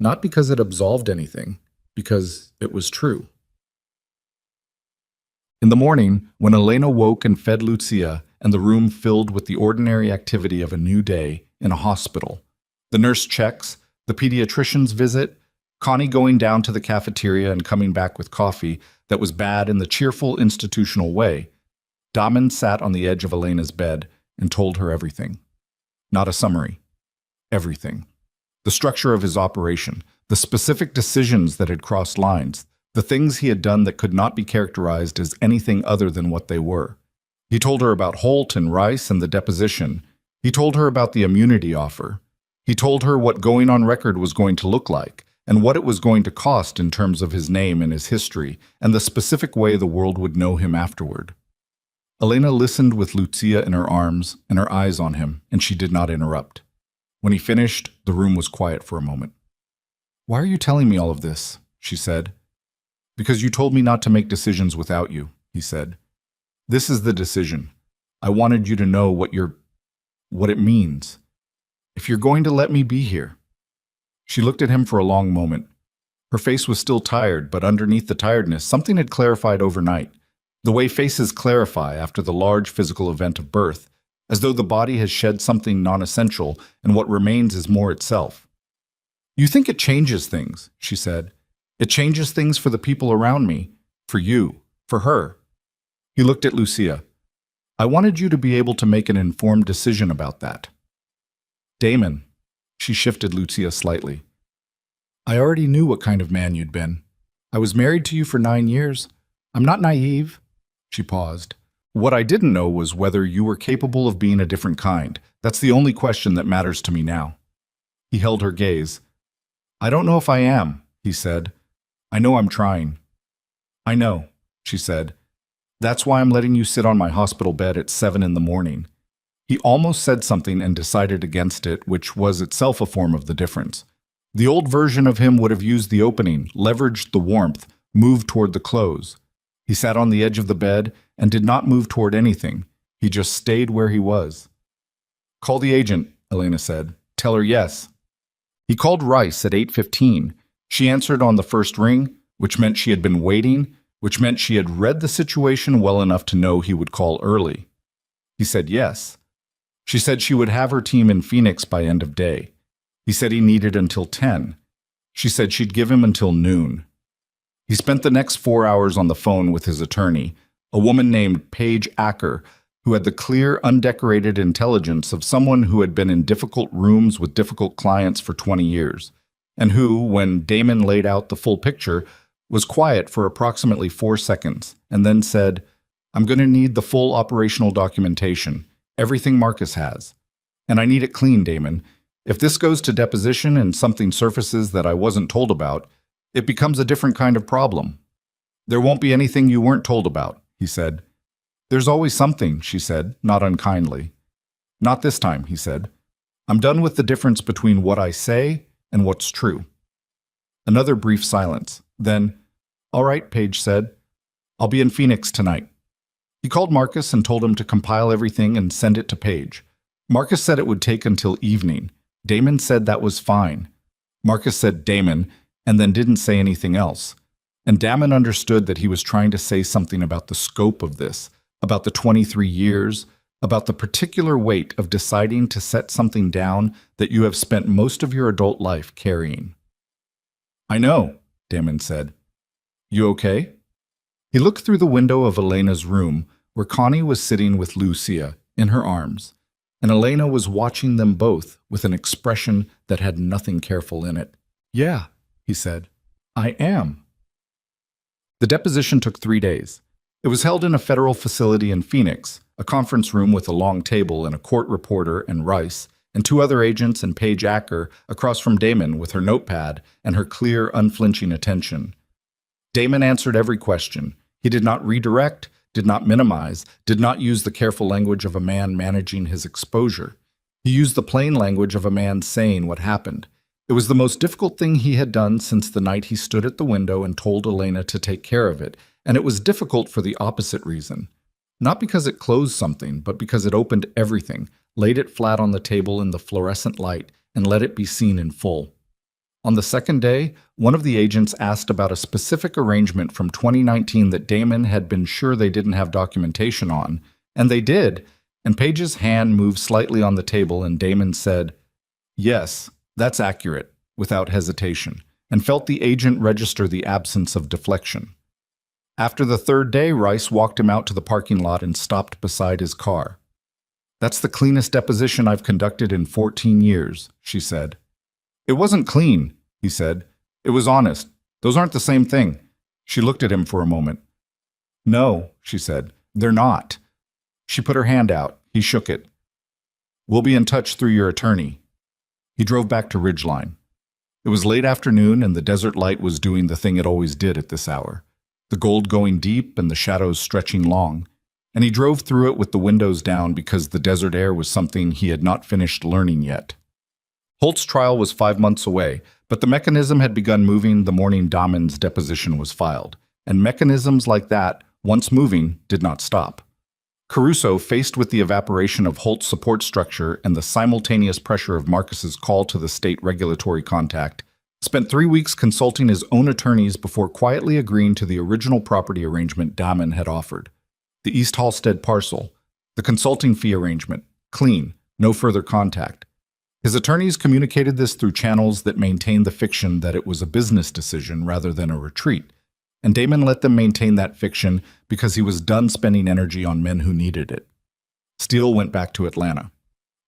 not because it absolved anything, because it was true. In the morning, when Elena woke and fed Lucia, and the room filled with the ordinary activity of a new day in a hospital, the nurse checks, the pediatrician's visit, Connie going down to the cafeteria and coming back with coffee that was bad in the cheerful institutional way, Damon sat on the edge of Elena's bed and told her everything. Not a summary. Everything. The structure of his operation, the specific decisions that had crossed lines, the things he had done that could not be characterized as anything other than what they were. He told her about Holt and Rice and the deposition. He told her about the immunity offer. He told her what going on record was going to look like, and what it was going to cost in terms of his name and his history, and the specific way the world would know him afterward. Elena listened with Lucia in her arms and her eyes on him, and she did not interrupt. When he finished, the room was quiet for a moment. "Why are you telling me all of this?" she said. "Because you told me not to make decisions without you," he said. "This is the decision. I wanted you to know what it means. If you're going to let me be here." She looked at him for a long moment. Her face was still tired, but underneath the tiredness, something had clarified overnight, the way faces clarify after the large physical event of birth, as though the body has shed something non-essential and what remains is more itself. "You think it changes things," she said. "It changes things for the people around me, for you, for her." He looked at Lucia. "I wanted you to be able to make an informed decision about that." "Damon," she shifted Lucia slightly. "I already knew what kind of man you'd been. I was married to you for 9 years. I'm not naive." She paused. "What I didn't know was whether you were capable of being a different kind. That's the only question that matters to me now." He held her gaze. "I don't know if I am," he said. "I know I'm trying." "I know," she said. That's why I'm letting you sit on my hospital bed at 7 in the morning. He almost said something and decided against it, which was itself a form of the difference. The old version of him would have used the opening, leveraged the warmth, moved toward the close. He sat on the edge of the bed and did not move toward anything. He just stayed where he was. Call the agent, Elena said. Tell her yes. He called Rice at 8:15. She answered on the first ring, which meant she had been waiting, which meant she had read the situation well enough to know he would call early. He said yes. She said she would have her team in Phoenix by end of day. He said he needed until 10. She said she'd give him until noon. He spent the next 4 hours on the phone with his attorney, a woman named Paige Acker, who had the clear, undecorated intelligence of someone who had been in difficult rooms with difficult clients for 20 years, and who, when Damon laid out the full picture, was quiet for approximately 4 seconds, and then said, I'm going to need the full operational documentation, everything Marcus has. And I need it clean, Damon. If this goes to deposition and something surfaces that I wasn't told about, it becomes a different kind of problem. There won't be anything you weren't told about, he said. There's always something, she said, not unkindly. Not this time, he said. I'm done with the difference between what I say and what's true. Another brief silence. Then, all right, Paige said. I'll be in Phoenix tonight. He called Marcus and told him to compile everything and send it to Paige. Marcus said it would take until evening. Damon said that was fine. Marcus said Damon, and then didn't say anything else. And Damon understood that he was trying to say something about the scope of this, about the 23 years, about the particular weight of deciding to set something down that you have spent most of your adult life carrying. I know, Damon said. You okay? He looked through the window of Elena's room, where Connie was sitting with Lucia in her arms, and Elena was watching them both with an expression that had nothing careful in it. Yeah, he said. I am. The deposition took 3 days. It was held in a federal facility in Phoenix, a conference room with a long table and a court reporter and Rice, and 2 other agents and Paige Acker across from Damon with her notepad and her clear, unflinching attention. Damon answered every question. He did not redirect, did not minimize, did not use the careful language of a man managing his exposure. He used the plain language of a man saying what happened. It was the most difficult thing he had done since the night he stood at the window and told Elena to take care of it, and it was difficult for the opposite reason. Not because it closed something, but because it opened everything, laid it flat on the table in the fluorescent light, and let it be seen in full. On the second day, one of the agents asked about a specific arrangement from 2019 that Damon had been sure they didn't have documentation on, and they did, and Paige's hand moved slightly on the table and Damon said, Yes, that's accurate, without hesitation, and felt the agent register the absence of deflection. After the third day, Rice walked him out to the parking lot and stopped beside his car. That's the cleanest deposition I've conducted in 14 years, she said. It wasn't clean, he said. It was honest. Those aren't the same thing. She looked at him for a moment. No, she said, they're not. She put her hand out. He shook it. We'll be in touch through your attorney. He drove back to Ridgeline. It was late afternoon and the desert light was doing the thing it always did at this hour. The gold going deep and the shadows stretching long. And he drove through it with the windows down because the desert air was something he had not finished learning yet. Holt's trial was 5 months away, but the mechanism had begun moving the morning Damon's deposition was filed, and mechanisms like that, once moving, did not stop. Caruso, faced with the evaporation of Holt's support structure and the simultaneous pressure of Marcus's call to the state regulatory contact, spent 3 weeks consulting his own attorneys before quietly agreeing to the original property arrangement Damon had offered. The East Halstead parcel, the consulting fee arrangement, clean, no further contact. His attorneys communicated this through channels that maintained the fiction that it was a business decision rather than a retreat, and Damon let them maintain that fiction because he was done spending energy on men who needed it. Steele went back to Atlanta.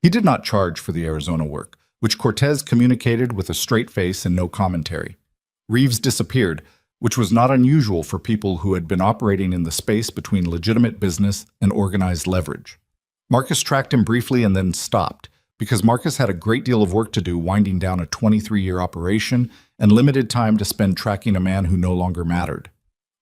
He did not charge for the Arizona work, which Cortez communicated with a straight face and no commentary. Reeves disappeared, which was not unusual for people who had been operating in the space between legitimate business and organized leverage. Marcus tracked him briefly and then stopped, because Marcus had a great deal of work to do winding down a 23-year operation and limited time to spend tracking a man who no longer mattered.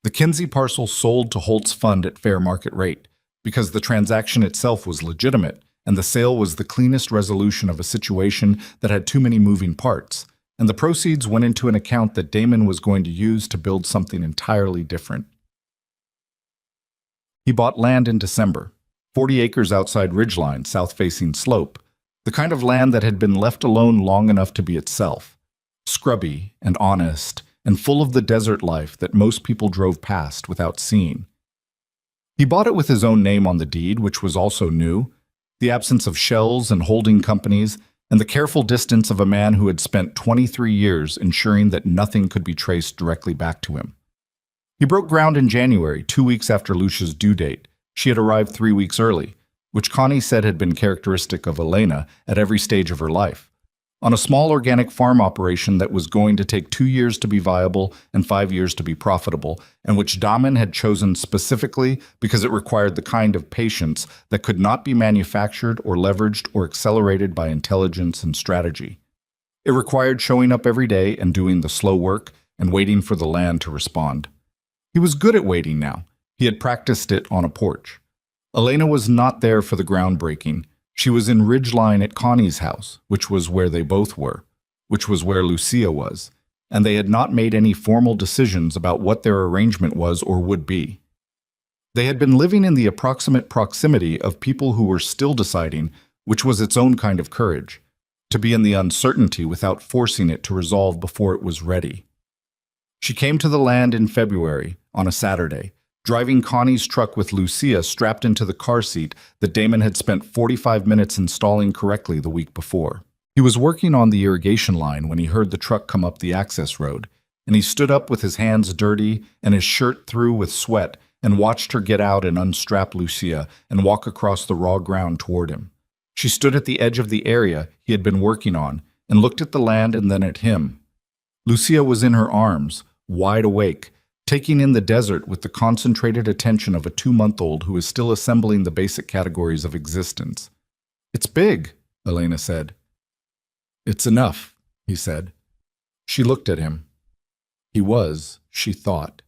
The Kinsey parcel sold to Holt's fund at fair market rate because the transaction itself was legitimate and the sale was the cleanest resolution of a situation that had too many moving parts, and the proceeds went into an account that Damon was going to use to build something entirely different. He bought land in December, 40 acres outside Ridgeline, south-facing slope, the kind of land that had been left alone long enough to be itself, scrubby and honest and full of the desert life that most people drove past without seeing. He bought it with his own name on the deed, which was also new, the absence of shells and holding companies, and the careful distance of a man who had spent 23 years ensuring that nothing could be traced directly back to him. He broke ground in January, 2 weeks after Lucia's due date. She had arrived 3 weeks early, which Connie said had been characteristic of Elena at every stage of her life. On a small organic farm operation that was going to take 2 years to be viable and 5 years to be profitable, and which Damon had chosen specifically because it required the kind of patience that could not be manufactured or leveraged or accelerated by intelligence and strategy. It required showing up every day and doing the slow work and waiting for the land to respond. He was good at waiting now. He had practiced it on a porch. Elena was not there for the groundbreaking. She was in Ridgeline at Connie's house, which was where they both were, which was where Lucia was, and they had not made any formal decisions about what their arrangement was or would be. They had been living in the approximate proximity of people who were still deciding, which was its own kind of courage, to be in the uncertainty without forcing it to resolve before it was ready. She came to the land in February, on a Saturday, driving Connie's truck with Lucia strapped into the car seat that Damon had spent 45 minutes installing correctly the week before. He was working on the irrigation line when he heard the truck come up the access road, and he stood up with his hands dirty and his shirt through with sweat and watched her get out and unstrap Lucia and walk across the raw ground toward him. She stood at the edge of the area he had been working on and looked at the land and then at him. Lucia was in her arms, wide awake, taking in the desert with the concentrated attention of a 2-month-old who is still assembling the basic categories of existence. "It's big," Elena said. "It's enough," he said. She looked at him. He was, she thought.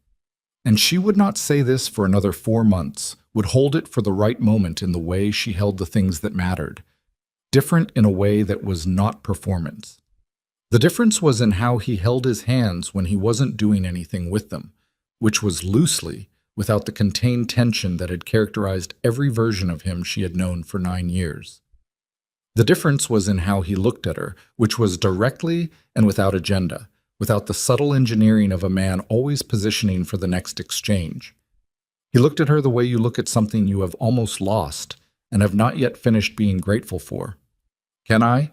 And she would not say this for another 4 months, would hold it for the right moment in the way she held the things that mattered, different in a way that was not performance. The difference was in how he held his hands when he wasn't doing anything with them, which was loosely, without the contained tension that had characterized every version of him she had known for 9 years. The difference was in how he looked at her, which was directly and without agenda, without the subtle engineering of a man always positioning for the next exchange. He looked at her the way you look at something you have almost lost and have not yet finished being grateful for. "Can I?"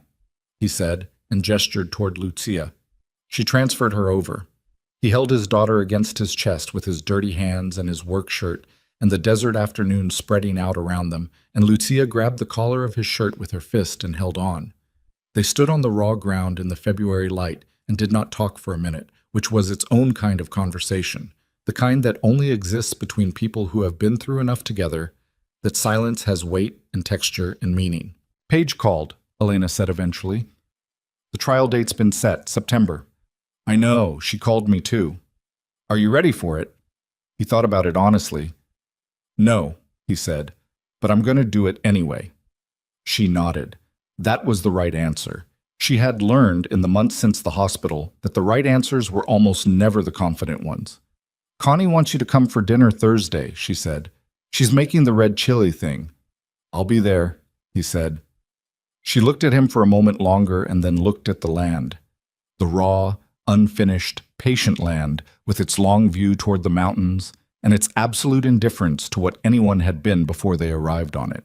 he said, and gestured toward Lucia. She transferred her over. He held his daughter against his chest with his dirty hands and his work shirt, and the desert afternoon spreading out around them, and Lucia grabbed the collar of his shirt with her fist and held on. They stood on the raw ground in the February light and did not talk for a minute, which was its own kind of conversation, the kind that only exists between people who have been through enough together that silence has weight and texture and meaning. "Paige called," Elena said eventually. "The trial date's been set, September." "I know, she called me too." "Are you ready for it?" He thought about it honestly. "No," he said, "but I'm going to do it anyway." She nodded. That was the right answer. She had learned in the months since the hospital that the right answers were almost never the confident ones. "Connie wants you to come for dinner Thursday," she said. "She's making the red chili thing." "I'll be there," he said. She looked at him for a moment longer and then looked at the land. The raw, unfinished, patient land with its long view toward the mountains and its absolute indifference to what anyone had been before they arrived on it.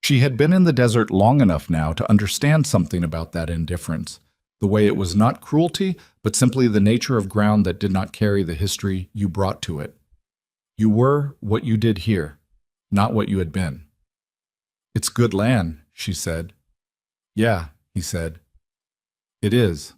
She had been in the desert long enough now to understand something about that indifference, the way it was not cruelty, but simply the nature of ground that did not carry the history you brought to it. You were what you did here, not what you had been. "It's good land," she said. "Yeah," he said. "It is."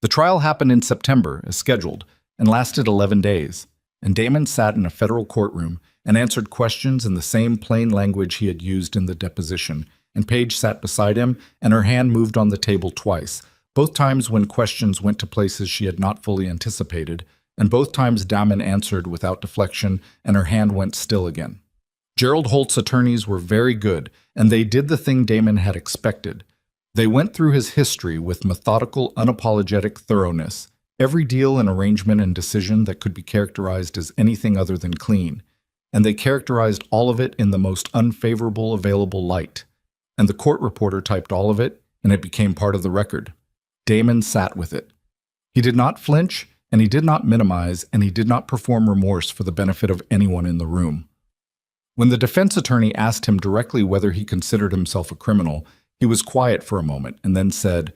The trial happened in September, as scheduled, and lasted 11 days, and Damon sat in a federal courtroom and answered questions in the same plain language he had used in the deposition, and Paige sat beside him, and her hand moved on the table twice, both times when questions went to places she had not fully anticipated, and both times Damon answered without deflection and her hand went still again. Gerald Holt's attorneys were very good, and they did the thing Damon had expected. They went through his history with methodical, unapologetic thoroughness, every deal and arrangement and decision that could be characterized as anything other than clean, and they characterized all of it in the most unfavorable available light. And the court reporter typed all of it, and it became part of the record. Damon sat with it. He did not flinch, and he did not minimize, and he did not perform remorse for the benefit of anyone in the room. When the defense attorney asked him directly whether he considered himself a criminal, he was quiet for a moment and then said,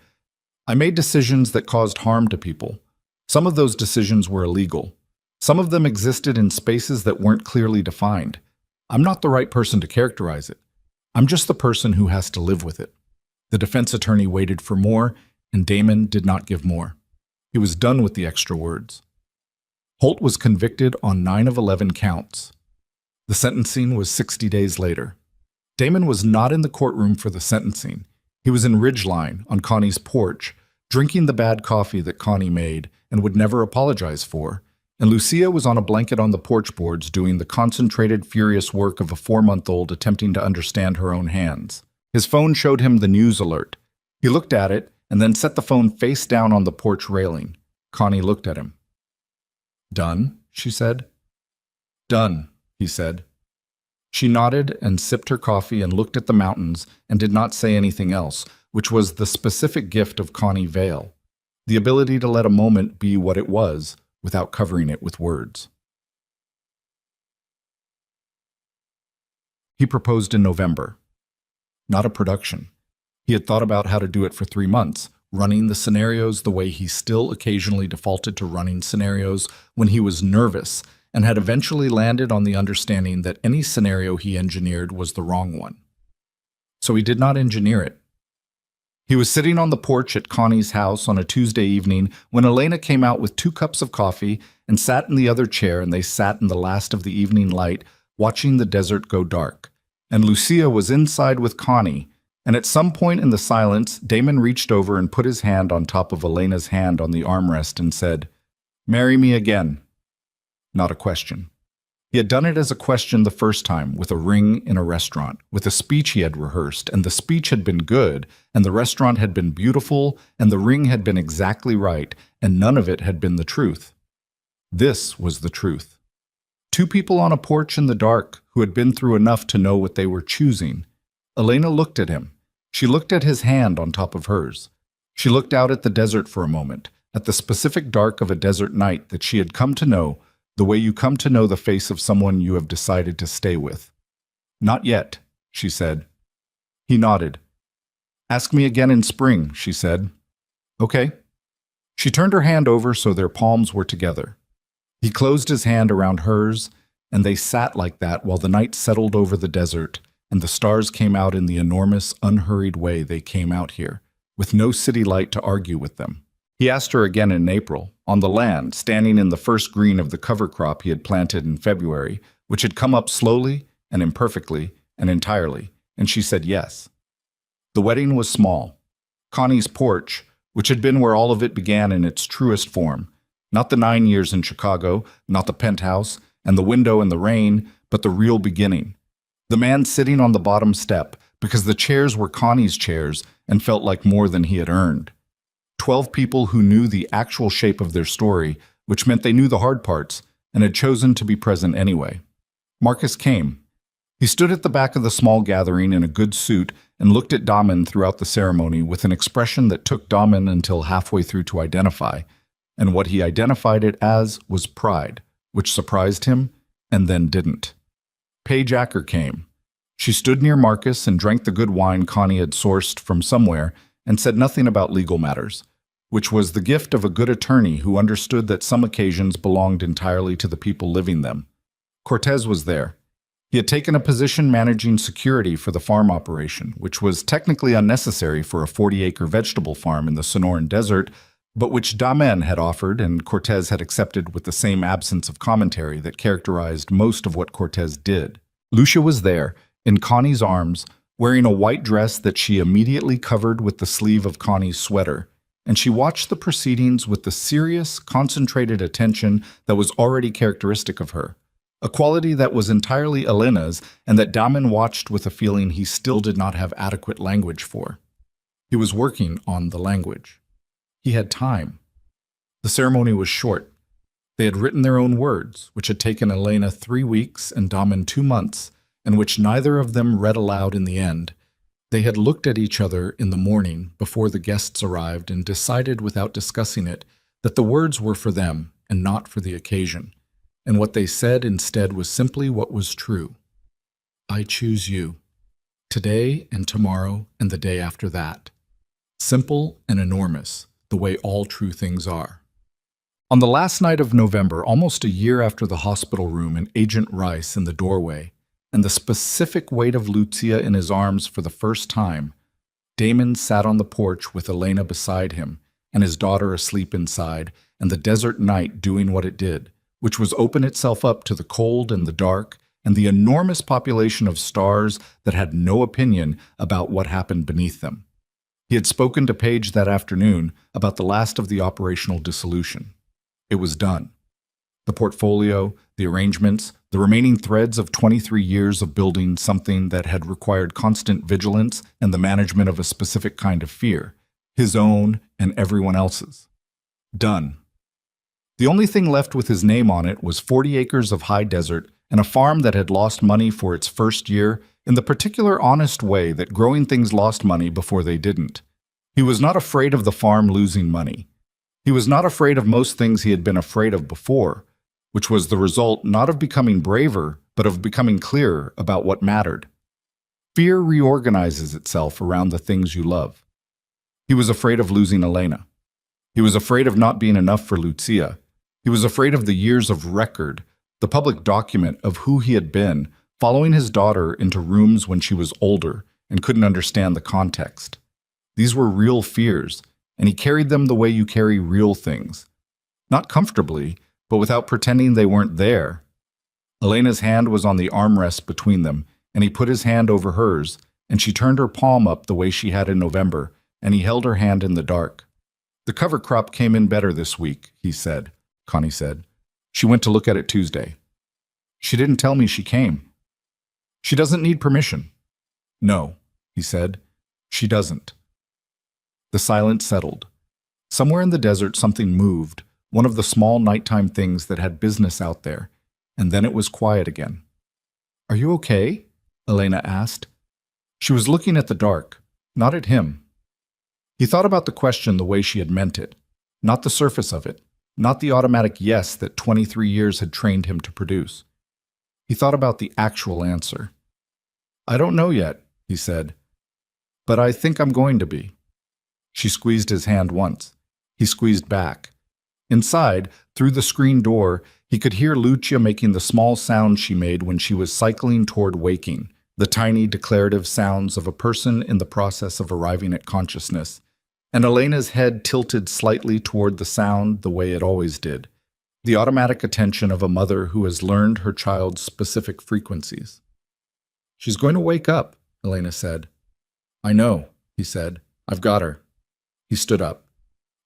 "I made decisions that caused harm to people. Some of those decisions were illegal. Some of them existed in spaces that weren't clearly defined. I'm not the right person to characterize it. I'm just the person who has to live with it." The defense attorney waited for more, and Damon did not give more. He was done with the extra words. Holt was convicted on 9 of 11 counts. The sentencing was 60 days later. Damon was not in the courtroom for the sentencing. He was in Ridgeline, on Connie's porch, drinking the bad coffee that Connie made and would never apologize for, and Lucia was on a blanket on the porch boards doing the concentrated, furious work of a 4-month-old attempting to understand her own hands. His phone showed him the news alert. He looked at it and then set the phone face down on the porch railing. Connie looked at him. "Done?" she said. "Done," he said. She nodded and sipped her coffee and looked at the mountains and did not say anything else, which was the specific gift of Connie Vale, the ability to let a moment be what it was without covering it with words. He proposed in November. Not a production. He had thought about how to do it for 3 months, running the scenarios the way he still occasionally defaulted to running scenarios when he was nervous, and had eventually landed on the understanding that any scenario he engineered was the wrong one. So he did not engineer it. He was sitting on the porch at Connie's house on a Tuesday evening when Elena came out with 2 cups of coffee and sat in the other chair, and they sat in the last of the evening light, watching the desert go dark. And Lucia was inside with Connie, and at some point in the silence, Damon reached over and put his hand on top of Elena's hand on the armrest and said, "Marry me again." Not a question. He had done it as a question the first time, with a ring in a restaurant, with a speech he had rehearsed, and the speech had been good, and the restaurant had been beautiful, and the ring had been exactly right, and none of it had been the truth. This was the truth. 2 people on a porch in the dark who had been through enough to know what they were choosing. Elena looked at him. She looked at his hand on top of hers. She looked out at the desert for a moment, at the specific dark of a desert night that she had come to know, the way you come to know the face of someone you have decided to stay with. "Not yet," she said. He nodded. "Ask me again in spring," she said. "Okay." She turned her hand over so their palms were together. He closed his hand around hers, and they sat like that while the night settled over the desert, and the stars came out in the enormous, unhurried way they came out here, with no city light to argue with them. He asked her again in April, on the land, standing in the first green of the cover crop he had planted in February, which had come up slowly and imperfectly and entirely, and she said yes. The wedding was small. Connie's porch, which had been where all of it began in its truest form, not the 9 years in Chicago, not the penthouse, and the window and the rain, but the real beginning. The man sitting on the bottom step, because the chairs were Connie's chairs and felt like more than he had earned. 12 people who knew the actual shape of their story, which meant they knew the hard parts, and had chosen to be present anyway. Marcus came. He stood at the back of the small gathering in a good suit and looked at Damen throughout the ceremony with an expression that took Damen until halfway through to identify, and what he identified it as was pride, which surprised him and then didn't. Paige Acker came. She stood near Marcus and drank the good wine Connie had sourced from somewhere and said nothing about legal matters, which was the gift of a good attorney who understood that some occasions belonged entirely to the people living them. Cortez was there. He had taken a position managing security for the farm operation, which was technically unnecessary for a 40-acre vegetable farm in the Sonoran Desert, but which Damen had offered and Cortez had accepted with the same absence of commentary that characterized most of what Cortez did. Lucia was there, in Connie's arms, wearing a white dress that she immediately covered with the sleeve of Connie's sweater, and she watched the proceedings with the serious, concentrated attention that was already characteristic of her, a quality that was entirely Elena's and that Damon watched with a feeling he still did not have adequate language for. He was working on the language. He had time. The ceremony was short. They had written their own words, which had taken Elena 3 weeks and Damon 2 months, and which neither of them read aloud in the end. They had looked at each other in the morning before the guests arrived and decided without discussing it that the words were for them and not for the occasion, and what they said instead was simply what was true. I choose you, today and tomorrow and the day after that. Simple and enormous, the way all true things are. On the last night of November, almost a year after the hospital room and Agent Rice in the doorway, and the specific weight of Lucia in his arms for the first time, Damon sat on the porch with Elena beside him and his daughter asleep inside, and the desert night doing what it did, which was open itself up to the cold and the dark and the enormous population of stars that had no opinion about what happened beneath them. He had spoken to Paige that afternoon about the last of the operational dissolution. It was done. The portfolio, the arrangements, the remaining threads of 23 years of building something that had required constant vigilance and the management of a specific kind of fear, his own and everyone else's. Done. The only thing left with his name on it was 40 acres of high desert and a farm that had lost money for its first year in the particular honest way that growing things lost money before they didn't. He was not afraid of the farm losing money. He was not afraid of most things he had been afraid of before, which was the result not of becoming braver, but of becoming clearer about what mattered. Fear reorganizes itself around the things you love. He was afraid of losing Elena. He was afraid of not being enough for Lucia. He was afraid of the years of record, the public document of who he had been, following his daughter into rooms when she was older and couldn't understand the context. These were real fears, and he carried them the way you carry real things. Not comfortably, but without pretending they weren't there. Elena's hand was on the armrest between them, and he put his hand over hers, and she turned her palm up the way she had in November, and he held her hand in the dark. The cover crop came in better this week, Connie said. She went to look at it Tuesday. She didn't tell me she came. She doesn't need permission. No, he said. She doesn't. The silence settled. Somewhere in the desert something moved, one of the small nighttime things that had business out there, and then it was quiet again. Are you okay? Elena asked. She was looking at the dark, not at him. He thought about the question the way she had meant it, not the surface of it, not the automatic yes that 23 years had trained him to produce. He thought about the actual answer. I don't know yet, he said, but I think I'm going to be. She squeezed his hand once. He squeezed back. Inside, through the screen door, he could hear Lucia making the small sound she made when she was cycling toward waking, the tiny declarative sounds of a person in the process of arriving at consciousness, and Elena's head tilted slightly toward the sound the way it always did, the automatic attention of a mother who has learned her child's specific frequencies. She's going to wake up, Elena said. I know, he said. I've got her. He stood up.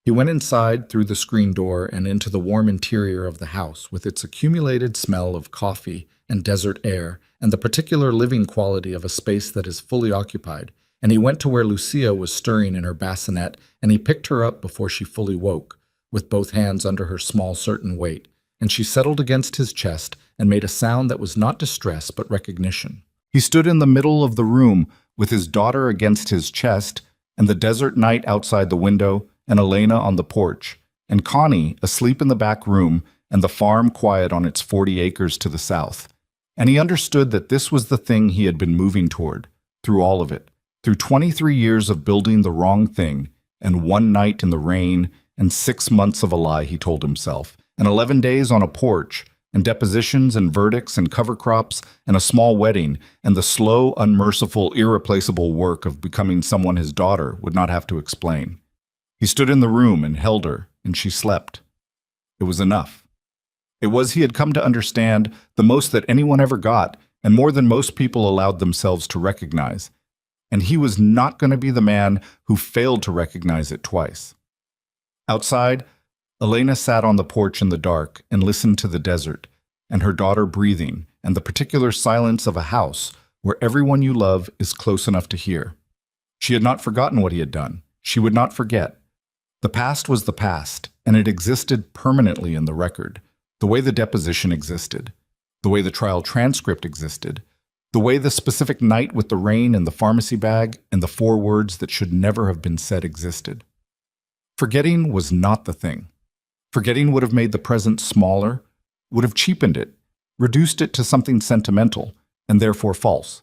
He went inside through the screen door and into the warm interior of the house with its accumulated smell of coffee and desert air and the particular living quality of a space that is fully occupied, and he went to where Lucia was stirring in her bassinet, and he picked her up before she fully woke, with both hands under her small certain weight, and she settled against his chest and made a sound that was not distress but recognition. He stood in the middle of the room with his daughter against his chest and the desert night outside the window and Elena on the porch, and Connie asleep in the back room and the farm quiet on its 40 acres to the south. And he understood that this was the thing he had been moving toward, through all of it, through 23 years of building the wrong thing, and 1 night in the rain, and 6 months of a lie, he told himself, and 11 days on a porch, and depositions and verdicts and cover crops, and a small wedding, and the slow, unmerciful, irreplaceable work of becoming someone his daughter would not have to explain. He stood in the room and held her, and she slept. It was enough. It was, he had come to understand, the most that anyone ever got, and more than most people allowed themselves to recognize. And he was not going to be the man who failed to recognize it twice. Outside, Elena sat on the porch in the dark and listened to the desert, and her daughter breathing, and the particular silence of a house where everyone you love is close enough to hear. She had not forgotten what he had done. She would not forget. The past was the past, and it existed permanently in the record, the way the deposition existed, the way the trial transcript existed, the way the specific night with the rain in the pharmacy bag and the 4 words that should never have been said existed. Forgetting was not the thing. Forgetting would have made the present smaller, would have cheapened it, reduced it to something sentimental, and therefore false.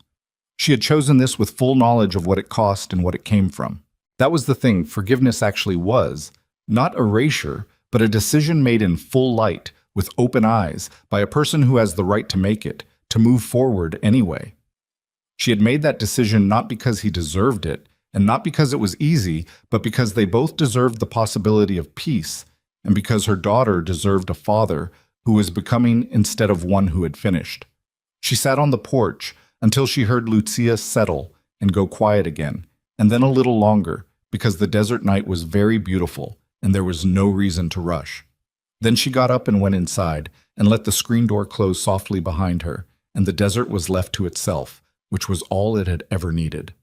She had chosen this with full knowledge of what it cost and what it came from. That was the thing forgiveness actually was, not erasure, but a decision made in full light, with open eyes, by a person who has the right to make it, to move forward anyway. She had made that decision not because he deserved it, and not because it was easy, but because they both deserved the possibility of peace, and because her daughter deserved a father who was becoming instead of one who had finished. She sat on the porch until she heard Lucia settle and go quiet again, and then a little longer, because the desert night was very beautiful, and there was no reason to rush. Then she got up and went inside, and let the screen door close softly behind her, and the desert was left to itself, which was all it had ever needed.